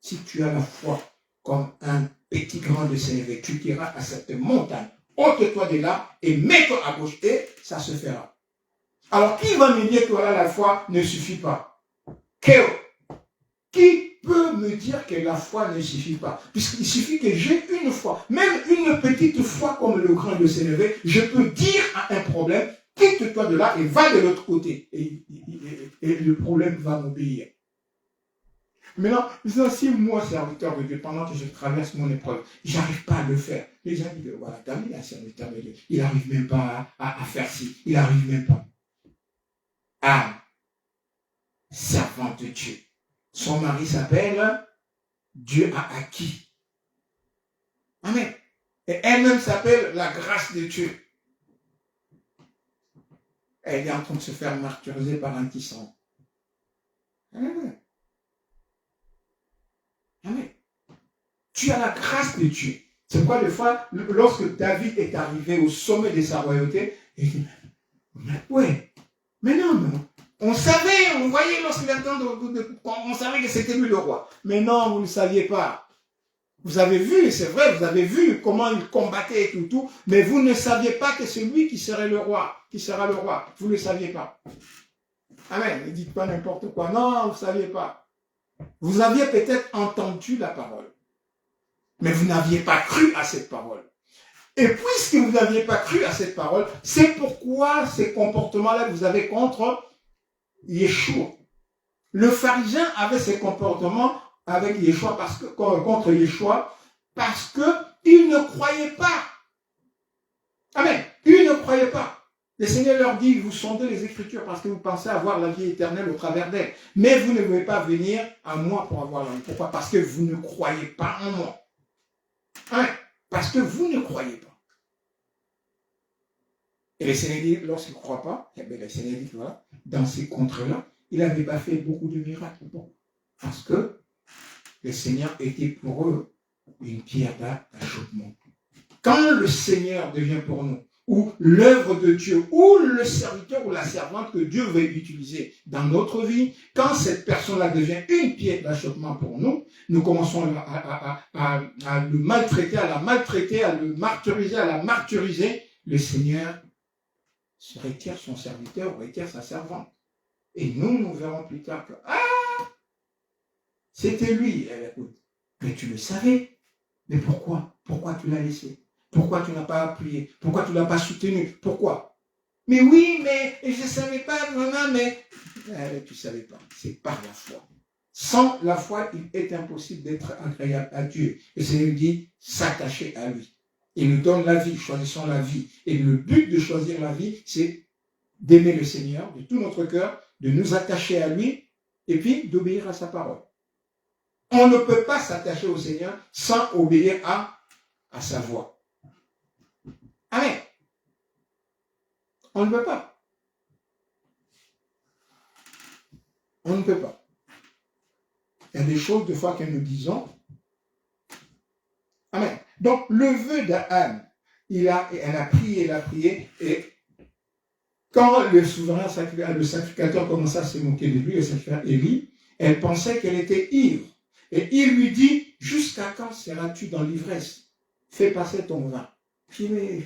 Si tu as la foi comme un petit grain de sénévé, tu diras à cette montagne, ôte-toi de là et mets-toi à gauche et ça se fera. Alors, qui va me dire que voilà, la foi ne suffit pas? Qui peut me dire que la foi ne suffit pas? Puisqu'il suffit que j'ai une foi, même une petite foi comme le grain de sénévé, je peux dire à un problème, quitte-toi de là et va de l'autre côté. Et le problème va m'obéir. Maintenant, si moi, serviteur de Dieu, pendant que je traverse mon épreuve, j'arrive pas à le faire. Les gens disent, voilà, David, un serviteur de Dieu, il n'arrive même pas à faire ci, il n'arrive même pas. Ah, servante de Dieu. Son mari s'appelle Dieu a acquis. Amen. Et elle-même s'appelle la grâce de Dieu. Elle est en train de se faire martyriser par un tisserand. Amen. Amen. Tu as la grâce de Dieu. C'est pourquoi des fois, lorsque David est arrivé au sommet de sa royauté, il dit, ouais, mais non. On savait, on voyait lorsqu'il est en train on savait que c'était lui le roi. Mais non, vous ne saviez pas. Vous avez vu, c'est vrai, vous avez vu comment il combattait et tout, mais vous ne saviez pas que c'est lui qui serait le roi, qui sera le roi. Vous ne le saviez pas. Amen. Ne dites pas n'importe quoi. Non, vous ne saviez pas. Vous aviez peut-être entendu la parole, mais vous n'aviez pas cru à cette parole. Et puisque vous n'aviez pas cru à cette parole, c'est pourquoi ces comportements-là que vous avez contre Yeshua. Le pharisien avait ces comportements avec Yeshua contre Yeshua parce qu'il ne croyait pas. Amen. Il ne croyait pas. Le Seigneur leur dit, vous sondez les Écritures parce que vous pensez avoir la vie éternelle au travers d'elles. Mais vous ne pouvez pas venir à moi pour avoir la vie. Pourquoi? Parce que vous ne croyez pas en moi. Amen. Parce que vous ne croyez pas. Et le Seigneur dit, lorsqu'il ne croit pas, eh bien, le Seigneur dit, voilà, dans ces contres-là, il n'avait pas fait beaucoup de miracles. Bon, parce que le Seigneur était pour eux une pierre d'achoppement. Quand le Seigneur devient pour nous, ou l'œuvre de Dieu, ou le serviteur ou la servante que Dieu veut utiliser dans notre vie, quand cette personne-là devient une pierre d'achoppement pour nous, nous commençons à le maltraiter, à la maltraiter, à le martyriser, à la martyriser, le Seigneur se retire son serviteur, retire sa servante. Et nous verrons plus tard que, c'était lui. Elle écoute, mais tu le savais. Mais pourquoi? Pourquoi tu l'as laissé? Pourquoi tu n'as pas appuyé? Pourquoi tu ne l'as pas soutenu? Pourquoi? Mais oui, mais je ne savais pas vraiment, mais tu ne savais pas. C'est par la foi. Sans la foi, il est impossible d'être agréable à Dieu. Et c'est lui dit, s'attacher à lui. Il nous donne la vie, choisissons la vie. Et le but de choisir la vie, c'est d'aimer le Seigneur de tout notre cœur, de nous attacher à lui, et puis d'obéir à sa parole. On ne peut pas s'attacher au Seigneur sans obéir à sa voix. Amen. On ne peut pas. On ne peut pas. Il y a des choses, des fois, que nous disons. Amen. Donc, le vœu d'Anne, elle a prié, et quand le souverain le sacrificateur commença à se moquer de lui, le sacrificateur Élie, elle pensait qu'elle était ivre. Et il lui dit, jusqu'à quand seras-tu dans l'ivresse? Fais passer ton vin. Puis, mais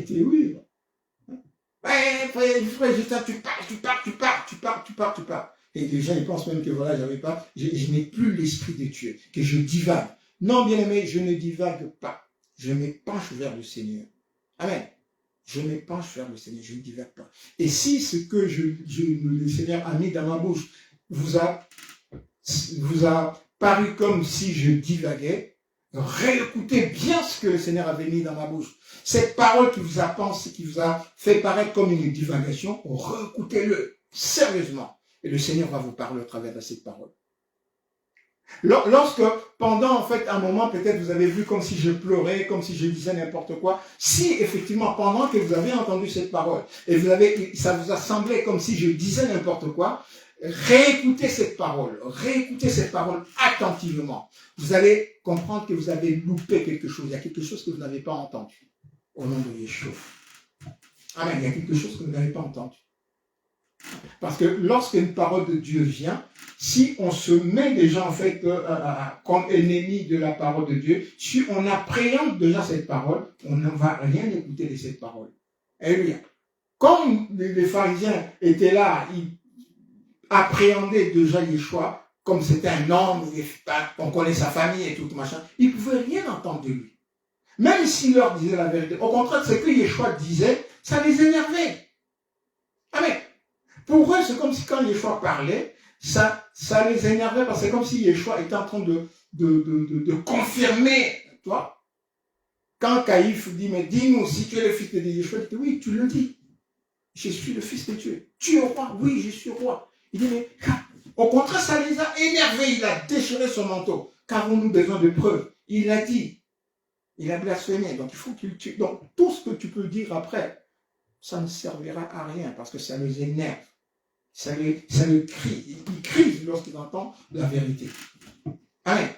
tu es oui. Frère, tu pars. Et les gens, ils pensent même que voilà, je n'ai plus l'esprit de Dieu, que je divague. Non, bien aimé, je ne divague pas. Je me penche vers le Seigneur. Amen. Je me penche vers le Seigneur, je ne divague pas. Et si ce que le Seigneur a mis dans ma bouche vous a paru comme si je divaguais, réécoutez bien ce que le Seigneur avait mis dans ma bouche. Cette parole qui vous a fait paraître comme une divagation, réécoutez-le sérieusement. Et le Seigneur va vous parler au travers de cette parole. Lorsque, pendant, en fait, un moment, peut-être vous avez vu comme si je pleurais, comme si je disais n'importe quoi, si, effectivement, pendant que vous avez entendu cette parole, et ça vous a semblé comme si je disais n'importe quoi, réécoutez cette parole attentivement. Vous allez comprendre que vous avez loupé quelque chose. Il y a quelque chose que vous n'avez pas entendu. Au nom de Yeshua. Amen. Il y a quelque chose que vous n'avez pas entendu. Parce que lorsqu'une parole de Dieu vient, si on se met déjà en fait comme ennemi de la parole de Dieu, si on appréhende déjà cette parole, on ne va rien écouter de cette parole. Alléluia. Comme les pharisiens étaient là, ils appréhendaient déjà Yeshua, comme c'était un homme, on connaît sa famille et tout machin, ils ne pouvaient rien entendre de lui. Même s'il leur disait la vérité. Au contraire, ce que Yeshua disait, ça les énervait. Amen. Pour eux, c'est comme si quand Yeshua parlait, ça les énervait parce que c'est comme si Yeshua était en train de confirmer, tu vois. Quand Caïphe dit, mais dis-nous si tu es le fils de Dieu, Yeshua dit, oui, tu le dis. Je suis le fils de Dieu. Tu es roi? Oui, je suis roi. Il dit, mais au contraire, ça les a énervés. Il a déchiré son manteau. Qu'avons-nous besoin de preuves? Il l'a dit. Il a blasphémé. Donc, il faut qu'il tue. Donc, tout ce que tu peux dire après, ça ne servira à rien parce que ça les énerve. Ça les crie. Ils crient lorsqu'ils entendent la vérité. Amen.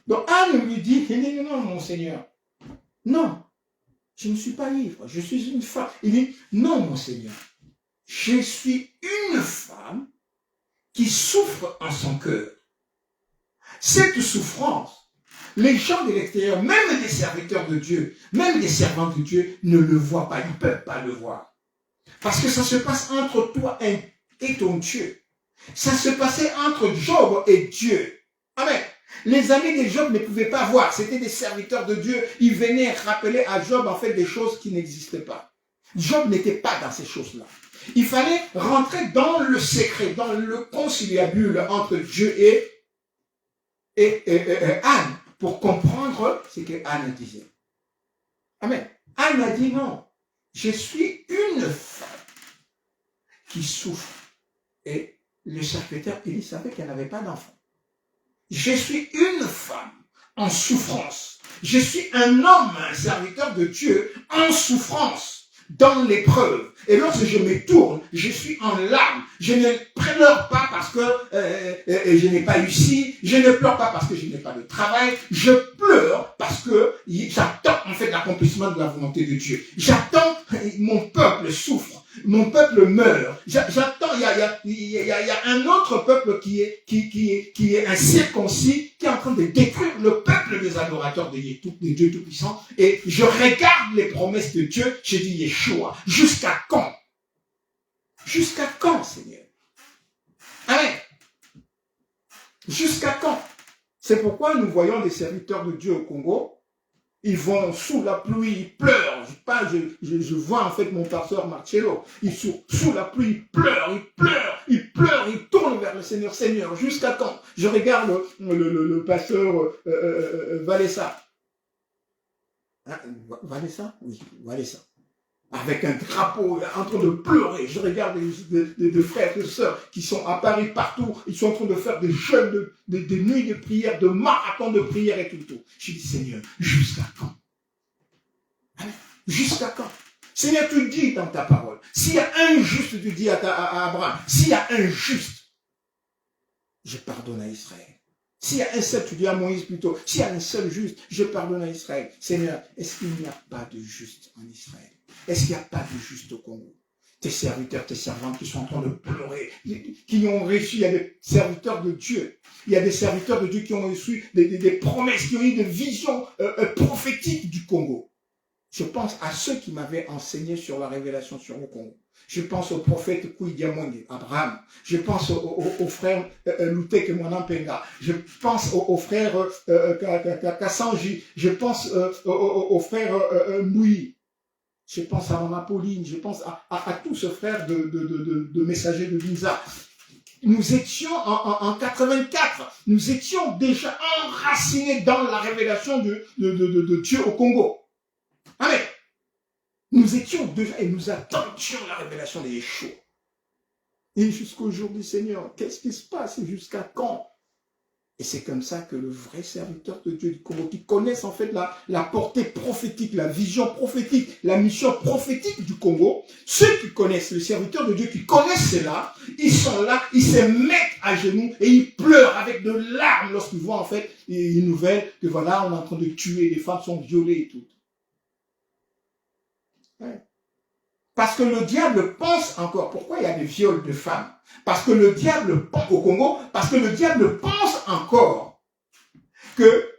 Donc, Anne lui dit, non, mon Seigneur. Non. Je ne suis pas ivre, je suis une femme. Il dit, non, mon Seigneur, je suis une femme qui souffre en son cœur. Cette souffrance, les gens de l'extérieur, même les serviteurs de Dieu, même les servants de Dieu, ne le voient pas, ils ne peuvent pas le voir. Parce que ça se passe entre toi et ton Dieu. Ça se passait entre Job et Dieu. Amen. Les amis de Job ne pouvaient pas voir. C'était des serviteurs de Dieu. Ils venaient rappeler à Job en fait des choses qui n'existaient pas. Job n'était pas dans ces choses-là. Il fallait rentrer dans le secret, dans le conciliabule entre Dieu et Anne pour comprendre ce que Anne disait. Amen. Anne a dit non. Je suis une femme qui souffre. Et le serviteur, il savait qu'elle n'avait pas d'enfant. Je suis une femme en souffrance. Je suis un homme, un serviteur de Dieu en souffrance, dans l'épreuve. Et lorsque je me tourne, je suis en larmes. Je ne pleure pas parce que je n'ai pas réussi. Je ne pleure pas parce que je n'ai pas de travail. Je pleure parce que j'attends en fait l'accomplissement de la volonté de Dieu. J'attends, mon peuple souffre. Mon peuple meurt. J'attends, il y a un autre peuple qui est incirconcis, qui est en train de détruire le peuple des adorateurs de Dieu Tout-Puissant. Et je regarde les promesses de Dieu, je dis Yeshua, jusqu'à quand? Jusqu'à quand, Seigneur? Amen. Jusqu'à quand? C'est pourquoi nous voyons des serviteurs de Dieu au Congo. Ils vont sous la pluie, ils pleurent. Je vois en fait mon pasteur Marcello. Il sous la pluie, il pleure, il tourne vers le Seigneur. Seigneur, jusqu'à quand? Je regarde le pasteur Valessa. Hein, Valessa? Oui, Valessa. Avec un drapeau, en train de pleurer. Je regarde des frères et sœurs qui sont à Paris partout. Ils sont en train de faire des jeûnes, des nuits de prière, de marathons de prière et tout. Je dis, Seigneur, jusqu'à quand? Jusqu'à quand? Seigneur, tu dis dans ta parole, s'il y a un juste, tu dis à Abraham, s'il y a un juste, je pardonne à Israël. S'il y a un seul, tu dis à Moïse plutôt, s'il y a un seul juste, je pardonne à Israël. Seigneur, est-ce qu'il n'y a pas de juste en Israël? Est-ce qu'il n'y a pas de juste au Congo? Tes serviteurs, tes servantes qui sont en train de pleurer, qui ont reçu, il y a des serviteurs de Dieu. Il y a des serviteurs de Dieu qui ont reçu des promesses, qui ont eu des visions prophétiques du Congo. Je pense à ceux qui m'avaient enseigné sur la révélation sur le Congo. Je pense au prophète Kouidiamonde, Abraham. Je pense au frère Loutek Mwanampenga. Je pense au frère Kassanji. Je pense au frère Moui. Je pense à Mama Pauline. Je pense à tous ces frères de messagers de Ginza. Nous étions en 84. Nous étions déjà enracinés dans la révélation de Dieu au Congo. Amen. Nous étions déjà et nous attendions la révélation de Yeshua. Et jusqu'au jour du Seigneur, qu'est-ce qui se passe? Jusqu'à quand? Et c'est comme ça que le vrai serviteur de Dieu du Congo, qui connaissent en fait la portée prophétique, la vision prophétique, la mission prophétique du Congo, ceux qui connaissent, le serviteur de Dieu qui connaissent cela, ils sont là, ils se mettent à genoux et ils pleurent avec de larmes lorsqu'ils voient en fait une nouvelle que voilà, on est en train de tuer, les femmes sont violées et tout. Ouais. Parce que le diable pense encore. Pourquoi il y a des viols de femmes? Parce que le diable pense au Congo, parce que le diable pense encore que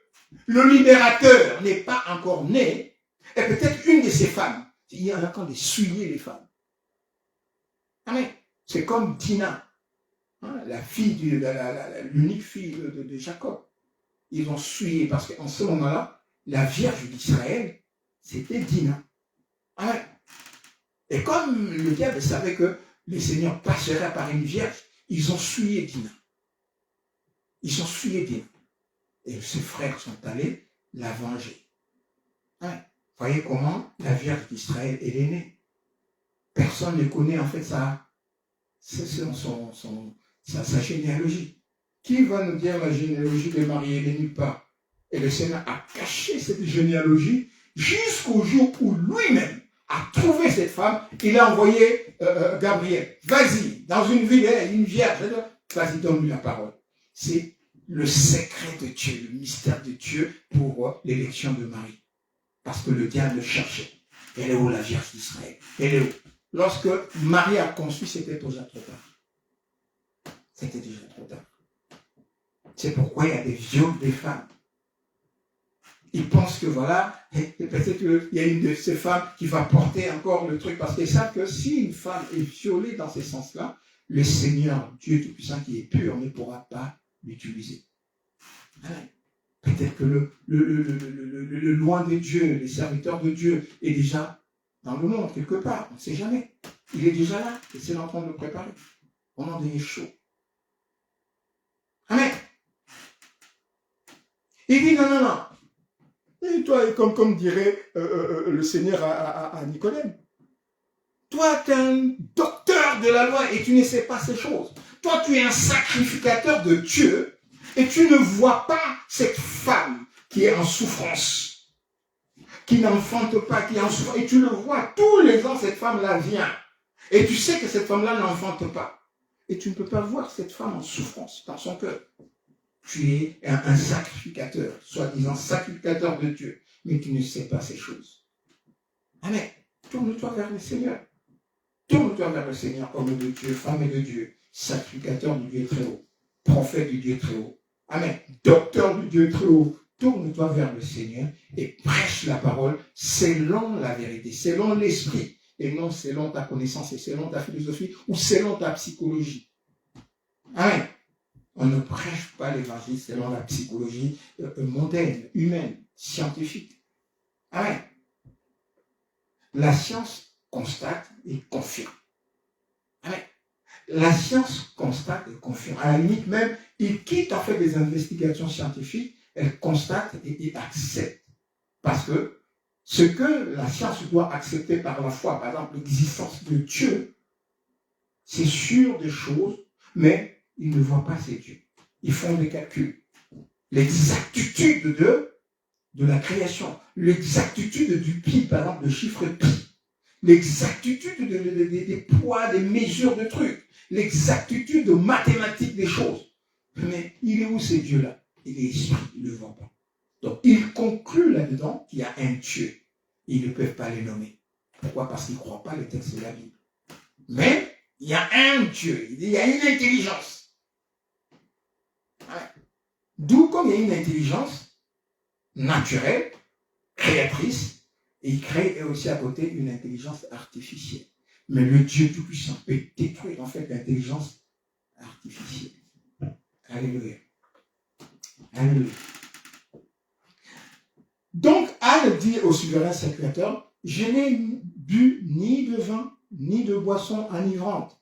le libérateur n'est pas encore né, et peut-être une de ces femmes, il y en a quand de souiller les femmes. Amen. C'est comme Dina, hein, la fille, l'unique fille de Jacob. Ils ont souillé parce qu'en ce moment-là, la Vierge d'Israël, c'était Dina. Amen. Et comme le diable savait que le Seigneur passerait par une vierge, ils ont souillé Dina. Ils ont souillé Dina. Et ses frères sont allés la venger. Hein? Voyez comment la Vierge d'Israël elle est née. Personne ne connaît en fait sa généalogie. Qui va nous dire la généalogie de Marie? Elle n'est nulle part. Et le Seigneur a caché cette généalogie jusqu'au jour où lui-même a trouvé cette femme. Il a envoyé Gabriel. Vas-y, dans une ville, une vierge. Vas-y, donne-lui la parole. C'est le secret de Dieu, le mystère de Dieu pour l'élection de Marie. Parce que le diable cherchait. Elle est où la Vierge d'Israël? Elle est où? Lorsque Marie a conçu, c'était déjà trop tard. C'était déjà trop tard. C'est pourquoi il y a des viols des femmes. Ils pensent que voilà, peut-être qu'il y a une de ces femmes qui va porter encore le truc. Parce qu'ils savent que si une femme est violée dans ces sens-là, le Seigneur, Dieu Tout-Puissant qui est pur, ne pourra pas l'utiliser. Peut-être que le loin de Dieu, les serviteurs de Dieu, est déjà dans le monde, quelque part. On ne sait jamais. Il est déjà là. Et c'est en train de le préparer. Au nom de Yeshua. Amen. Il dit non. Et toi, comme dirait le Seigneur à Nicodème, toi, tu es un docteur de la loi et tu ne sais pas ces choses. Toi, tu es un sacrificateur de Dieu et tu ne vois pas cette femme qui est en souffrance, qui n'enfante pas, qui est en souffrance. Et tu le vois, tous les ans, cette femme-là vient. Et tu sais que cette femme-là n'enfante pas. Et tu ne peux pas voir cette femme en souffrance dans son cœur. Tu es un sacrificateur, soi-disant sacrificateur de Dieu, mais tu ne sais pas ces choses. Amen. Tourne-toi vers le Seigneur. Tourne-toi vers le Seigneur, homme de Dieu, femme de Dieu, sacrificateur du Dieu très haut, prophète du Dieu très haut. Amen. Docteur du Dieu très haut. Tourne-toi vers le Seigneur et prêche la parole selon la vérité, selon l'esprit, et non selon ta connaissance et selon ta philosophie ou selon ta psychologie. Amen. On ne prêche pas l'évangile selon la psychologie mondaine, humaine, scientifique. Amen. La science constate et confirme. Amen. La science constate et confirme. À la limite même, il quitte en fait des investigations scientifiques, elle constate et il accepte. Parce que ce que la science doit accepter par la foi, par exemple l'existence de Dieu, c'est sûr des choses, mais ils ne voient pas ces dieux. Ils font des calculs. L'exactitude de la création, l'exactitude du pi, par exemple, le chiffre pi, l'exactitude des poids, des mesures de trucs, l'exactitude de mathématiques des choses. Mais il est où ces dieux-là? Il est esprit, ils ne le voient pas. Donc, ils concluent là-dedans qu'il y a un Dieu. Ils ne peuvent pas les nommer. Pourquoi? Parce qu'ils ne croient pas les textes de la Bible. Mais, il y a un Dieu, il y a une intelligence. D'où, comme il y a une intelligence naturelle, créatrice, et il crée aussi à côté une intelligence artificielle. Mais le Dieu Tout-Puissant peut détruire en fait l'intelligence artificielle. Alléluia. Alléluia. Donc, Anne dit au souverain sacrificateur, je n'ai bu ni de vin, ni de boisson enivrante,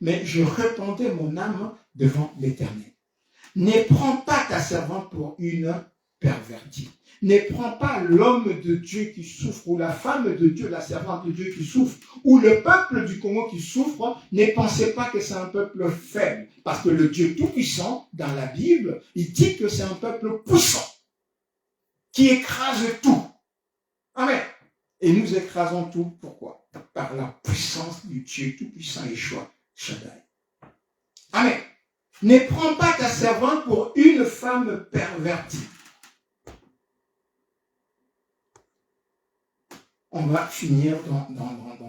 mais je répandais mon âme devant l'Éternel. Ne prends pas ta servante pour une pervertie. Ne prends pas l'homme de Dieu qui souffre, ou la femme de Dieu, la servante de Dieu qui souffre, ou le peuple du Congo qui souffre. Ne pensez pas que c'est un peuple faible. Parce que le Dieu Tout-Puissant, dans la Bible, il dit que c'est un peuple puissant, qui écrase tout. Amen. Et nous écrasons tout, pourquoi? Par la puissance du Dieu Tout-Puissant, Yeshua Shaddai. Amen. Ne prends pas ta servante pour une femme pervertie. On va finir dans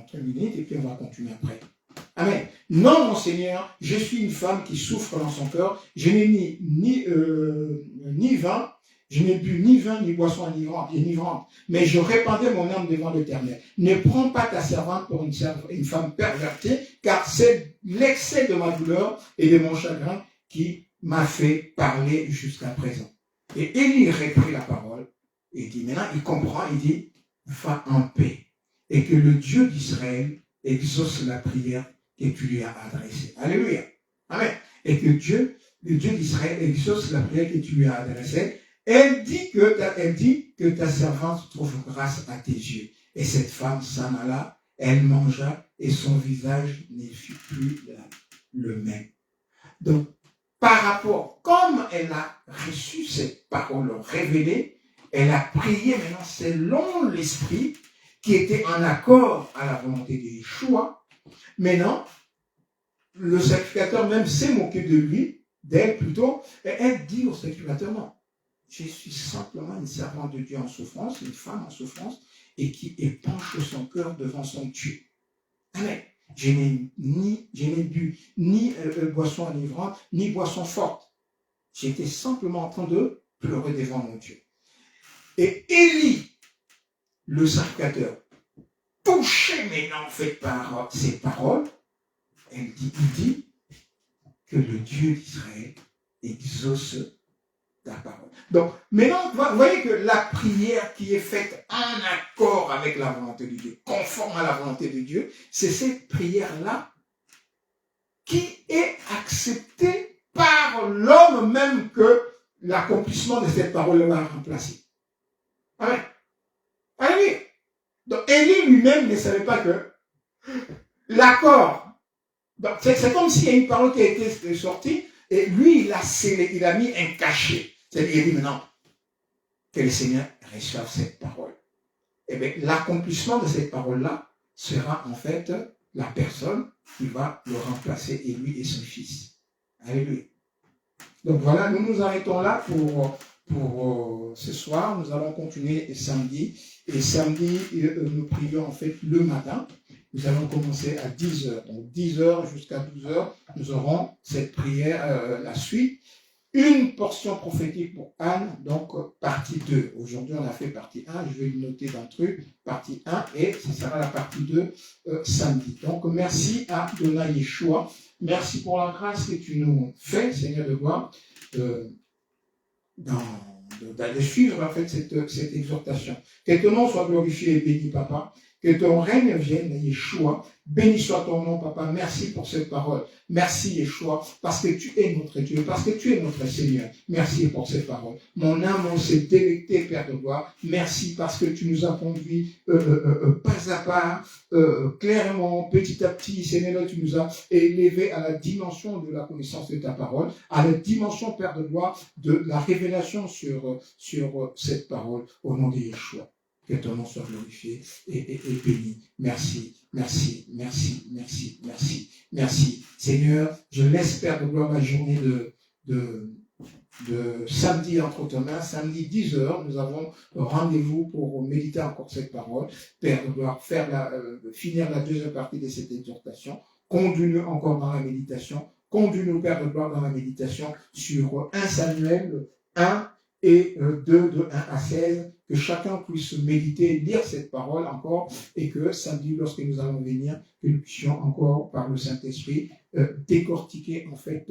3 minutes et puis on va continuer après. Amen. Non, mon Seigneur, je suis une femme qui souffre dans son cœur. Je n'ai ni vin, je n'ai bu ni vin ni boisson enivrante, mais je répandais mon âme devant l'Éternel. Ne prends pas ta servante pour une femme pervertie, car c'est l'excès de ma douleur et de mon chagrin qui m'a fait parler jusqu'à présent. Et Élie reprit la parole et dit, maintenant il comprend, il dit, va en paix et que le Dieu d'Israël exauce la prière que tu lui as adressée. Alléluia. Amen. Et que Dieu, le Dieu d'Israël, exauce la prière que tu lui as adressée. Elle dit que ta servante trouve grâce à tes yeux. Et cette femme s'en alla, elle mangea et son visage ne fut plus le même. Donc, par rapport, comme elle a reçu cette parole révélée, elle a prié maintenant selon l'esprit qui était en accord à la volonté de Yeshua. Maintenant, le sacrificateur même s'est moqué de lui, d'elle plutôt, et elle dit au sacrificateur, non, je suis simplement une servante de Dieu en souffrance, une femme en souffrance, et qui épanche son cœur devant son Dieu. Amen. Je n'ai bu ni boisson enivrante, ni boisson forte. J'étais simplement en train de pleurer devant mon Dieu. Et Élie, le sacrificateur, touché maintenant en fait par ces paroles, il dit que le Dieu d'Israël exauce ta parole. Donc, maintenant, vous voyez que la prière qui est faite en accord avec la volonté de Dieu, conforme à la volonté de Dieu, c'est cette prière-là qui est acceptée par l'homme même que l'accomplissement de cette parole va remplacer. Amen. Amen. Donc, Élie lui-même ne savait pas que l'accord, c'est comme s'il y a une parole qui a été sortie, et lui, il a scellé, il a mis un cachet. C'est-à-dire, il dit maintenant, que le Seigneur reçoive cette parole. Et bien, l'accomplissement de cette parole-là sera en fait la personne qui va le remplacer, et lui et son fils. Alléluia. Donc voilà, nous nous arrêtons là pour ce soir. Nous allons continuer samedi. Et samedi, nous prions en fait le matin. Nous allons commencer à 10h. Donc 10h jusqu'à 12h, nous aurons cette prière, la suite. Une portion prophétique pour Anne, donc partie 2. Aujourd'hui, on a fait partie 1. Je vais le noter dans le truc, partie 1, et ce sera la partie 2 samedi. Donc, merci à Dona Yeshua. Merci pour la grâce que tu nous fais, Seigneur de gloire, d'aller suivre en fait cette exhortation. Que ton nom soit glorifié et béni, Papa. Que ton règne vienne, Yeshua. Béni soit ton nom, Papa. Merci pour cette parole. Merci, Yeshua, parce que tu es notre Dieu, parce que tu es notre Seigneur. Merci pour cette parole. Mon âme s'est délectée, Père de gloire. Merci parce que tu nous as conduits pas à pas, clairement, petit à petit. Seigneur, tu nous as élevés à la dimension de la connaissance de ta parole, à la dimension, Père de gloire, de la révélation sur cette parole, au nom de Yeshua. Que ton nom soit glorifié et béni. Merci, merci, merci, merci, merci, merci. Seigneur, je laisse, Père de gloire, la journée de samedi entre tes mains. Samedi 10h, nous avons rendez-vous pour méditer encore cette parole. Père de gloire, finir la deuxième partie de cette exhortation. Conduis-nous encore dans la méditation. Conduis-nous, Père de gloire, dans la méditation sur 1 Samuel 1 et 2 de 1 à 16. Que chacun puisse méditer, lire cette parole encore, et que samedi, lorsque nous allons venir, que nous puissions encore, par le Saint-Esprit, décortiquer en fait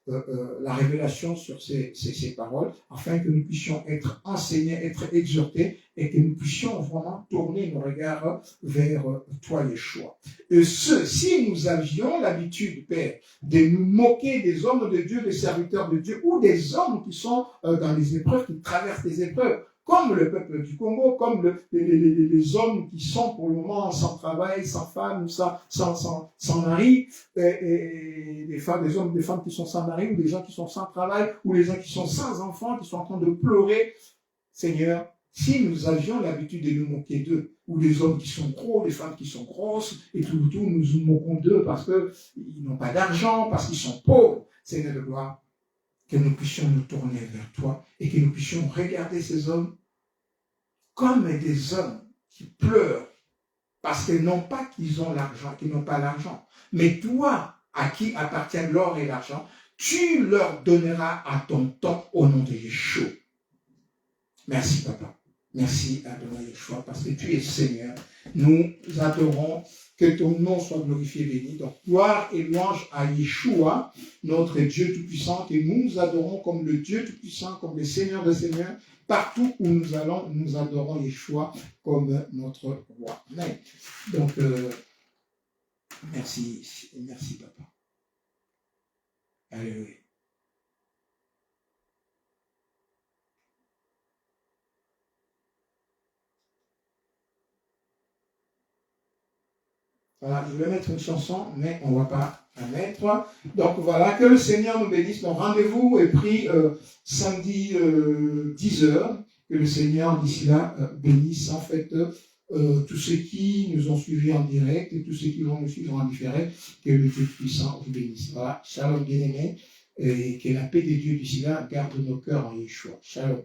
la révélation sur ces paroles, afin que nous puissions être enseignés, être exhortés, et que nous puissions vraiment tourner nos regards vers toi, Yeshua. Et si nous avions l'habitude, Père, de nous moquer des hommes de Dieu, des serviteurs de Dieu, ou des hommes qui sont dans les épreuves, qui traversent les épreuves, comme le peuple du Congo, comme les hommes qui sont pour le moment sans travail, sans femme, sans mari, et des femmes qui sont sans mari, ou des gens qui sont sans travail, ou les gens qui sont sans enfants, qui sont en train de pleurer. Seigneur, si nous avions l'habitude de nous moquer d'eux, ou des hommes qui sont gros, des femmes qui sont grosses, et tout, nous nous moquons d'eux parce qu'ils n'ont pas d'argent, parce qu'ils sont pauvres, Seigneur de gloire, que nous puissions nous tourner vers toi et que nous puissions regarder ces hommes comme des hommes qui pleurent parce que non pas qu'ils ont l'argent, qu'ils n'ont pas l'argent, mais toi, à qui appartiennent l'or et l'argent, tu leur donneras à ton temps au nom de Yeshua. Merci, Papa. Merci, Adonai Yeshua, parce que tu es Seigneur. Nous adorons, que ton nom soit glorifié et béni. Donc, gloire et louange à Yeshua, notre Dieu Tout-Puissant, et nous adorons comme le Dieu Tout-Puissant, comme le Seigneur des Seigneurs. Partout où nous allons, nous adorons Yeshua comme notre roi. Amen. Donc, Merci, merci papa. Alléluia. Voilà, je vais mettre une chanson, mais on ne va pas la mettre. Donc voilà, que le Seigneur nous bénisse. Mon rendez-vous est pris samedi 10h. Que le Seigneur, d'ici là, bénisse en fait tous ceux qui nous ont suivis en direct et tous ceux qui vont nous suivre en différé. Que le Dieu puissant vous bénisse. Voilà, shalom bien-aimés. Et que la paix de Dieu d'ici là garde nos cœurs en Yeshua. Shalom.